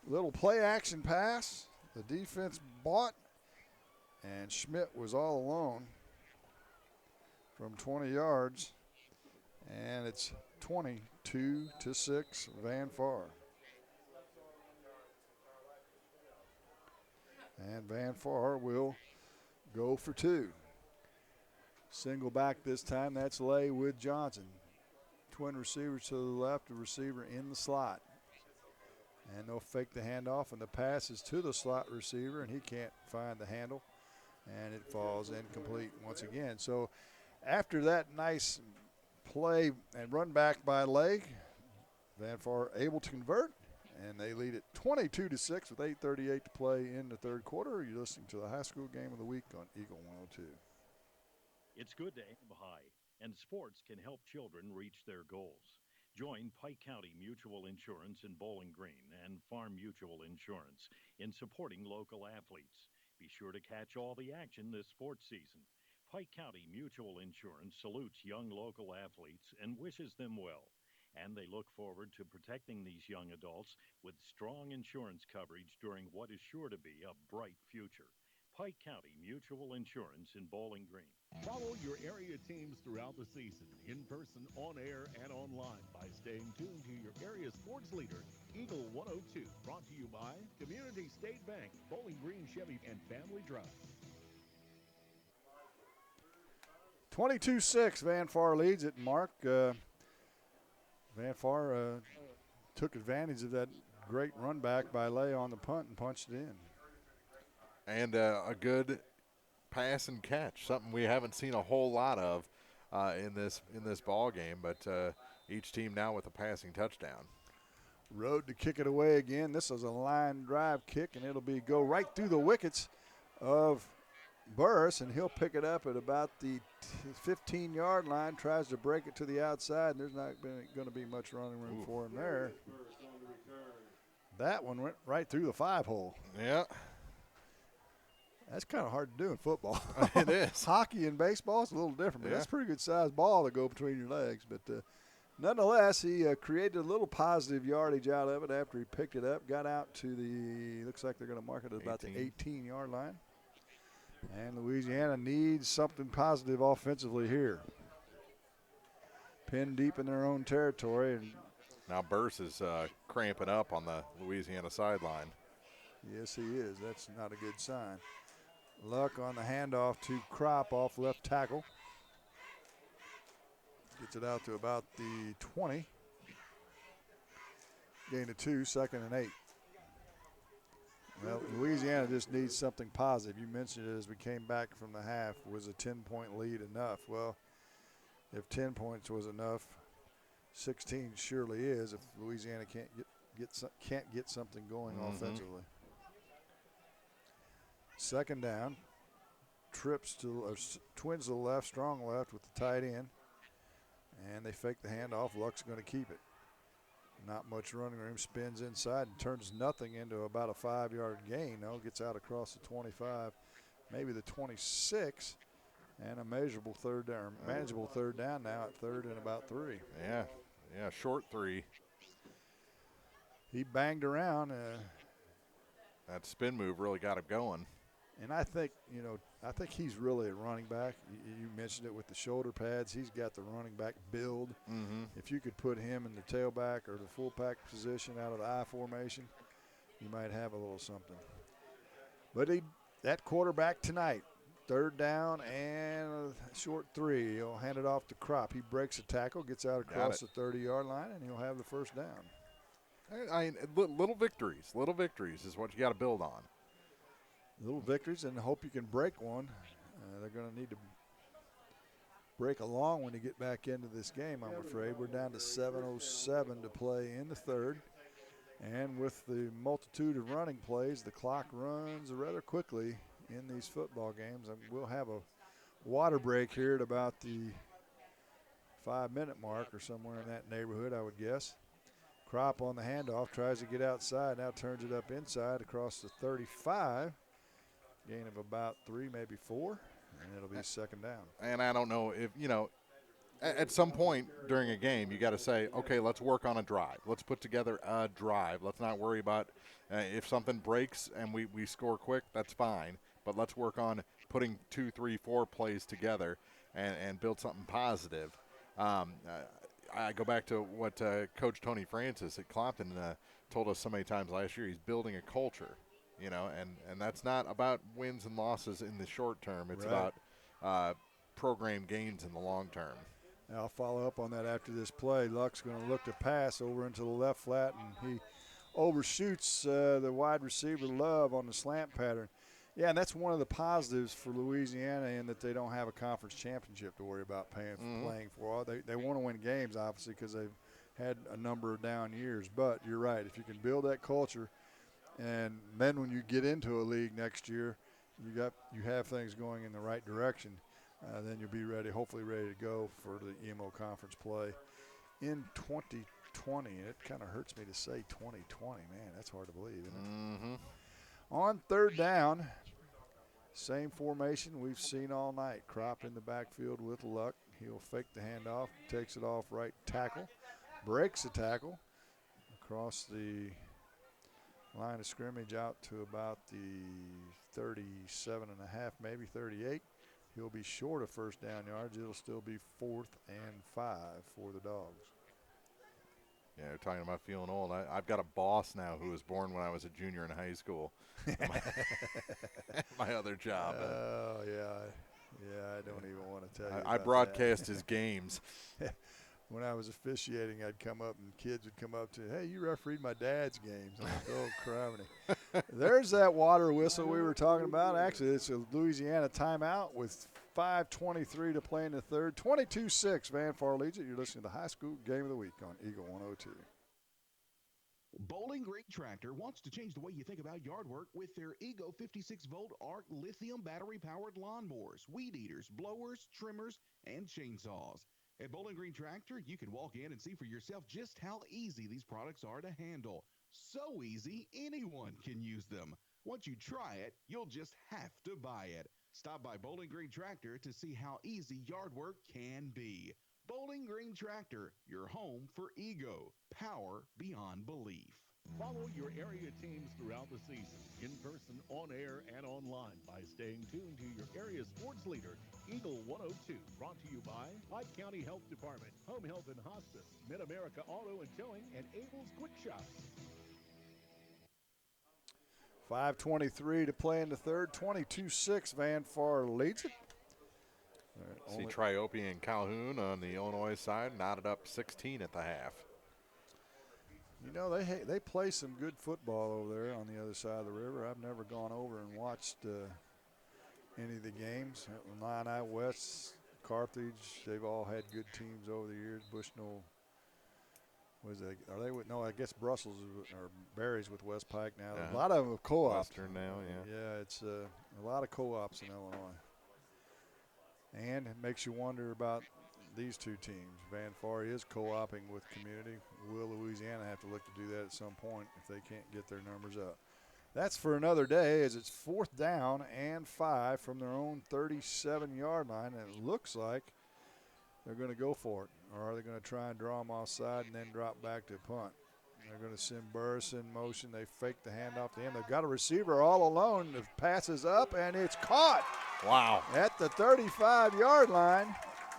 Little play action pass. The defense bought. And Schmidt was all alone from 20 yards. And it's 22-6 Van Far. And Van Far will go for two. Single back this time. That's Lay with Johnson. Twin receivers to the left, a receiver in the slot. And they'll fake the handoff, and the pass is to the slot receiver, and he can't find the handle. And it falls incomplete once again. So after that nice play and run back by Lay, Van Far able to convert, and they lead it 22-6 with 8:38 to play in the third quarter. You're listening to the high school game of the week on Eagle 102. It's good to aim high, and sports can help children reach their goals. Join Pike County Mutual Insurance in Bowling Green and Farm Mutual Insurance in supporting local athletes. Be sure to catch all the action this sports season. Pike County Mutual Insurance salutes young local athletes and wishes them well. And they look forward to protecting these young adults with strong insurance coverage during what is sure to be a bright future. Pike County Mutual Insurance in Bowling Green. Follow your area teams throughout the season, in person, on air, and online by staying tuned to your area sports leader, Eagle 102. Brought to you by Community State Bank, Bowling Green Chevy, and Family Drug. 22-6, Van Far leads it. Mark, Van Far took advantage of that great run back by Lay on the punt and punched it in. And a good pass and catch, something we haven't seen a whole lot of in this ball game, but each team now with a passing touchdown. Road to kick it away again. This is a line drive kick, and it'll be go right through the wickets of Burris, and he'll pick it up at about the 15-yard line, tries to break it to the outside, and there's not going to be much running room for him there. That one went right through the 5-hole. Yeah. That's kind of hard to do in football. It is. Hockey and baseball is a little different, but Yeah. that's a pretty good-sized ball to go between your legs. But nonetheless, he created a little positive yardage out of it after he picked it up, got out to the, looks like they're going to mark it at about the 18-yard line. And Louisiana needs something positive offensively here. Pinned deep in their own territory. And now Burse is cramping up on the Louisiana sideline. Yes, he is. That's not a good sign. Luck on the handoff to Crop off left tackle. Gets it out to about the 20. Gain of 2, 2nd and 8. Well, Louisiana just needs something positive. You mentioned it as we came back from the half. Was a 10-point lead enough? Well, if 10 points was enough, 16 surely is if Louisiana can't get something going offensively. Second down. Twins to the left, strong left with the tight end. And they fake the handoff. Luck's going to keep it. Not much running room. Spins inside and turns nothing into about a 5-yard gain. No, gets out across the 25, maybe the 26, and a manageable third down now at 3rd and about 3. Yeah, short 3. He banged around. That spin move really got him going. And I think he's really a running back. You mentioned it with the shoulder pads. He's got the running back build. Mm-hmm. If you could put him in the tailback or the fullback position out of the I formation, you might have a little something. But that quarterback tonight, 3rd down and a short 3. He'll hand it off to Crop. He breaks a tackle, gets out across the 30-yard line, and he'll have the first down. I mean, little victories is what you got to build on. Little victories, and hope you can break one. They're going to need to break a long one to get back into this game, I'm afraid. We're down to 7:07 to play in the 3rd. And with the multitude of running plays, the clock runs rather quickly in these football games. And we'll have a water break here at about the 5-minute mark or somewhere in that neighborhood, I would guess. Crop on the handoff, tries to get outside, now turns it up inside across the 35. Gain of about 3, maybe 4, and it'll be second down. And I don't know if, at some point during a game, you got to say, okay, let's work on a drive. Let's put together a drive. Let's not worry about if something breaks and we score quick, that's fine. But let's work on putting 2, 3, 4 plays together and build something positive. I go back to what Coach Tony Francis at Clopton told us so many times last year. He's building a culture, and that's not about wins and losses in the short term. It's right. about program gains in the long term. Now I'll follow up on that after this play. Luck's going to look to pass over into the left flat, and he overshoots the wide receiver Love on the slant pattern. Yeah, and that's one of the positives for Louisiana in that they don't have a conference championship to worry about playing for. They want to win games, obviously, because they've had a number of down years. But you're right. If you can build that culture, and then when you get into a league next year, you have things going in the right direction, then you'll be ready, hopefully ready to go for the EMO conference play in 2020. It kind of hurts me to say 2020. Man, that's hard to believe, isn't it? Mm-hmm. On third down, same formation we've seen all night. Crop in the backfield with Luck. He'll fake the handoff, takes it off right tackle, breaks the tackle across the line of scrimmage out to about the 37 and a half, maybe 38. He'll be short of first down yards. It'll still be 4th and 5 for the Dogs. Yeah, we're talking about feeling old. I've got a boss now who was born when I was a junior in high school. My other job. Oh, yeah, I don't even want to tell you I about broadcast that. his games. When I was officiating, I'd come up and kids would come up to, hey, you refereed my dad's games. I'm like, oh, criminy. There's that water whistle we were talking about. Actually, it's a Louisiana timeout with 5:23 to play in the third. 22-6, Van Far leads it. You're listening to the high school game of the week on Eagle 102. Bowling Green Tractor wants to change the way you think about yard work with their Ego 56-volt ARC lithium battery-powered lawnmowers, weed eaters, blowers, trimmers, and chainsaws. At Bowling Green Tractor, you can walk in and see for yourself just how easy these products are to handle. So easy, anyone can use them. Once you try it, you'll just have to buy it. Stop by Bowling Green Tractor to see how easy yard work can be. Bowling Green Tractor, your home for Ego. Power beyond belief. Follow your area teams throughout the season, in person, on air, and online by staying tuned to your area sports leader, Eagle 102. Brought to you by Pike County Health Department, Home Health and Hospice, Mid-America Auto and Towing, and Abel's Quick Shop. 5:23 to play in the third. 22-6, Van Far leads it. See Triope and Calhoun on the Illinois side, knotted up 16 at the half. You know, they play some good football over there on the other side of the river. I've never gone over and watched any of the games. Illini West, Carthage, they've all had good teams over the years. Bushnell, I guess Brussels or Barry's with West Pike now. A lot of them have co-ops. Western now, yeah. Yeah, it's a lot of co-ops in Illinois. And it makes you wonder about these two teams. Van Far is co-oping with community. Will Louisiana have to look to do that at some point if they can't get their numbers up? That's for another day, as it's 4th down and 5 from their own 37-yard line, and it looks like they're going to go for it. Or are they going to try and draw them offside and then drop back to punt? They're going to send Burris in motion. They fake the handoff to him. They've got a receiver all alone. The pass is up, and it's caught. Wow. At the 35-yard line,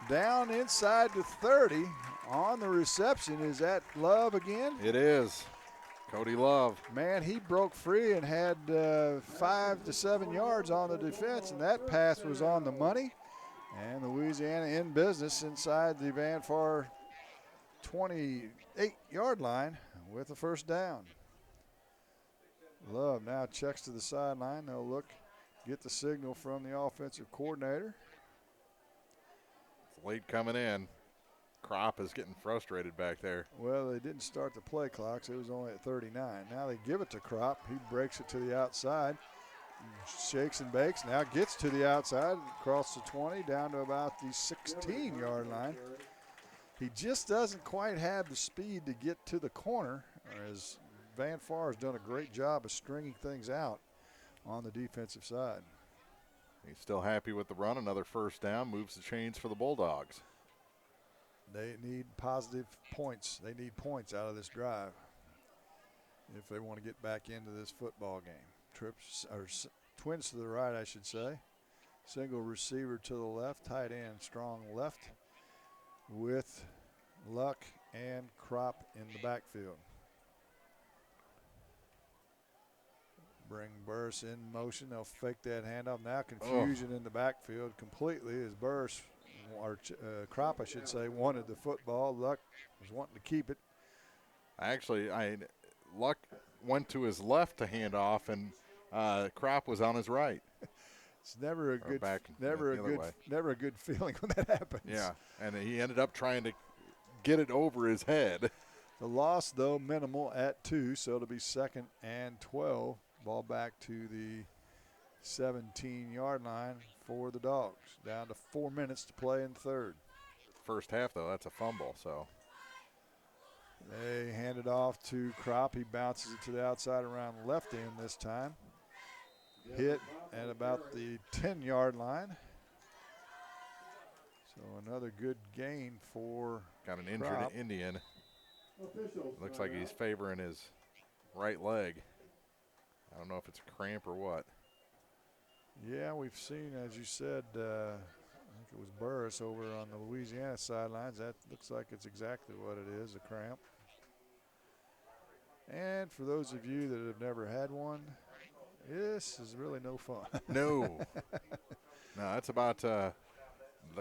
down inside the 30. On the reception, is that Love again? It is. Cody Love. Man, he broke free and had 5 to 7 yards on the defense, and that pass was on the money. And Louisiana in business inside the Van Far 28-yard line with a first down. Love now checks to the sideline. They'll look, get the signal from the offensive coordinator. It's late coming in. Crop is getting frustrated back there. Well, they didn't start the play clock, so it was only at 39. Now they give it to Crop. He breaks it to the outside, shakes and bakes, now gets to the outside, across the 20, down to about the 16-yard line. He just doesn't quite have the speed to get to the corner, as Van Far has done a great job of stringing things out on the defensive side. He's still happy with the run. Another first down moves the chains for the Bulldogs. They need positive points. They need points out of this drive if they want to get back into this football game. Twins to the right, I should say. Single receiver to the left, tight end, strong left with Luck and Crop in the backfield. Bring Burris in motion. They'll fake that handoff. Now confusion in the backfield completely as Burris, or Crop, I should say, wanted the football. Luck was wanting to keep it. Actually, Luck went to his left to hand off, and Crop was on his right. It's never a good feeling when that happens. Yeah, and he ended up trying to get it over his head. The loss, though, minimal at 2, so it'll be 2nd and 12. Ball back to the 17-yard line for the Dogs. Down to 4 minutes to play in third. First half, though, that's a fumble, so. They hand it off to Crop. He bounces it to the outside around left end this time. Hit at about the 10-yard line. So another good gain for Got an injured Crop. Indian. Looks like he's favoring his right leg. I don't know if it's a cramp or what. Yeah, we've seen, as you said, I think it was Burris over on the Louisiana sidelines. That looks like it's exactly what it is, a cramp. And for those of you that have never had one, this is really no fun. No. No, that's about the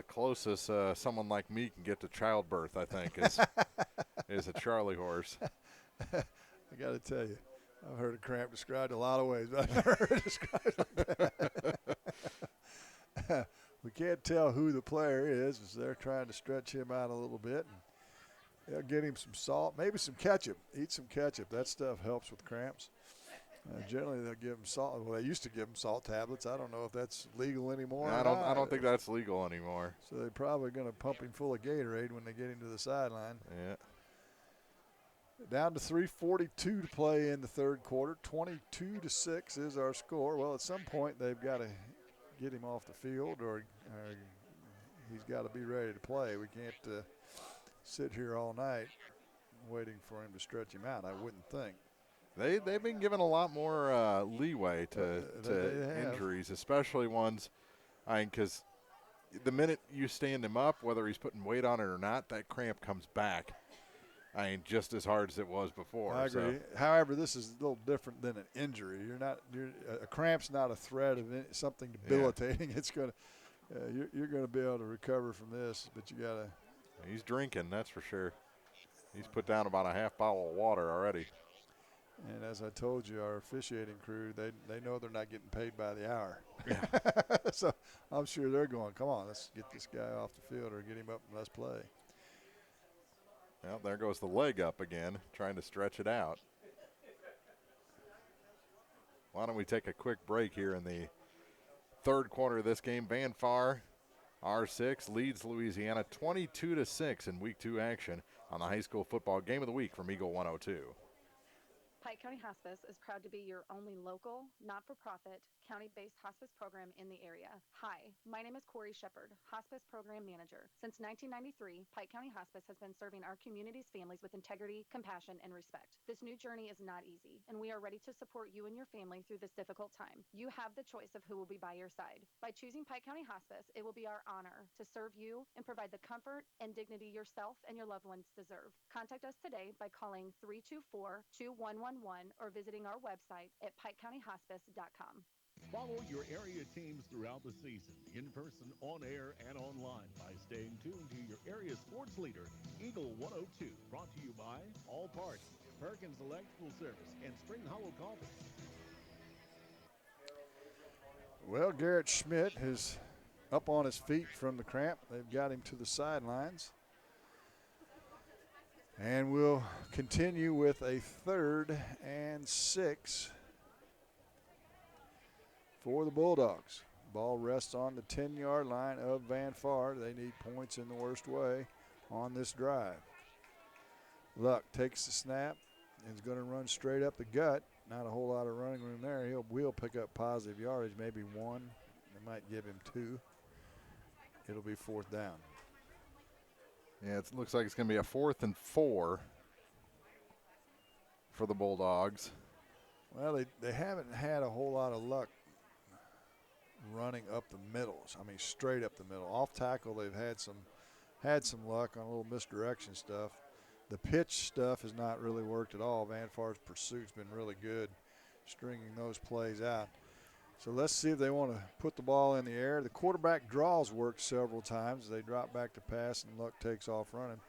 closest someone like me can get to childbirth, I think, is a Charlie horse. I got to tell you, I've heard a cramp described a lot of ways, but I've never heard it described like that. We can't tell who the player is as they're trying to stretch him out a little bit. And they'll get him some salt, maybe some ketchup. Eat some ketchup. That stuff helps with cramps. Generally, they'll give them salt. Well, they used to give them salt tablets. I don't know if that's legal anymore. No, I don't think that's legal anymore. So they're probably going to pump him full of Gatorade when they get him to the sideline. Yeah. Down to 3:42 to play in the third quarter. 22-6 is our score. Well, at some point they've got to get him off the field, or he's got to be ready to play. We can't sit here all night waiting for him to stretch him out, I wouldn't think. They've been given a lot more leeway to injuries, especially ones, because the minute you stand him up, whether he's putting weight on it or not, that cramp comes back. Just as hard as it was before. I agree. However, this is a little different than an injury. A cramp's not a threat of something debilitating. Yeah. It's going to, you're going to be able to recover from this, but you got to. He's drinking, that's for sure. He's put down about a half bottle of water already. And as I told you, our officiating crew, they know they're not getting paid by the hour. Yeah. So I'm sure they're going, come on, let's get this guy off the field or get him up and let's play. Well, there goes the leg up again, trying to stretch it out. Why don't we take a quick break here in the third quarter of this game. Van Far, R6, leads Louisiana 22-6 in Week 2 action on the high school football game of the week from Eagle 102. Pike County Hospice is proud to be your only local, not-for-profit, county-based hospice program in the area. Hi, my name is Corey Shepard, Hospice Program Manager. Since 1993, Pike County Hospice has been serving our community's families with integrity, compassion, and respect. This new journey is not easy, and we are ready to support you and your family through this difficult time. You have the choice of who will be by your side. By choosing Pike County Hospice, it will be our honor to serve you and provide the comfort and dignity yourself and your loved ones deserve. Contact us today by calling 324-2111 or visiting our website at pikecountyhospice.com. Follow your area teams throughout the season, in person, on air, and online by staying tuned to your area sports leader, Eagle 102, brought to you by All Parts, Perkins Electrical Service, and Spring Hollow Coffee. Well, Garrett Schmidt is up on his feet from the cramp. They've got him to the sidelines. And we'll continue with a 3rd and 6 for the Bulldogs. Ball rests on the 10-yard line of Van Far. They need points in the worst way. on this drive. Luck takes the snap and is going to run straight up the gut. Not a whole lot of running room there. Will pick up positive yardage, maybe 1. They might give him 2. It'll be 4th down. Yeah, it looks like it's going to be a 4th and 4 for the Bulldogs. Well, they haven't had a whole lot of luck running up the middles. I mean, straight up the middle. Off tackle, they've had some luck on a little misdirection stuff. The pitch stuff has not really worked at all. Van Far's pursuit's been really good, stringing those plays out. So let's see if they want to put the ball in the air. The quarterback draws worked several times. They drop back to pass, and Luck takes off running.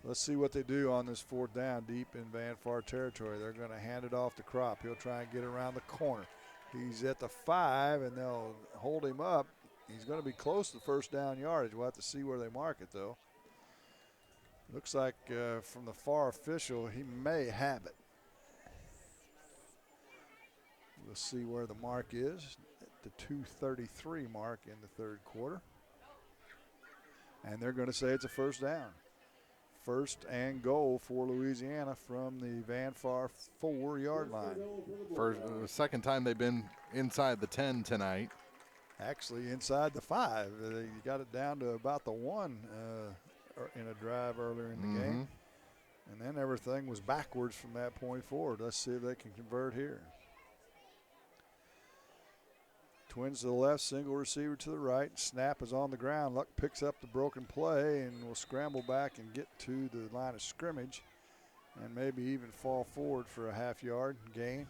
Let's see what they do on this 4th down deep in Van Far territory. They're going to hand it off to Crop. He'll try and get around the corner. He's at the 5, and they'll hold him up. He's going to be close to the 1st down yardage. We'll have to see where they mark it, though. Looks like from the far official, he may have it. We'll see where the mark is at the 2:33 mark in the 3rd quarter. And they're going to say it's a 1st down. 1st and goal for Louisiana from the Van Far 4-yard line. Second time they've been inside the 10 tonight. Actually, inside the 5. They got it down to about the 1 in a drive earlier in the game. And then everything was backwards from that point forward. Let's see if they can convert here. Twins to the left, single receiver to the right. Snap is on the ground. Luck picks up the broken play and will scramble back and get to the line of scrimmage and maybe even fall forward for a half-yard gain.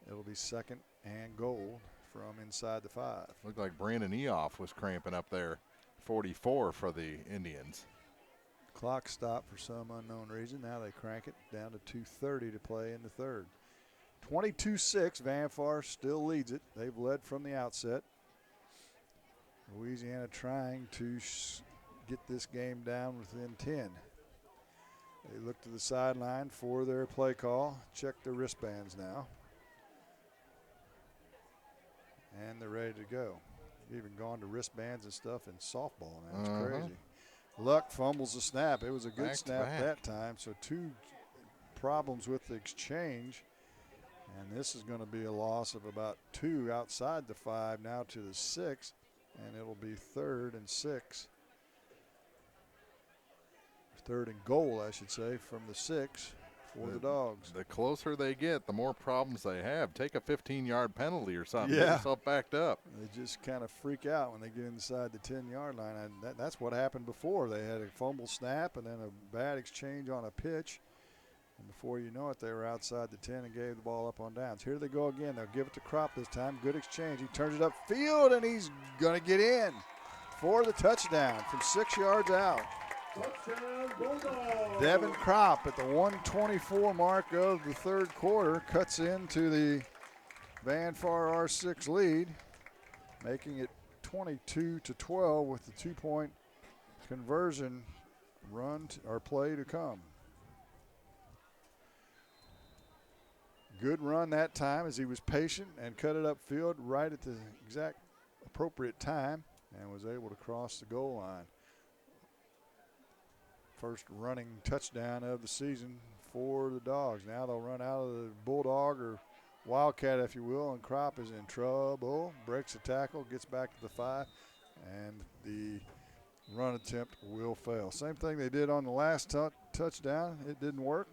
It'll be 2nd and goal from inside the 5. Looked like Brandon Eoff was cramping up there. 44 for the Indians. Clock stopped for some unknown reason. Now they crank it down to 2:30 to play in the 3rd. 22-6, Van Far still leads it. They've led from the outset. Louisiana trying to get this game down within 10. They look to the sideline for their play call. Check their wristbands now. And they're ready to go. Even gone to wristbands and stuff in softball now. It's crazy. Luck fumbles the snap. It was a good snap that time. So 2 problems with the exchange. And this is going to be a loss of about 2 outside the 5 now to the 6. And it'll be 3rd and 6. 3rd and goal, I should say, from the 6 for the Dogs. The closer they get, the more problems they have. Take a 15-yard penalty or something. Yeah. Get yourself backed up. They just kind of freak out when they get inside the 10-yard line. And that's what happened before. They had a fumble snap and then a bad exchange on a pitch. And before you know it, they were outside the 10 and gave the ball up on downs. Here they go again. They'll give it to Crop this time. Good exchange. He turns it upfield, and he's going to get in for the touchdown from 6 yards out. Devin Crop at the 1:24 mark of the 3rd quarter cuts into the Van Far R6 lead, making it 22-12 with the 2-point conversion run or play to come. Good run that time as he was patient and cut it upfield right at the exact appropriate time and was able to cross the goal line. First running touchdown of the season for the Dogs. Now they'll run out of the Bulldog or Wildcat, if you will, and Crop is in trouble. Breaks the tackle, gets back to the 5, and the run attempt will fail. Same thing they did on the last touchdown. It didn't work,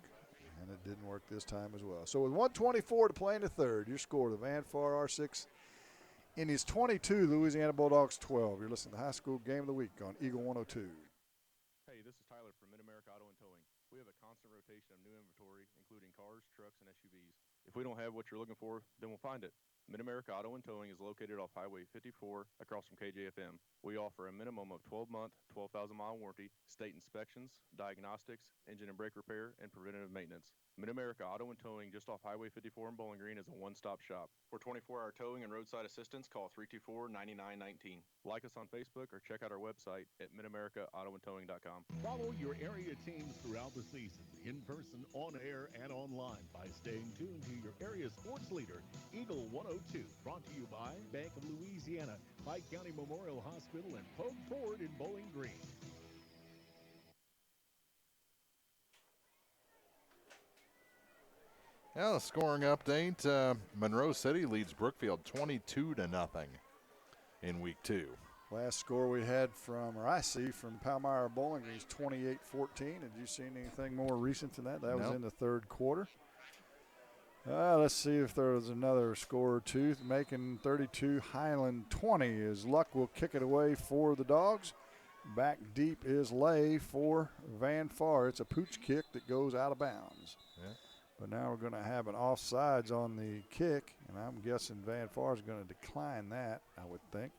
and it didn't work this time as well. So with 1:24 to play in the 3rd, your score, the Van Far R6 in his 22, Louisiana Bulldogs 12. You're listening to High School Game of the Week on Eagle 102. Hey, this is Tyler from Mid-America Auto and Towing. We have a constant rotation of new inventory, including cars, trucks, and SUVs. If we don't have what you're looking for, then we'll find it. Mid-America Auto and Towing is located off Highway 54 across from KJFM. We offer a minimum of 12-month, 12,000-mile warranty, state inspections, diagnostics, engine and brake repair, and preventative maintenance. Mid-America Auto and Towing just off Highway 54 in Bowling Green is a one-stop shop. For 24-hour towing and roadside assistance, call 324-9919. Like us on Facebook or check out our website at midamericaautoandtowing.com. Follow your area teams throughout the season, in person, on air, and online by staying tuned to your area sports leader, Eagle 102. Brought to you by Bank of Louisiana, Pike County Memorial Hospital, and Pogue Ford in Bowling Green. Yeah, the scoring update. Monroe City leads Brookfield 22-0 in week 2. Last score we had I see from Palmyra Bowling Green is 28-14. Had you seen anything more recent than that? That was in the third quarter. Let's see if there was another score or two. Macon 32, Highland 20 as Luck will kick it away for the Dogs. Back deep is Lay for Van Far. It's a pooch kick that goes out of bounds. Yeah. But now we're going to have an offsides on the kick, and I'm guessing Van Far is going to decline that, I would think.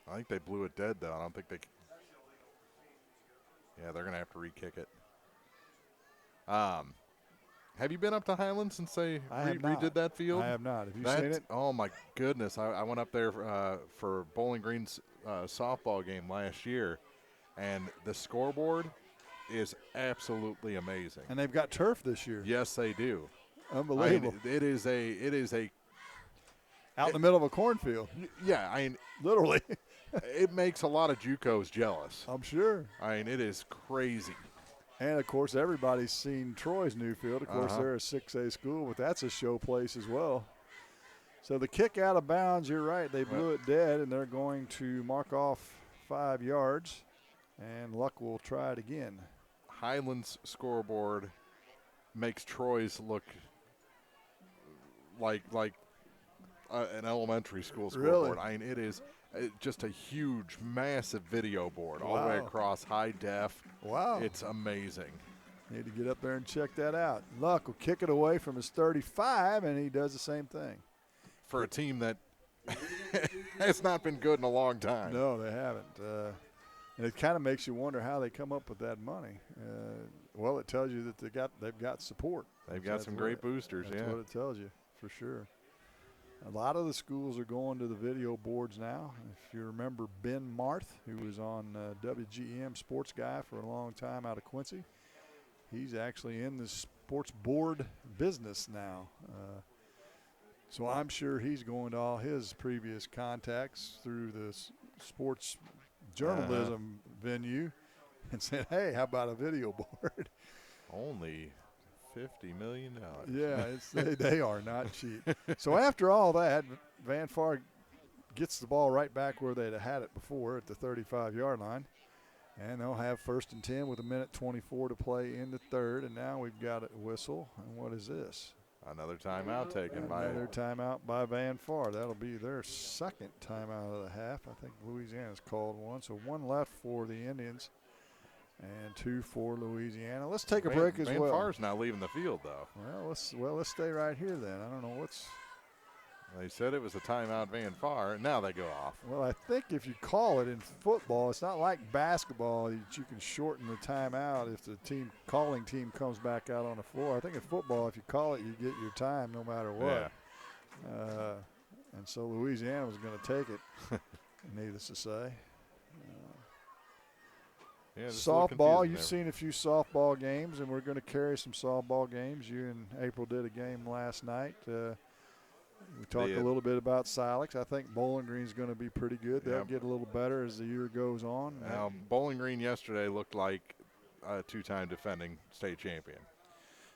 I think they blew it dead, though. I don't think they – yeah, they're going to have to re-kick it. Have you been up to Highland since they redid that field? I have not. Have you seen it? Oh, my goodness. I went up there for Bowling Green's softball game last year, and the scoreboard is absolutely amazing. And they've got turf this year. Yes, they do. Unbelievable. It is a out in the middle of a cornfield. Yeah, I mean, literally. It makes a lot of JUCOs jealous. I'm sure. I mean, it is crazy. And, of course, everybody's seen Troy's new field. Of course, they're a 6A school, but that's a show place as well. So the kick out of bounds, you're right. They blew it dead, and they're going to mark off 5 yards, and Luck will try it again. Highland's scoreboard makes Troy's look like an elementary school scoreboard. Really? I mean, it is just a huge, massive video board all the way across, high def. Wow. It's amazing. Need to get up there and check that out. Luck will kick it away from his 35, and he does the same thing. For a team that has not been good in a long time. No, they haven't. And it kind of makes you wonder how they come up with that money. Well, it tells you that they've got support. They've got some great boosters, That's what it tells you, for sure. A lot of the schools are going to the video boards now. If you remember Ben Marth, who was on WGM Sports Guy for a long time out of Quincy, he's actually in the sports board business now. So I'm sure he's going to all his previous contacts through the sports journalism venue and saying, hey, how about a video board? Only $50 million. Yeah, they are not cheap. So after all that, Van Far gets the ball right back where they'd had it before at the 35-yard line. And they'll have 1st and 10 with 1:24 to play in the third. And now we've got a whistle. And what is this? Another timeout taken Another timeout by Van Far. That'll be their second timeout of the half. I think Louisiana's called one. So 1 left for the Indians and 2 for Louisiana. Let's take a break as well. Van Far's not leaving the field, though. Well, let's stay right here then. I don't know what's. They said it was a timeout Van Far, and now they go off. Well, I think if you call it in football, it's not like basketball that you can shorten the timeout if the calling team comes back out on the floor. I think in football, if you call it, you get your time no matter what. Yeah. And so Louisiana was going to take it, needless to say. Softball, you've seen a few softball games, and we're going to carry some softball games. You and April did a game last night. We talked a little bit about Silex. I think Bowling Green's going to be pretty good. They'll get a little better as the year goes on. Bowling Green yesterday looked like a 2-time defending state champion.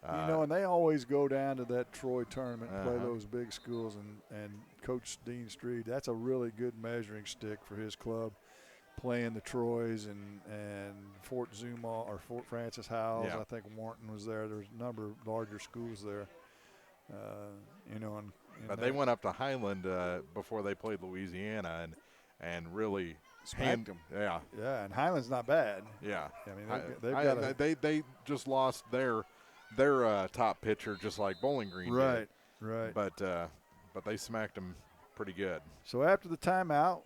And they always go down to that Troy tournament and play those big schools. And Coach Dean Street, that's a really good measuring stick for his club, playing the Troys and Fort Zuma or Fort Francis Howells. I think Warrenton was there. There's a number of larger schools there. But they went up to Highland before they played Louisiana and really smacked them. Yeah, and Highland's not bad. Yeah, I mean they just lost their top pitcher just like Bowling Green did. Right. But they smacked them pretty good. So after the timeout,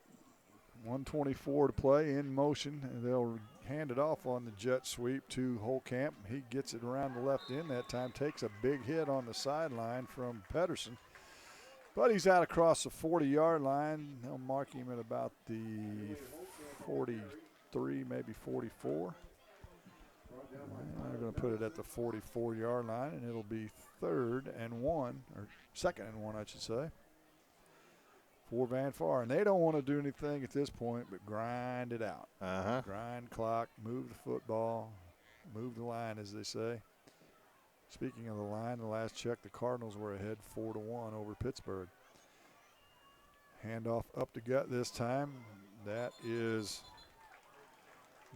1:24 to play in motion, and they'll hand it off on the jet sweep to Holcamp. He gets it around the left end that time, takes a big hit on the sideline from Pedersen. But he's out across the 40-yard line. They'll mark him at about the 43, maybe 44. They're going to put it at the 44-yard line, and it'll be 3rd and 1, or 2nd and 1, I should say, for Van Far. And they don't want to do anything at this point but grind it out. Grind clock, move the football, move the line, as they say. Speaking of the line, the last check, the Cardinals were ahead 4-1 over Pittsburgh. Handoff up the gut this time. That is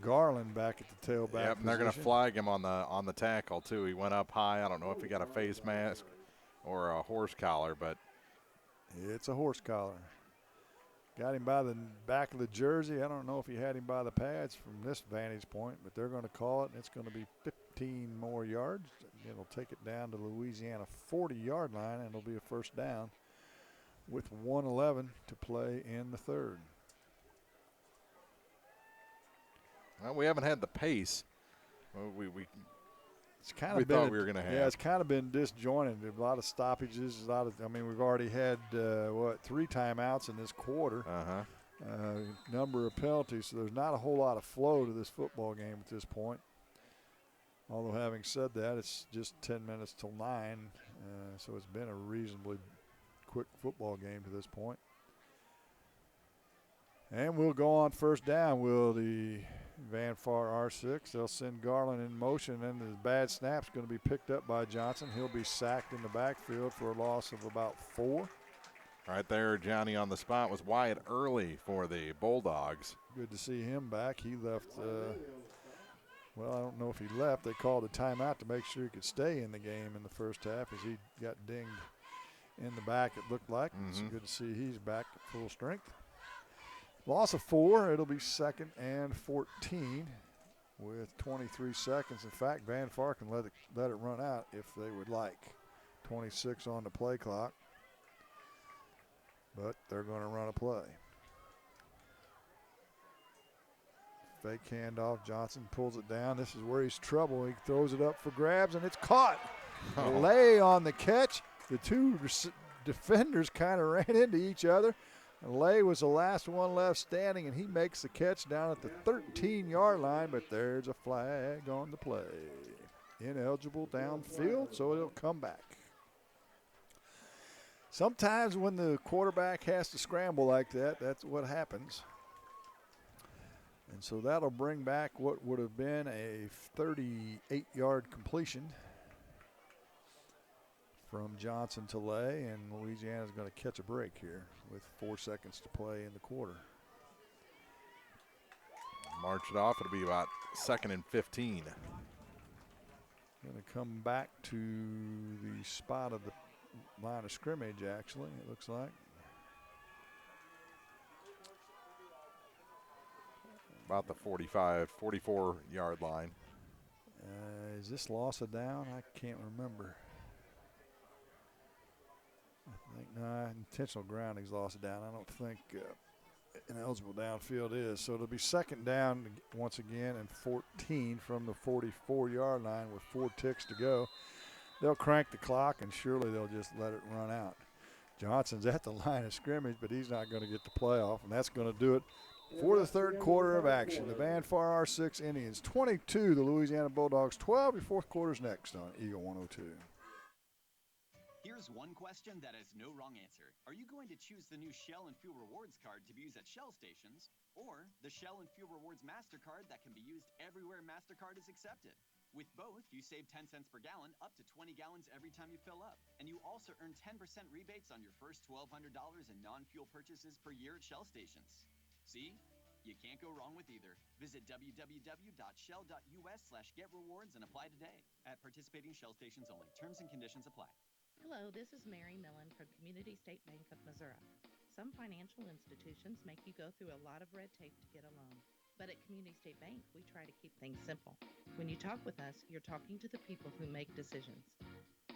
Garland back at the tailback Yep, and they're going to flag him on the tackle too. He went up high. I don't know if he got a face mask or a horse collar, but it's a horse collar. Got him by the back of the jersey. I don't know if he had him by the pads from this vantage point, but they're going to call it, and it's going to be 15 more yards. It'll take it down to Louisiana 40-yard line, and it'll be a first down with 1:11 to play in the third. Well, we haven't had the pace. It's kind of thought we were going to have. Yeah, it's kind of been disjointed. A lot of stoppages. We've already had 3 timeouts in this quarter. Number of penalties. So there's not a whole lot of flow to this football game at this point. Although having said that, it's just 10 minutes till 9, so it's been a reasonably quick football game to this point. And we'll go on first down. Will the Van Far R6. They'll send Garland in motion, and the bad snap's going to be picked up by Johnson. He'll be sacked in the backfield for a loss of about 4. Right there, Johnny on the spot was Wyatt Early for the Bulldogs. Good to see him back. He left, I don't know if he left. They called a timeout to make sure he could stay in the game in the first half as he got dinged in the back, it looked like. It's good to see he's back at full strength. Loss of 4. It'll be 2nd and 14 with 23 seconds. In fact, Van Far can let it run out if they would like. 26 on the play clock. But they're going to run a play. Fake handoff. Johnson pulls it down. This is where he's trouble. He throws it up for grabs, and it's caught. Lay on the catch. The two defenders kind of ran into each other. And Lay was the last one left standing, and he makes the catch down at the 13-yard line, but there's a flag on the play. Ineligible downfield, so it'll come back. Sometimes when the quarterback has to scramble like that, that's what happens. And so that'll bring back what would have been a 38-yard completion from Johnson to Lay, and Louisiana's going to catch a break here with 4 seconds to play in the quarter. March it off. It'll be about 2nd and 15. Going to come back to the spot of the line of scrimmage, actually, it looks like. About the 44-yard line. Is this loss of down? I can't remember. I think, intentional grounding's lost it down. I don't think an eligible downfield is. So it'll be 2nd down once again and 14 from the 44-yard line with 4 ticks to go. They'll crank the clock, and surely they'll just let it run out. Johnson's at the line of scrimmage, but he's not going to get the play off, and that's going to do it for the third quarter of action. The Van Far R6 Indians 22, the Louisiana Bulldogs 12. Your fourth quarter's next on Eagle 102. Here's one question that has no wrong answer. Are you going to choose the new Shell and Fuel Rewards card to be used at Shell stations, or the Shell and Fuel Rewards MasterCard that can be used everywhere MasterCard is accepted? With both, you save 10 cents per gallon up to 20 gallons every time you fill up. And you also earn 10% rebates on your first $1,200 in non-fuel purchases per year at Shell stations. See? You can't go wrong with either. Visit www.shell.us/getrewards and apply today. At participating Shell stations only. Terms and conditions apply. Hello, this is Mary Millen from Community State Bank of Missouri. Some financial institutions make you go through a lot of red tape to get a loan. But at Community State Bank, we try to keep things simple. When you talk with us, you're talking to the people who make decisions.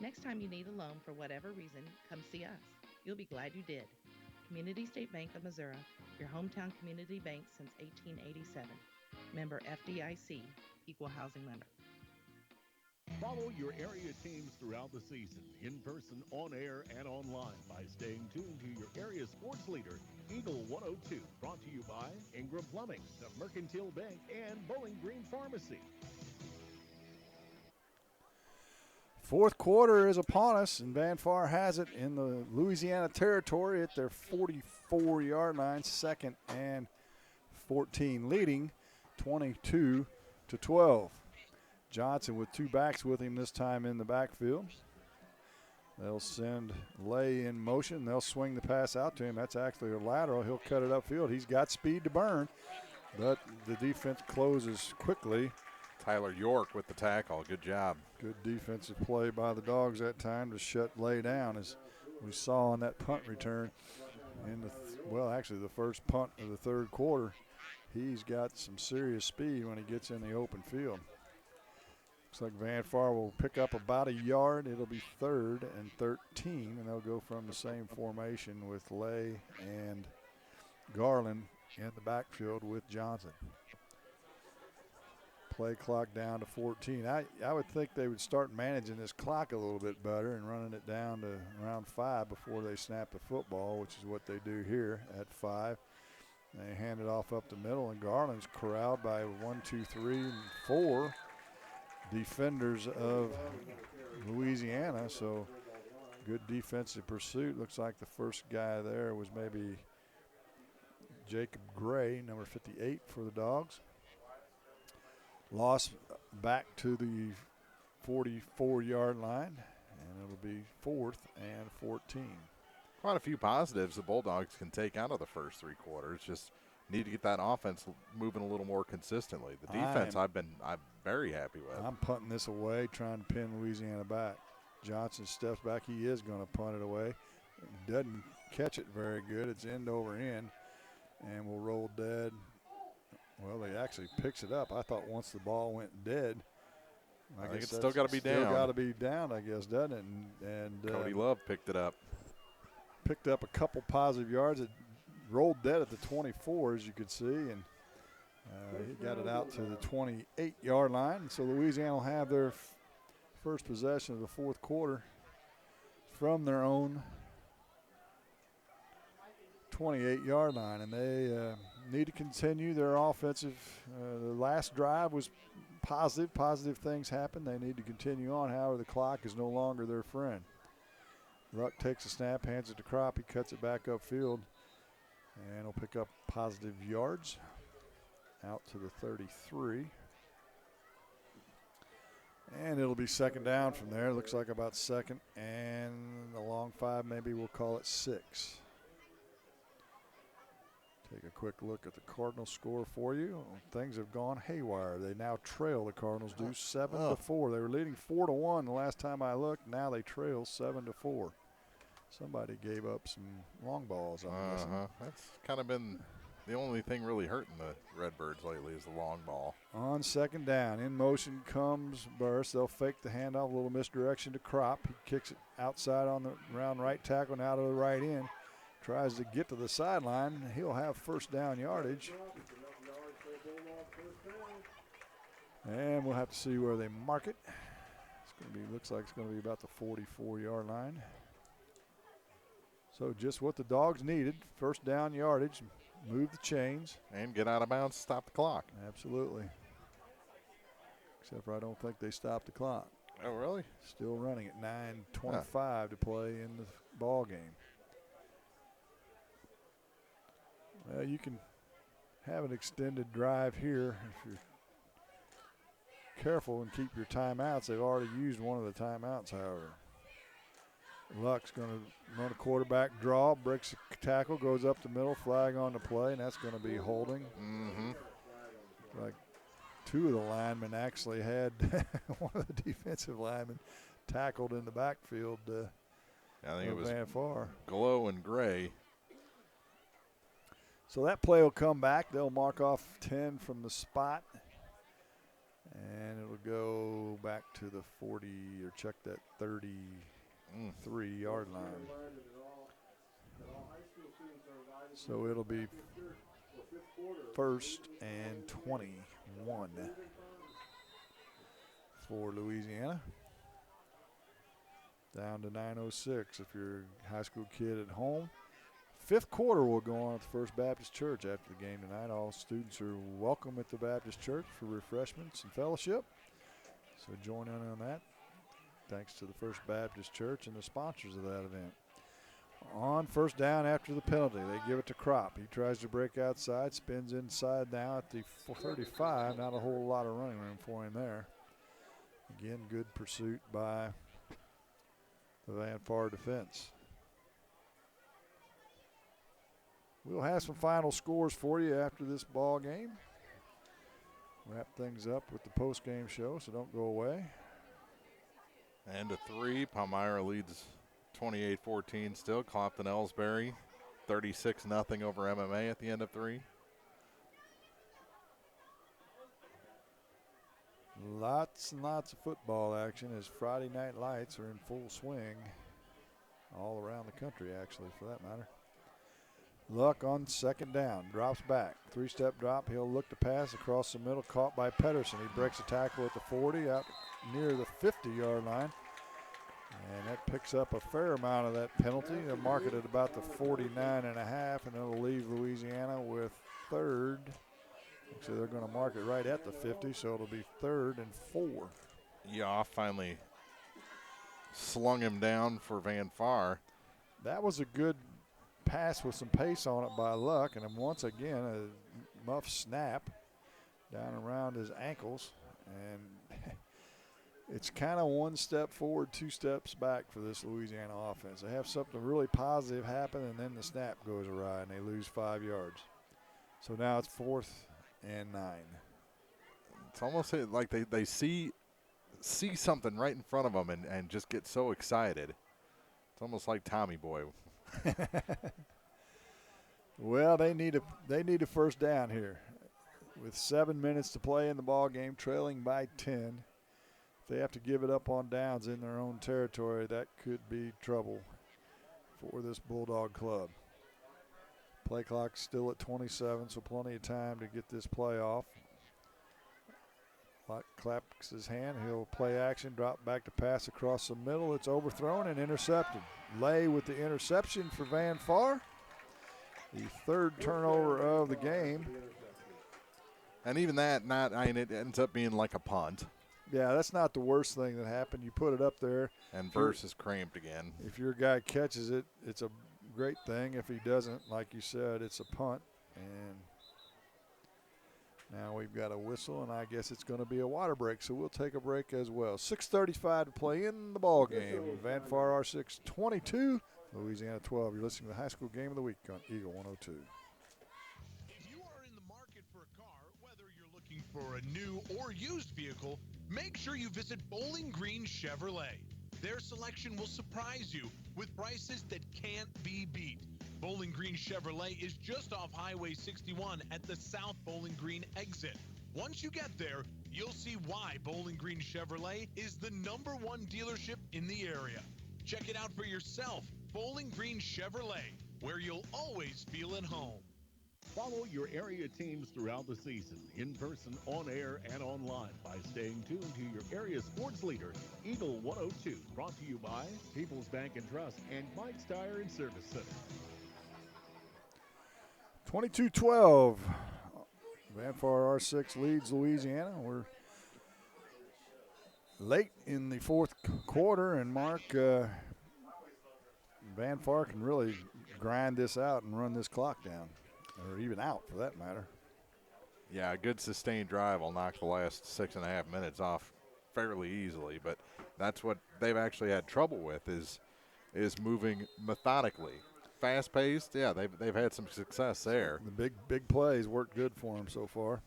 Next time you need a loan for whatever reason, come see us. You'll be glad you did. Community State Bank of Missouri, your hometown community bank since 1887. Member FDIC, Equal Housing Lender. Follow your area teams throughout the season, in person, on air, and online by staying tuned to your area sports leader, Eagle 102, brought to you by Ingram Plumbing, the Mercantile Bank, and Bowling Green Pharmacy. Fourth quarter is upon us, and Van Far has it in the Louisiana territory at their 44-yard line, 2nd and 14, leading 22-12. Johnson with two backs with him this time in the backfield. They'll send Lay in motion. They'll swing the pass out to him. That's actually a lateral. He'll cut it upfield. He's got speed to burn, but the defense closes quickly. Tyler York with the tackle. Good job. Good defensive play by the Dogs that time to shut Lay down, as we saw on that punt return in the first punt of the third quarter. He's got some serious speed when he gets in the open field. Looks like Van Far will pick up about a yard. It'll be 3rd and 13, and they'll go from the same formation with Lay and Garland in the backfield with Johnson. Play clock down to 14. I would think they would start managing this clock a little bit better and running it down to around 5 before they snap the football, which is what they do here at 5. They hand it off up the middle, and Garland's corralled by 1, 2, 3, and 4 defenders of Louisiana. So good defensive pursuit. Looks like the first guy there was maybe Jacob Gray, number 58 for the Dogs. Loss back to the 44-yard line, and it'll be 4th and 14. Quite a few positives the Bulldogs can take out of the first 3 quarters. Just need to get that offense moving a little more consistently. The defense I'm very happy with. I'm punting this away, trying to pin Louisiana back. Johnson steps back. He is going to punt it away. Doesn't catch it very good. It's end over end, and will roll dead. Well, they actually picks it up. I thought once the ball went dead, I think it's still got to be down. Still got to be down, I guess, doesn't it? And Cody Love picked it up. Picked up a couple positive yards. It rolled dead at the 24, as you could see, and he got it out to the 28-yard line. So Louisiana will have their first possession of the fourth quarter from their own 28-yard line, and they need to continue their offensive. The last drive was positive. Positive things happened. They need to continue on. However, the clock is no longer their friend. Ruck takes a snap, hands it to Crop. He cuts it back upfield, and he'll pick up positive yards out to the 33. And it'll be second down from there. Looks like about second and a long 5, maybe we'll call it 6. Take a quick look at the Cardinals score for you. Things have gone haywire. They now trail. The Cardinals do 7-4. They were leading 4-1 the last time I looked. Now they trail 7-4. Somebody gave up some long balls. That's kind of been the only thing really hurting the Redbirds lately is the long ball. On second down, in motion comes Burst. They'll fake the handoff, a little misdirection to Crop. He kicks it outside on the round right tackle and out of the right end. Tries to get to the sideline. He'll have first down yardage. And we'll have to see where they mark it. It's going to be, looks like it's going to be about the 44-yard line. So just what the Dogs needed. First down yardage, move the chains. And get out of bounds, stop the clock. Absolutely. Except for I don't think they stopped the clock. Oh, really? Still running at 9:25 to play in the ball game. Well, you can have an extended drive here if you're careful and keep your timeouts. They've already used one of the timeouts, however. Luck's going to run a quarterback draw, breaks the tackle, goes up the middle, flag on the play, and that's going to be holding. Like 2 of the linemen actually had one of the defensive linemen tackled in the backfield. I think it was Van Far. Glow and Gray. So that play will come back. They'll mark off 10 from the spot. And it'll go back to the 40, or check that 33-yard line. So it'll be first and 21 for Louisiana. Down to 9:06 if you're a high school kid at home. Fifth quarter will go on at the First Baptist Church after the game tonight. All students are welcome at the Baptist Church for refreshments and fellowship. So join in on that. Thanks to the First Baptist Church and the sponsors of that event. On first down after the penalty, they give it to Crop. He tries to break outside, spins inside now at the 35. Not a whole lot of running room for him there. Again, good pursuit by the Van Far defense. We'll have some final scores for you after this ball game. Wrap things up with the post-game show, so don't go away. And a 3. Palmyra leads 28-14 still. Clopton-Ellsbury 36-0 over MMA at the end of 3. Lots and lots of football action as Friday night lights are in full swing all around the country, actually, for that matter. Luck on second down, drops back. 3-step drop, he'll look to pass across the middle, caught by Pedersen. He breaks a tackle at the 40, out near the 50-yard line. And that picks up a fair amount of that penalty. They'll mark it at about the 49.5, and it'll leave Louisiana with third. So they're going to mark it right at the 50, so it'll be 3rd and 4. Yeah, finally slung him down for Van Far. That was a good pass with some pace on it by Luck, and then once again a muff snap down around his ankles, and it's kind of 1 step forward, 2 steps back for this Louisiana offense. They have something really positive happen, and then the snap goes awry, and they lose 5 yards. So now it's 4th and 9. It's almost like they see something right in front of them and just get so excited. It's almost like Tommy Boy. Well, they need a first down here. With 7 minutes to play in the ball game, trailing by 10. If they have to give it up on downs in their own territory, that could be trouble for this Bulldog club. Play clock still at 27, so plenty of time to get this play off. Luck claps his hand. He'll play action, drop back to pass across the middle. It's overthrown and intercepted. Lay with the interception for Van Far. The 3rd turnover of the game. And even that, it ends up being like a punt. Yeah, that's not the worst thing that happened. You put it up there. And Verse is cramped again. If your guy catches it, it's a great thing. If he doesn't, like you said, it's a punt. And now we've got a whistle, and I guess it's going to be a water break, so we'll take a break as well. 6:35 to play in the ball game. Van Far R6 22, Louisiana 12. You're listening to the high school game of the week on Eagle 102. If you are in the market for a car, whether you're looking for a new or used vehicle, make sure you visit Bowling Green Chevrolet. Their selection will surprise you with prices that can't be beat. Bowling Green Chevrolet is just off Highway 61 at the South Bowling Green exit. Once you get there, you'll see why Bowling Green Chevrolet is the #1 dealership in the area. Check it out for yourself. Bowling Green Chevrolet, where you'll always feel at home. Follow your area teams throughout the season, in person, on air, and online by staying tuned to your area sports leader, Eagle 102. Brought to you by People's Bank and Trust and Mike's Tire and Service Center. 22-12. Van Far R6 leads Louisiana. We're late in the 4th quarter, and Mark, Van Far can really grind this out and run this clock down, or even out for that matter. Yeah, a good sustained drive will knock the last 6.5 minutes off fairly easily, but that's what they've actually had trouble with is moving methodically. Fast-paced, yeah, they've had some success there. The big plays worked good for them so far.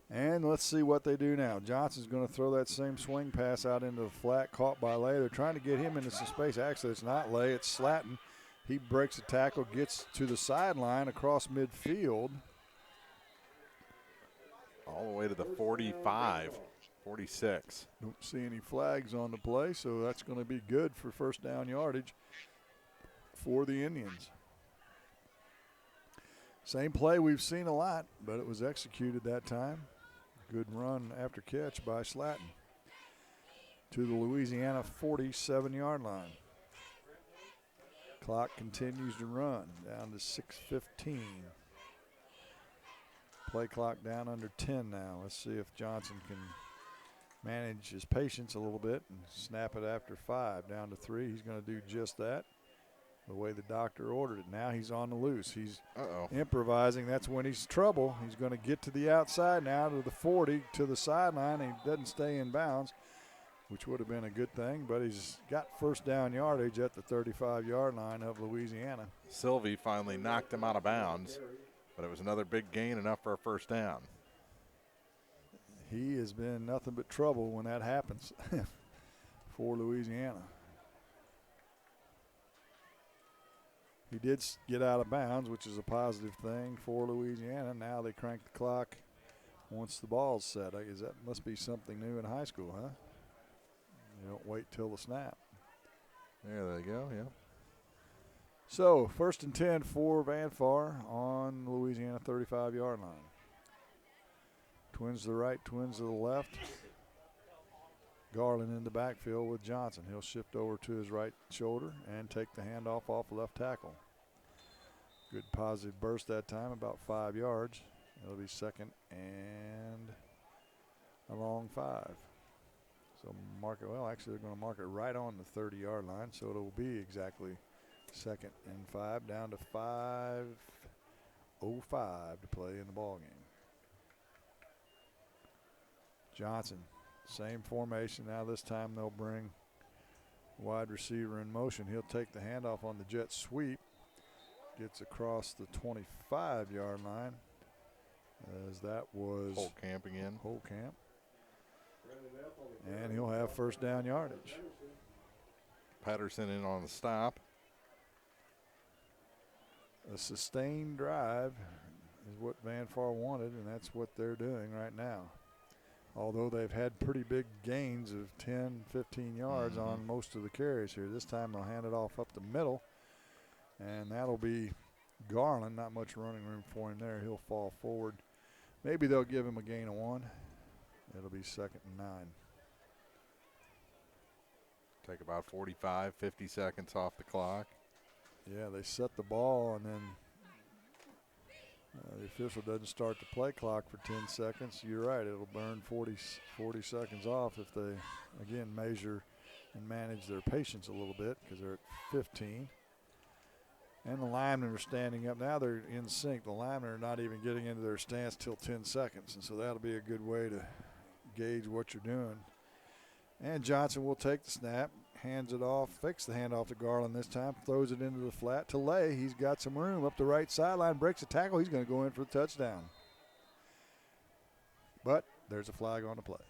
And let's see what they do now. Johnson's going to throw that same swing pass out into the flat, caught by Lay. They're trying to get him into some space. Actually, it's not Lay, it's Slatton. He breaks a tackle, gets to the sideline across midfield. All the way to the 45, 46. Don't see any flags on the play, so that's going to be good for first down yardage for the Indians. Same play we've seen a lot, but it was executed that time. Good run after catch by Slatton to the Louisiana 47-yard line. Clock continues to run down to 6:15. Play clock down under 10 now. Let's see if Johnson can manage his patience a little bit and snap it after 5 down to 3. He's going to do just that. the way the doctor ordered it. Now he's on the loose. He's improvising. That's when he's trouble. He's going to get to the outside now to the 40 to the sideline. He doesn't stay in bounds, which would have been a good thing, but he's got first down yardage at the 35-yard line of Louisiana. Sylvie finally knocked him out of bounds, but it was another big gain, enough for a first down. He has been nothing but trouble when that happens for Louisiana. He did get out of bounds, which is a positive thing for Louisiana. Now they crank the clock once the ball's set. I guess that must be something new in high school, huh? You don't wait till the snap. There they go, yeah. So, 1st and 10 for Van Far on Louisiana 35-yard line. Twins to the right, twins to the left. Garland in the backfield with Johnson. He'll shift over to his right shoulder and take the handoff off left tackle. Good positive burst that time, about 5 yards. It'll be 2nd and a long 5. So mark it, well, actually they're going to mark it right on the 30-yard line, so it'll be exactly 2nd and 5, down to 5:05 to play in the ball game. Johnson, same formation. Now this time they'll bring wide receiver in motion. He'll take the handoff on the jet sweep. Gets across the 25-yard line, as that was Holtkamp again. Holtkamp. And he'll have first down yardage. Patterson in on the stop. A sustained drive is what Van Far wanted, and that's what they're doing right now. Although they've had pretty big gains of 10, 15 yards on most of the carries here. This time they'll hand it off up the middle, and that'll be Garland. Not much running room for him there. He'll fall forward. Maybe they'll give him a gain of 1. It'll be 2nd and 9. Take about 45, 50 seconds off the clock. Yeah, they set the ball, and then the official doesn't start the play clock for 10 seconds. You're right, it'll burn 40 seconds off if they, again, measure and manage their patience a little bit, because they're at 15. And the linemen are standing up. Now they're in sync. The linemen are not even getting into their stance till 10 seconds, and so that'll be a good way to gauge what you're doing. And Johnson will take the snap, hands it off, fakes the handoff to Garland this time, throws it into the flat to Lay. He's got some room up the right sideline, breaks the tackle. He's going to go in for the touchdown. But there's a flag on the play.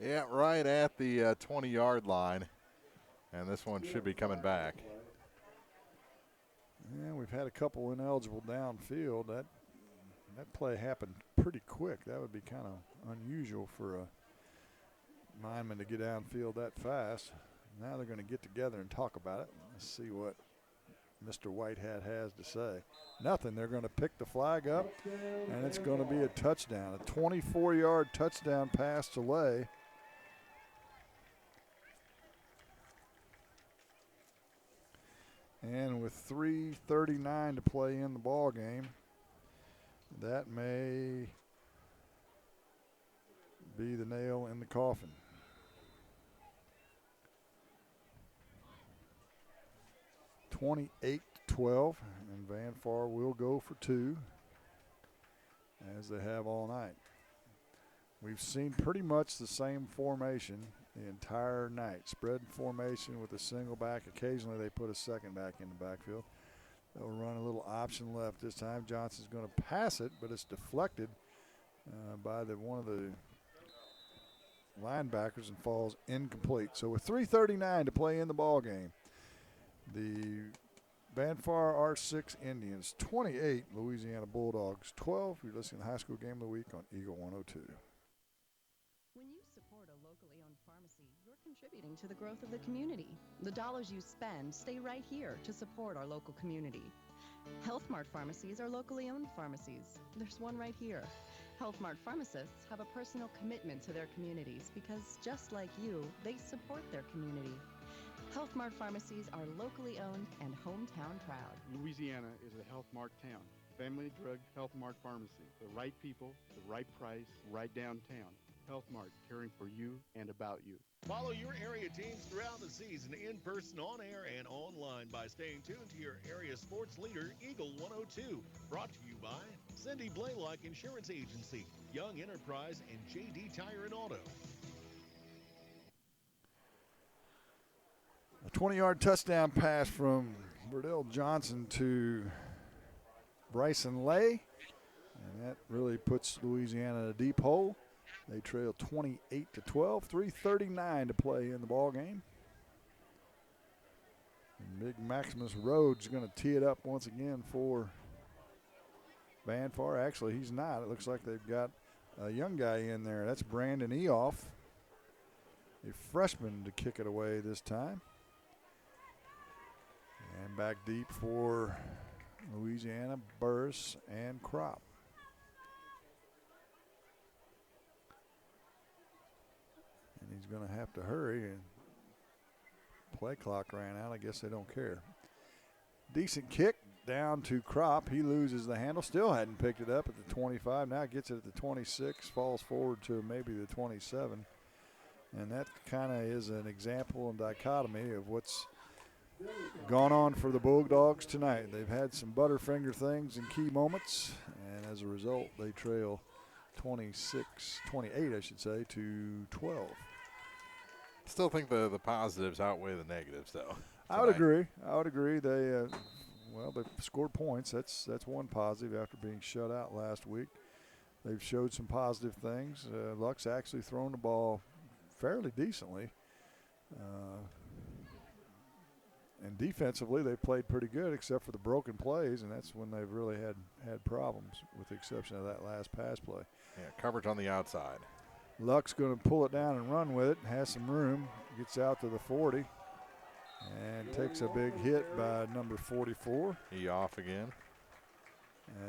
Yeah, right at the 20-yard line, and this one should be coming back. Yeah, we've had a couple ineligible downfield. That play happened pretty quick. That would be kind of unusual for a lineman to get downfield that fast. Now they're going to get together and talk about it. Let's see what Mr. Whitehat has to say. Nothing. They're going to pick the flag up, and it's going to be a touchdown. A 24-yard touchdown pass to Lay. And with 3:39 to play in the ball game, that may be the nail in the coffin. (28-12), and Van Far will go for 2, as they have all night. We've seen pretty much the same formation the entire night. Spread formation with a single back. Occasionally they put a second back in the backfield. They'll run a little option left this time. Johnson's going to pass it, but it's deflected by one of the linebackers and falls incomplete. So with 3:39 to play in the ball game, the Van Far R6 Indians 28, Louisiana Bulldogs 12. You're listening to the High School Game of the Week on Eagle 102. When you support a locally owned pharmacy, you're contributing to the growth of the community. The dollars you spend stay right here to support our local community. Health Mart pharmacies are locally owned pharmacies. There's one right here. Health Mart pharmacists have a personal commitment to their communities because, just like you, they support their community. Health Mart pharmacies are locally owned and hometown proud. Louisiana is a Health Mart town. Family Drug Health Mart Pharmacy. The right people, the right price, right downtown. Health Mart, caring for you and about you. Follow your area teams throughout the season in person, on air, and online by staying tuned to your area sports leader, Eagle 102. Brought to you by Cindy Blaylock Insurance Agency, Young Enterprise, and JD Tire and Auto. A 20-yard touchdown pass from Burdell Johnson to Bryson Lay, and that really puts Louisiana in a deep hole. They trail 28-12, 3:39 to play in the ball game. And Big Maximus Rhodes going to tee it up once again for Van Far. Actually, he's not. It looks like they've got a young guy in there. That's Brandon Eoff, a freshman, to kick it away this time. And back deep for Louisiana, Burris and Crop. And he's going to have to hurry, and play clock ran out. I guess they don't care. Decent kick down to Crop. He loses the handle. Still hadn't picked it up at the 25. Now gets it at the 26, falls forward to maybe the 27. And that kind of is an example and dichotomy of what's gone on for the Bulldogs tonight. They've had some butterfinger things in key moments, and as a result, they trail 28, I should say, to 12. Still think the positives outweigh the negatives, though. I would agree. They, they scored points. That's one positive after being shut out last week. They've showed some positive things. Luck's actually thrown the ball fairly decently. And defensively, they played pretty good except for the broken plays, and that's when they've really had problems, with the exception of that last pass play. Yeah, coverage on the outside. Luck's going to pull it down and run with it, has some room, gets out to the 40, and takes a big hit by number 44. He off again.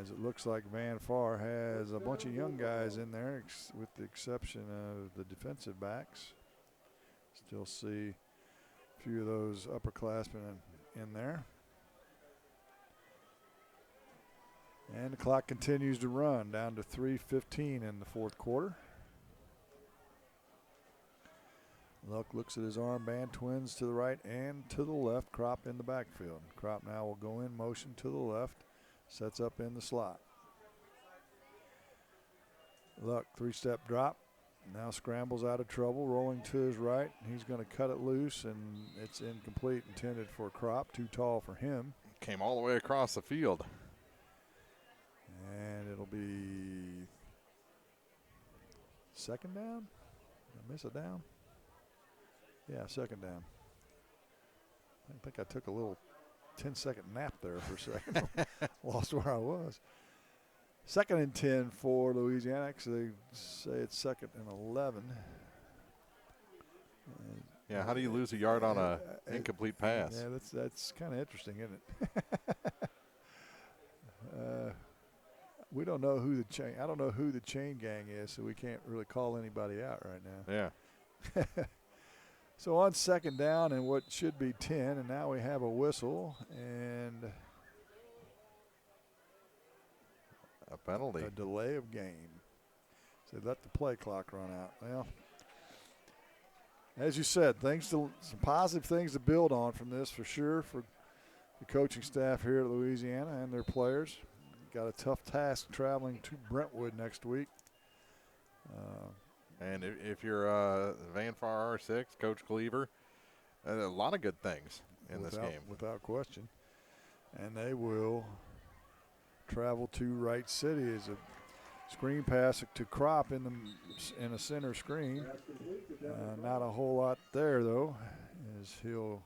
As it looks like Van Far has a bunch of young guys in there, with the exception of the defensive backs. Still see a few of those upperclassmen in there. And the clock continues to run down to 3:15 in the fourth quarter. Luck looks at his armband, twins to the right and to the left, Crop in the backfield. Crop now will go in motion to the left, sets up in the slot. Luck, three-step drop, now scrambles out of trouble, rolling to his right. He's going to cut it loose, and it's incomplete, intended for Crop, too tall for him. Came all the way across the field. And it'll be second down? Did I miss a down? Yeah, second down. I think I took a little 10-second nap there for a second. Lost where I was. Second and 10 for Louisiana. Actually, they say it's second and 11. Yeah, how do you lose a yard on an incomplete pass? Yeah, that's kind of interesting, isn't it? We don't know who the chain. I don't know who the chain gang is, so we can't really call anybody out right now. Yeah. So on second down and what should be 10, and now we have a whistle and a penalty. A delay of game. So let the play clock run out. Well, as you said, some positive things to build on from this for sure for the coaching staff here at Louisiana and their players. Got a tough task traveling to Brentwood next week. And if you're Van Far R6, Coach Cleaver, a lot of good things in this game. Without question. And they will travel to Wright City as a screen pass to Crop in a center screen. Not a whole lot there, though, as he'll.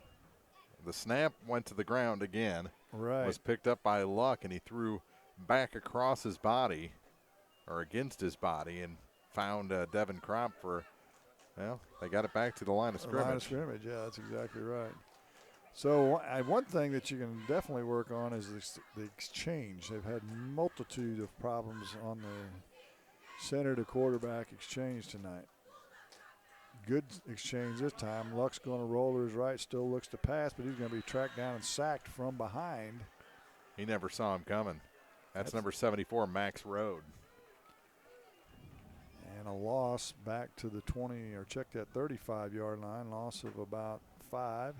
The snap went to the ground again. Right. Was picked up by Luck, and he threw back across his body, or against his body, and found Devin Crop for, well, they got it back to the line of scrimmage. Line of scrimmage, yeah, that's exactly right. So one thing that you can definitely work on is the exchange. They've had multitude of problems on the center to quarterback exchange tonight. Good exchange this time. Luck's going to roll to his right, still looks to pass, but he's going to be tracked down and sacked from behind. He never saw him coming. That's number 74, Max Road. and a loss back to the 20, or check that 35-yard line, loss of about 5.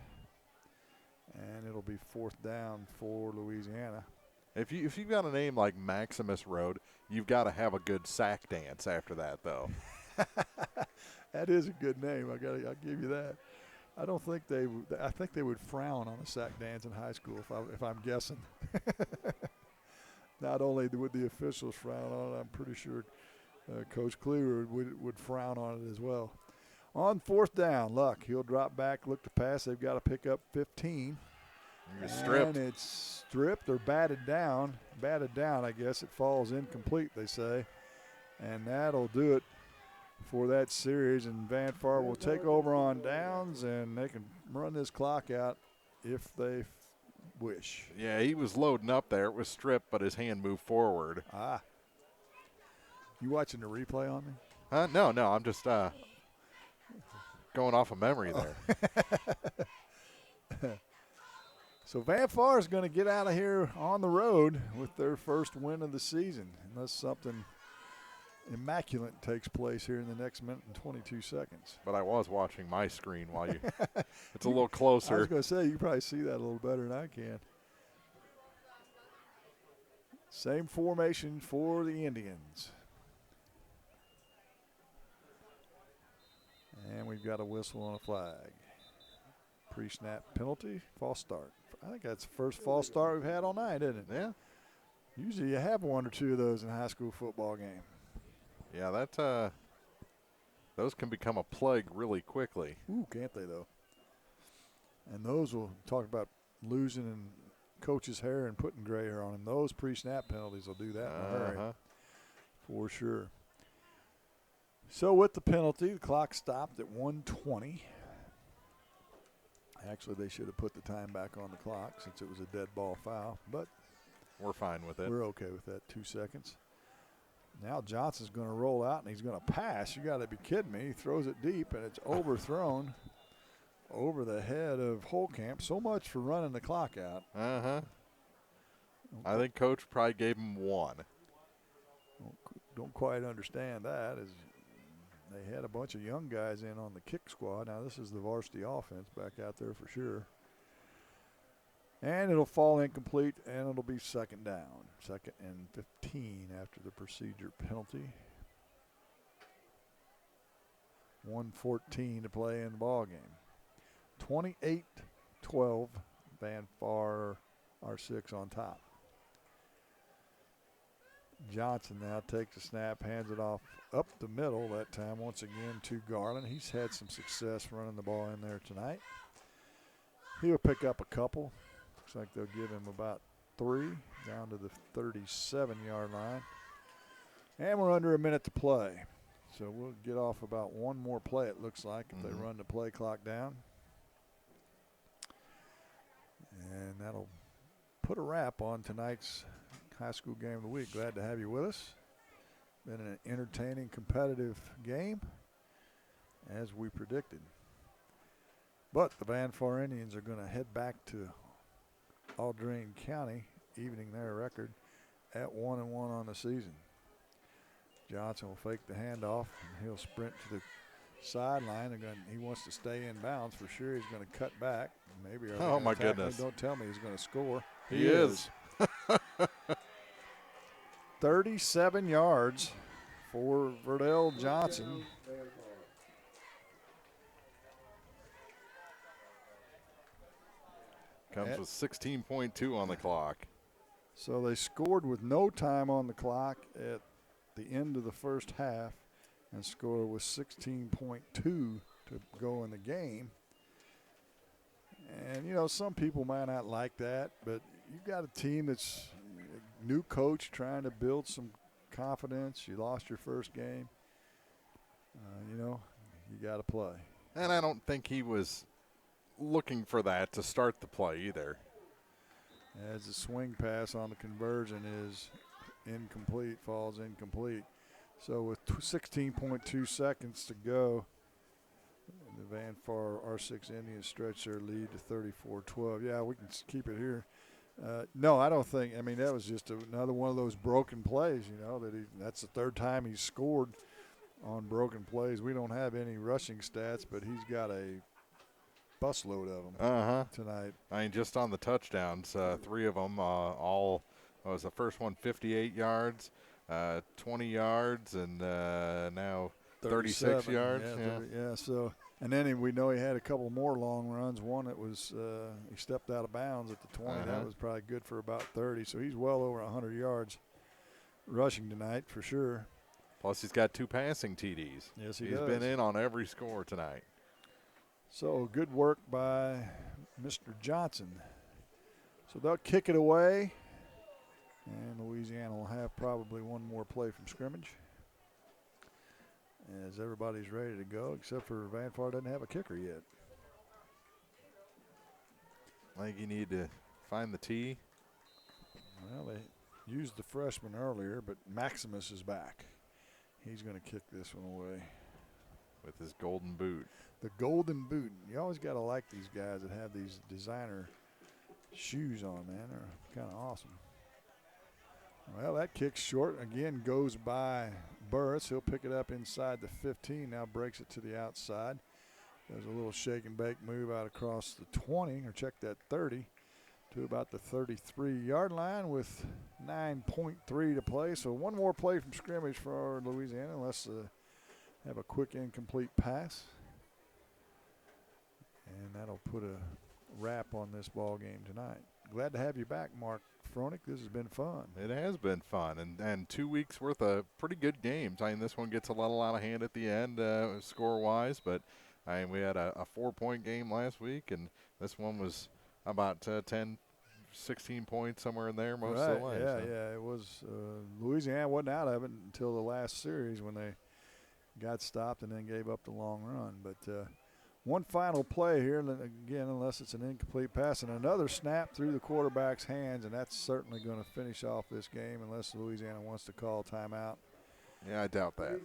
And it'll be 4th down for Louisiana. If you've got a name like Maximus Road, you've got to have a good sack dance after that, though. That is a good name. I'll give you that. I don't think they. I think they would frown on a sack dance in high school if I'm guessing. Not only would the officials frown on it, I'm pretty sure Coach Cleaver would frown on it as well. On 4th down, Luck. He'll drop back, look to pass. They've got to pick up 15. Stripped. And it's stripped or batted down. Batted down, I guess. It falls incomplete, they say. And that'll do it for that series. And Van Far will take over on downs, and they can run this clock out if they wish. Yeah, he was loading up there. It was stripped, but his hand moved forward. Ah. You watching the replay on me? No. I'm just going off of memory there. So Van Far is going to get out of here on the road with their first win of the season, unless something immaculate takes place here in the next minute and 22 seconds. But I was watching my screen while you – it's a little closer. I was going to say, you can probably see that a little better than I can. Same formation for the Indians. And we've got a whistle on a flag. Pre-snap penalty, false start. I think that's the first false start we've had all night, isn't it? Yeah. Usually you have 1 or 2 of those in a high school football game. Yeah, those can become a plague really quickly. Ooh, can't they, though? And those will talk about losing and coach's hair and putting gray hair on him. Those pre-snap penalties will do that in a hurry, for sure. So with the penalty, the clock stopped at 1:20. Actually, they should have put the time back on the clock since it was a dead ball foul, but we're fine with it. We're okay with that. 2 seconds. Now Johnson's going to roll out, and he's going to pass. You got to be kidding me. He throws it deep, and it's overthrown over the head of Holcamp. So much for running the clock out. I think Coach probably gave him 1. Don't quite understand that. They had a bunch of young guys in on the kick squad. Now this is the varsity offense back out there for sure. And it'll fall incomplete, and it'll be 2nd down. 2nd and 15 after the procedure penalty. 1:14 to play in the ball game. 28-12, Van Far R6 on top. Johnson now takes a snap, hands it off up the middle that time once again to Garland. He's had some success running the ball in there tonight. He'll pick up a couple. Looks like they'll give him about 3 down to the 37-yard line. And we're under a minute to play. So we'll get off about 1 more play, it looks like, if they run the play clock down. And that'll put a wrap on tonight's high school game of the week. Glad to have you with us. Been an entertaining, competitive game, as we predicted. But the Van Far Indians are going to head back to Audrain County, evening their record at 1-1 on the season. Johnson will fake the handoff, and he'll sprint to the sideline. Again, he wants to stay in bounds for sure. He's going to cut back. Maybe. Oh, my goodness. Don't tell me he's going to score. He is. 37 yards for Verdell Johnson. Comes with 16.2 on the clock. So they scored with no time on the clock at the end of the first half and scored with 16.2 to go in the game. And, you know, some people might not like that, but you've got a team that's a new coach trying to build some confidence. You lost your first game. You know, you got to play. And I don't think he was looking for that to start the play either. As the swing pass on the conversion is incomplete, falls incomplete. So with 16.2 seconds to go, the Van Far R6 Indians stretch their lead to 34-12. Yeah, we can keep it here. No, I don't think. I mean, that was just another one of those broken plays, you know, that's the third time he's scored on broken plays. We don't have any rushing stats, but he's got a busload of them tonight. I mean, just on the touchdowns, 3 of them, all was the first one 58 yards, 20 yards, and now 36 yards. So, and then we know he had a couple more long runs. One that was he stepped out of bounds at the 20. That was probably good for about 30. So he's well over 100 yards rushing tonight for sure. Plus, he's got 2 passing TDs. Yes, He's been in on every score tonight. So good work by Mr. Johnson. So they'll kick it away, and Louisiana will have probably one more play from scrimmage as everybody's ready to go, except for Van Far doesn't have a kicker yet. I think you need to find the tee. Well, they used the freshman earlier, but Maximus is back. He's going to kick this one away. With his golden boot. The golden boot. You always got to like these guys that have these designer shoes on, man. They're kind of awesome. Well, that kick short. Again, goes by Burris. He'll pick it up inside the 15. Now breaks it to the outside. Does a little shake and bake move out across the 20, or check that 30, to about the 33-yard line with 9.3 to play. So one more play from scrimmage for Louisiana. Let's have a quick incomplete pass. And that'll put a wrap on this ball game tonight. Glad to have you back, Mark Froelich. This has been fun. It has been fun, and 2 weeks worth of pretty good games. I mean, this one gets a little out of hand at the end score-wise, but I mean, we had a 4-point game last week, and this one was about 10, 16 points, somewhere in there most of the way. Yeah, it was. Louisiana wasn't out of it until the last series when they got stopped and then gave up the long run. But one final play here, again, unless it's an incomplete pass, and another snap through the quarterback's hands, and that's certainly going to finish off this game unless Louisiana wants to call timeout. Yeah, I doubt that.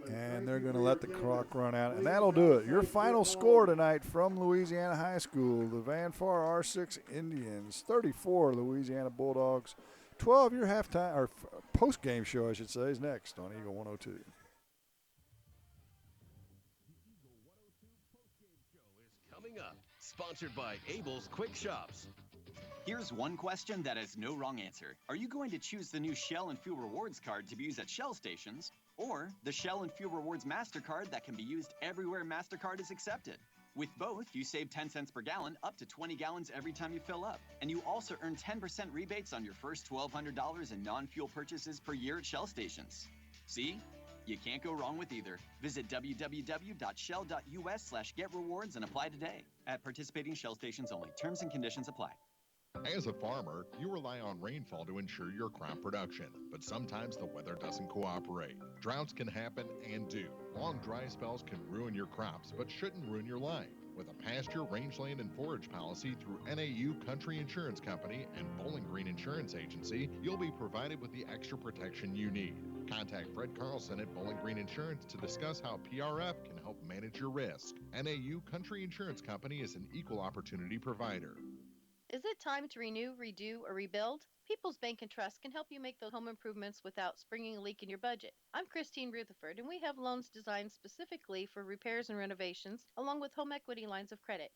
And they're going to let the clock run out, and that'll do it. Your final score tonight from Louisiana High School, the Van Far R6 Indians, 34, Louisiana Bulldogs, 12. Your halftime, or post-game show, I should say, is next on Eagle 102. Coming up, sponsored by Abel's Quick Shops. Here's one question that has no wrong answer. Are you going to choose the new Shell and Fuel Rewards card to be used at Shell stations, or the Shell and Fuel Rewards MasterCard that can be used everywhere MasterCard is accepted? With both, you save 10 cents per gallon, up to 20 gallons every time you fill up. And you also earn 10% rebates on your first $1,200 in non-fuel purchases per year at Shell stations. See? You can't go wrong with either. Visit www.shell.us/getrewards and apply today. At participating Shell stations only. Terms and conditions apply. As a farmer, you rely on rainfall to ensure your crop production, but sometimes the weather doesn't cooperate. Droughts can happen and do. Long dry spells can ruin your crops, but shouldn't ruin your life. With a pasture, rangeland, and forage policy through NAU Country Insurance Company and Bowling Green Insurance Agency, you'll be provided with the extra protection you need. Contact Fred Carlson at Bowling Green Insurance to discuss how PRF can help manage your risk. NAU Country Insurance Company is an equal opportunity provider. Is it time to renew, redo, or rebuild? People's Bank and Trust can help you make those home improvements without springing a leak in your budget. I'm Christine Rutherford, and we have loans designed specifically for repairs and renovations, along with home equity lines of credit.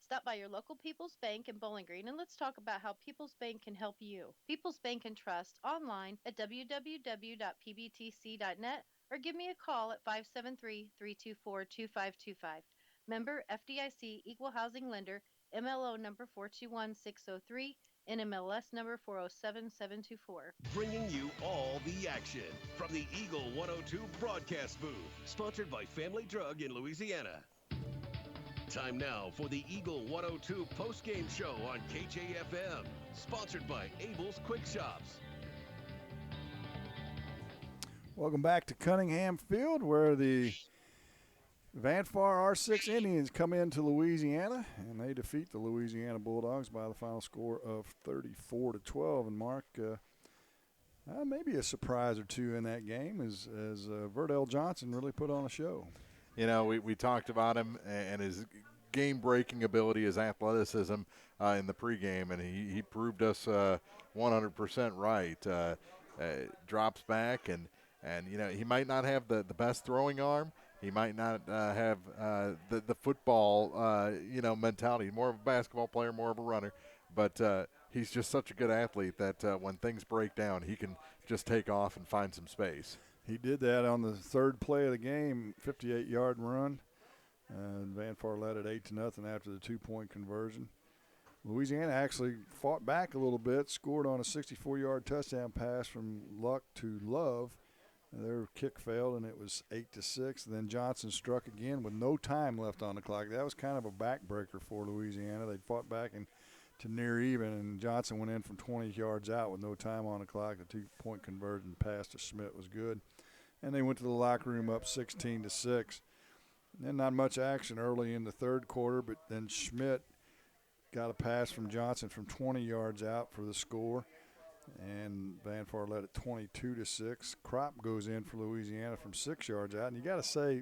Stop by your local People's Bank in Bowling Green, and let's talk about how People's Bank can help you. People's Bank and Trust online at www.pbtc.net, or give me a call at 573-324-2525. Member FDIC Equal Housing Lender, MLO number 421603, NMLS number 407724. Bringing you all the action from the Eagle 102 broadcast booth, sponsored by Family Drug in Louisiana. Time now for the Eagle 102 post-game show on KJFM, sponsored by Abel's Quick Shops. Welcome back to Cunningham Field, where the Van Far R6 Indians come into Louisiana, and they defeat the Louisiana Bulldogs by the final score of 34-12. And Mark, maybe a surprise or two in that game as Verdell Johnson really put on a show. You know, we talked about him and his game-breaking ability, his athleticism in the pregame, and he proved us 100% right. Drops back and And, he might not have the best throwing arm. He might not have the football, mentality. More of a basketball player, more of a runner. But he's just such a good athlete that when things break down, he can just take off and find some space. He did that on the third play of the game, 58-yard run. Van Far led it 8-0 after the 2-point conversion. Louisiana actually fought back a little bit, scored on a 64-yard touchdown pass from Luck to Love. Their kick failed, and it was 8-6. And then Johnson struck again with no time left on the clock. That was kind of a backbreaker for Louisiana. They fought back to near even, and Johnson went in from 20 yards out with no time on the clock. The 2-point conversion pass to Schmidt was good. And they went to the locker room up 16-6. Then not much action early in the third quarter, but then Schmidt got a pass from Johnson from 20 yards out for the score. And Van Far led it 22-6. Crop goes in for Louisiana from 6 yards out. And you got to say,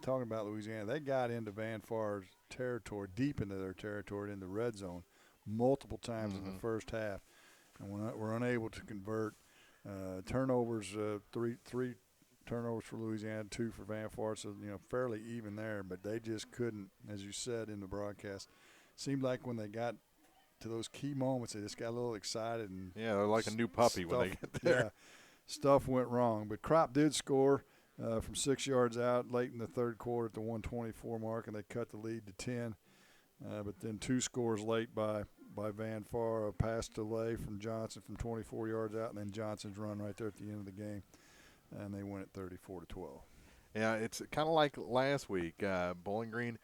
talking about Louisiana, they got into Van Far's territory, deep into their territory in the red zone multiple times in the first half. And we're unable to convert. Turnovers, three turnovers for Louisiana, 2 for Van Far, so, fairly even there. But they just couldn't, as you said in the broadcast, seemed like when they got to those key moments, they just got a little excited. And yeah, they're like a new puppy when they get there. Yeah, stuff went wrong. But Crop did score from 6 yards out late in the third quarter at the 124 mark, and they cut the lead to 10. But then 2 scores late by Van Far, a pass delay from Johnson from 24 yards out, and then Johnson's run right there at the end of the game. And they win it 34-12. Yeah, it's kind of like last week. Bowling Green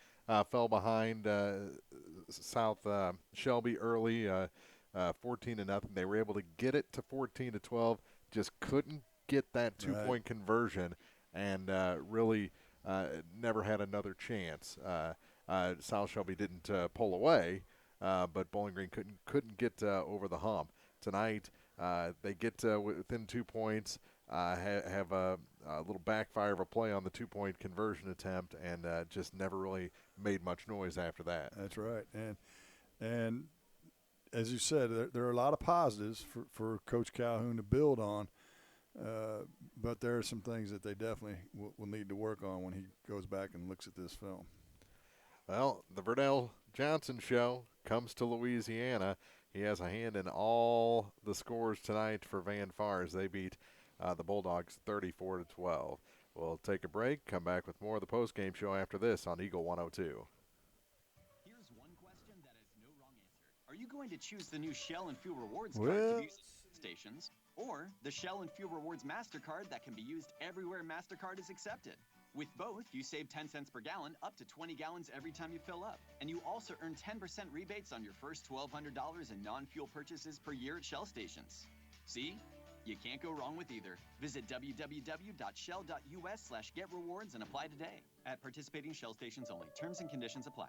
fell behind South Shelby early, 14-0. They were able to get it to 14-12. Just couldn't get that 2-point conversion, and really never had another chance. South Shelby didn't pull away, but Bowling Green couldn't get over the hump. Tonight, they get within 2 points. Have a little backfire of a play on the 2-point conversion attempt, and just never really made much noise after that. That's right. And as you said, there are a lot of positives for Coach Calhoun to build on, but there are some things that they definitely will need to work on when he goes back and looks at this film. Well, the Verdell Johnson Show comes to Louisiana. He has a hand in all the scores tonight for Van Far as they beat the Bulldogs 34-12. We'll take a break, come back with more of the postgame show after this on Eagle 102. Here's one question that has no wrong answer. Are you going to choose the new Shell and Fuel Rewards card to be used at stations, or the Shell and Fuel Rewards MasterCard that can be used everywhere MasterCard is accepted? With both, you save 10 cents per gallon, up to 20 gallons every time you fill up. And you also earn 10% rebates on your first $1,200 in non-fuel purchases per year at Shell stations. See? You can't go wrong with either. Visit www.shell.us/getrewards and apply today. At participating Shell stations only. Terms and conditions apply.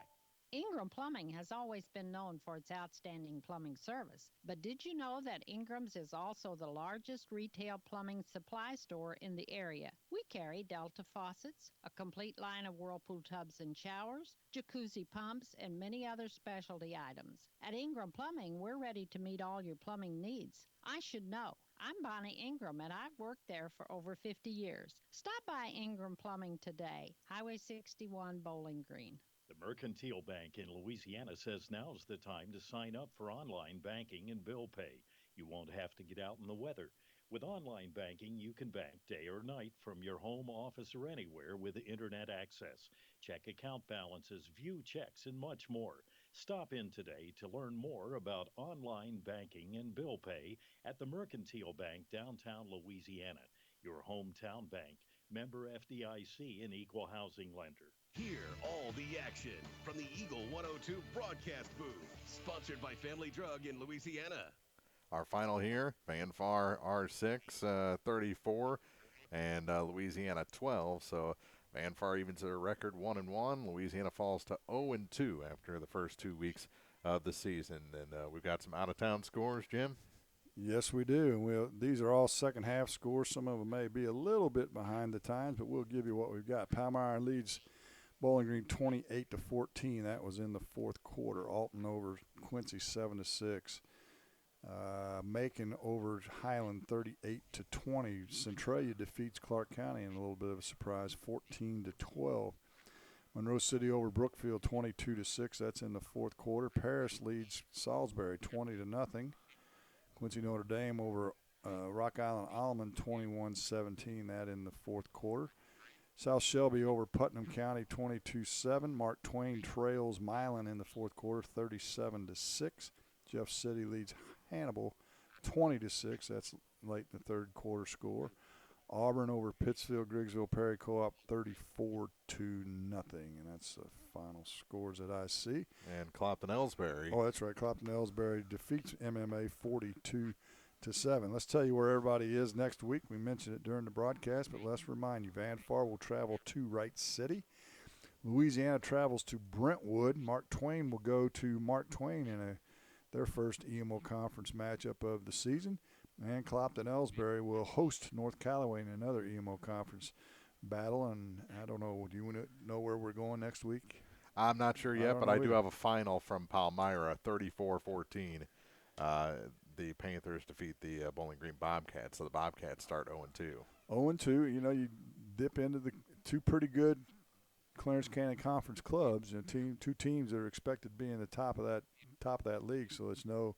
Ingram Plumbing has always been known for its outstanding plumbing service. But did you know that Ingram's is also the largest retail plumbing supply store in the area? We carry Delta faucets, a complete line of Whirlpool tubs and showers, jacuzzi pumps, and many other specialty items. At Ingram Plumbing, we're ready to meet all your plumbing needs. I should know. I'm Bonnie Ingram, and I've worked there for over 50 years. Stop by Ingram Plumbing today, Highway 61, Bowling Green. The Mercantile Bank in Louisiana says now's the time to sign up for online banking and bill pay. You won't have to get out in the weather. With online banking, you can bank day or night from your home, office, or anywhere with internet access. Check account balances, view checks, and much more. Stop in today to learn more about online banking and bill pay at the Mercantile Bank, downtown Louisiana. Your hometown bank, member FDIC, and equal housing lender. Hear all the action from the Eagle 102 broadcast booth, sponsored by Family Drug in Louisiana. Our final here, Van Far R6, 34, and Louisiana 12. So Van Far evens their record 1-1. Louisiana falls to 0-2 after the first 2 weeks of the season. And we've got some out-of-town scores, Jim. Yes, we do. And these are all second-half scores. Some of them may be a little bit behind the times, but we'll give you what we've got. Palmyra leads Bowling Green 28-14. That was in the fourth quarter. Alton over Quincy 7-6. Macon over Highland 38-20. Centralia defeats Clark County in a little bit of a surprise, 14-12. Monroe City over Brookfield 22-6. That's in the fourth quarter. Paris leads Salisbury 20-0. Quincy Notre Dame over Rock Island Alleman 21-17. That in the fourth quarter. South Shelby over Putnam County 22-7. Mark Twain trails Milan in the fourth quarter 37-6. Jeff City leads Hannibal 20-6. That's late in the third quarter score. Auburn over Pittsfield Griggsville Perry Co-op 34-0, and that's the final scores that I see. And Clopton-Ellsbury. Oh, that's right. Clopton-Ellsbury defeats MMA 42-7. Let's tell you where everybody is next week. We mentioned it during the broadcast, but let's remind you, Van Far will travel to Wright City. Louisiana travels to Brentwood. Mark Twain will go to Mark Twain in their first EMO conference matchup of the season. And Clopton-Ellsbury will host North Callaway in another EMO conference battle. And I don't know, do you want to know where we're going next week? I'm not sure yet, but I do have a final from Palmyra, 34-14. The Panthers defeat the Bowling Green Bobcats, so the Bobcats start 0-2. 0-2. You know, you dip into the two pretty good Clarence County Conference clubs, and two teams that are expected to be in the top of that league. So it's no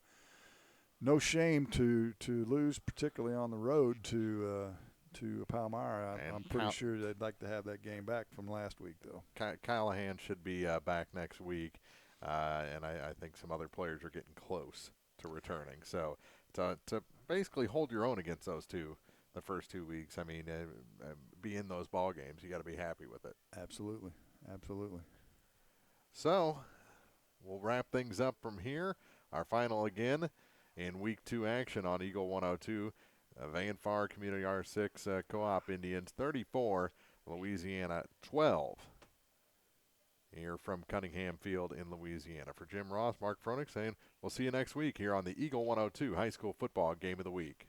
shame to lose, particularly on the road to Palmyra. I'm pretty sure they'd like to have that game back from last week, though. Callahan should be back next week, and I think some other players are getting close to returning. So to basically hold your own against those two the first 2 weeks, I mean, be in those ball games, you got to be happy with it. Absolutely. So we'll wrap things up from here. Our final again in Week 2 action on Eagle 102. Van Far Community R6 Co-op Indians 34, Louisiana 12. Here from Cunningham Field in Louisiana. For Jim Ross, Mark Froelich saying we'll see you next week here on the Eagle 102 High School Football Game of the Week.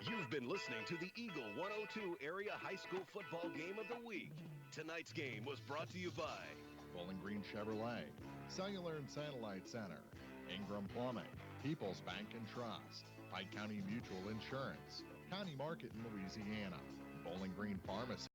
You've been listening to the Eagle 102 Area High School Football Game of the Week. Tonight's game was brought to you by Bowling Green Chevrolet, Cellular and Satellite Center, Ingram Plumbing, People's Bank and Trust, Pike County Mutual Insurance, County Market in Louisiana, Bowling Green Pharmacy,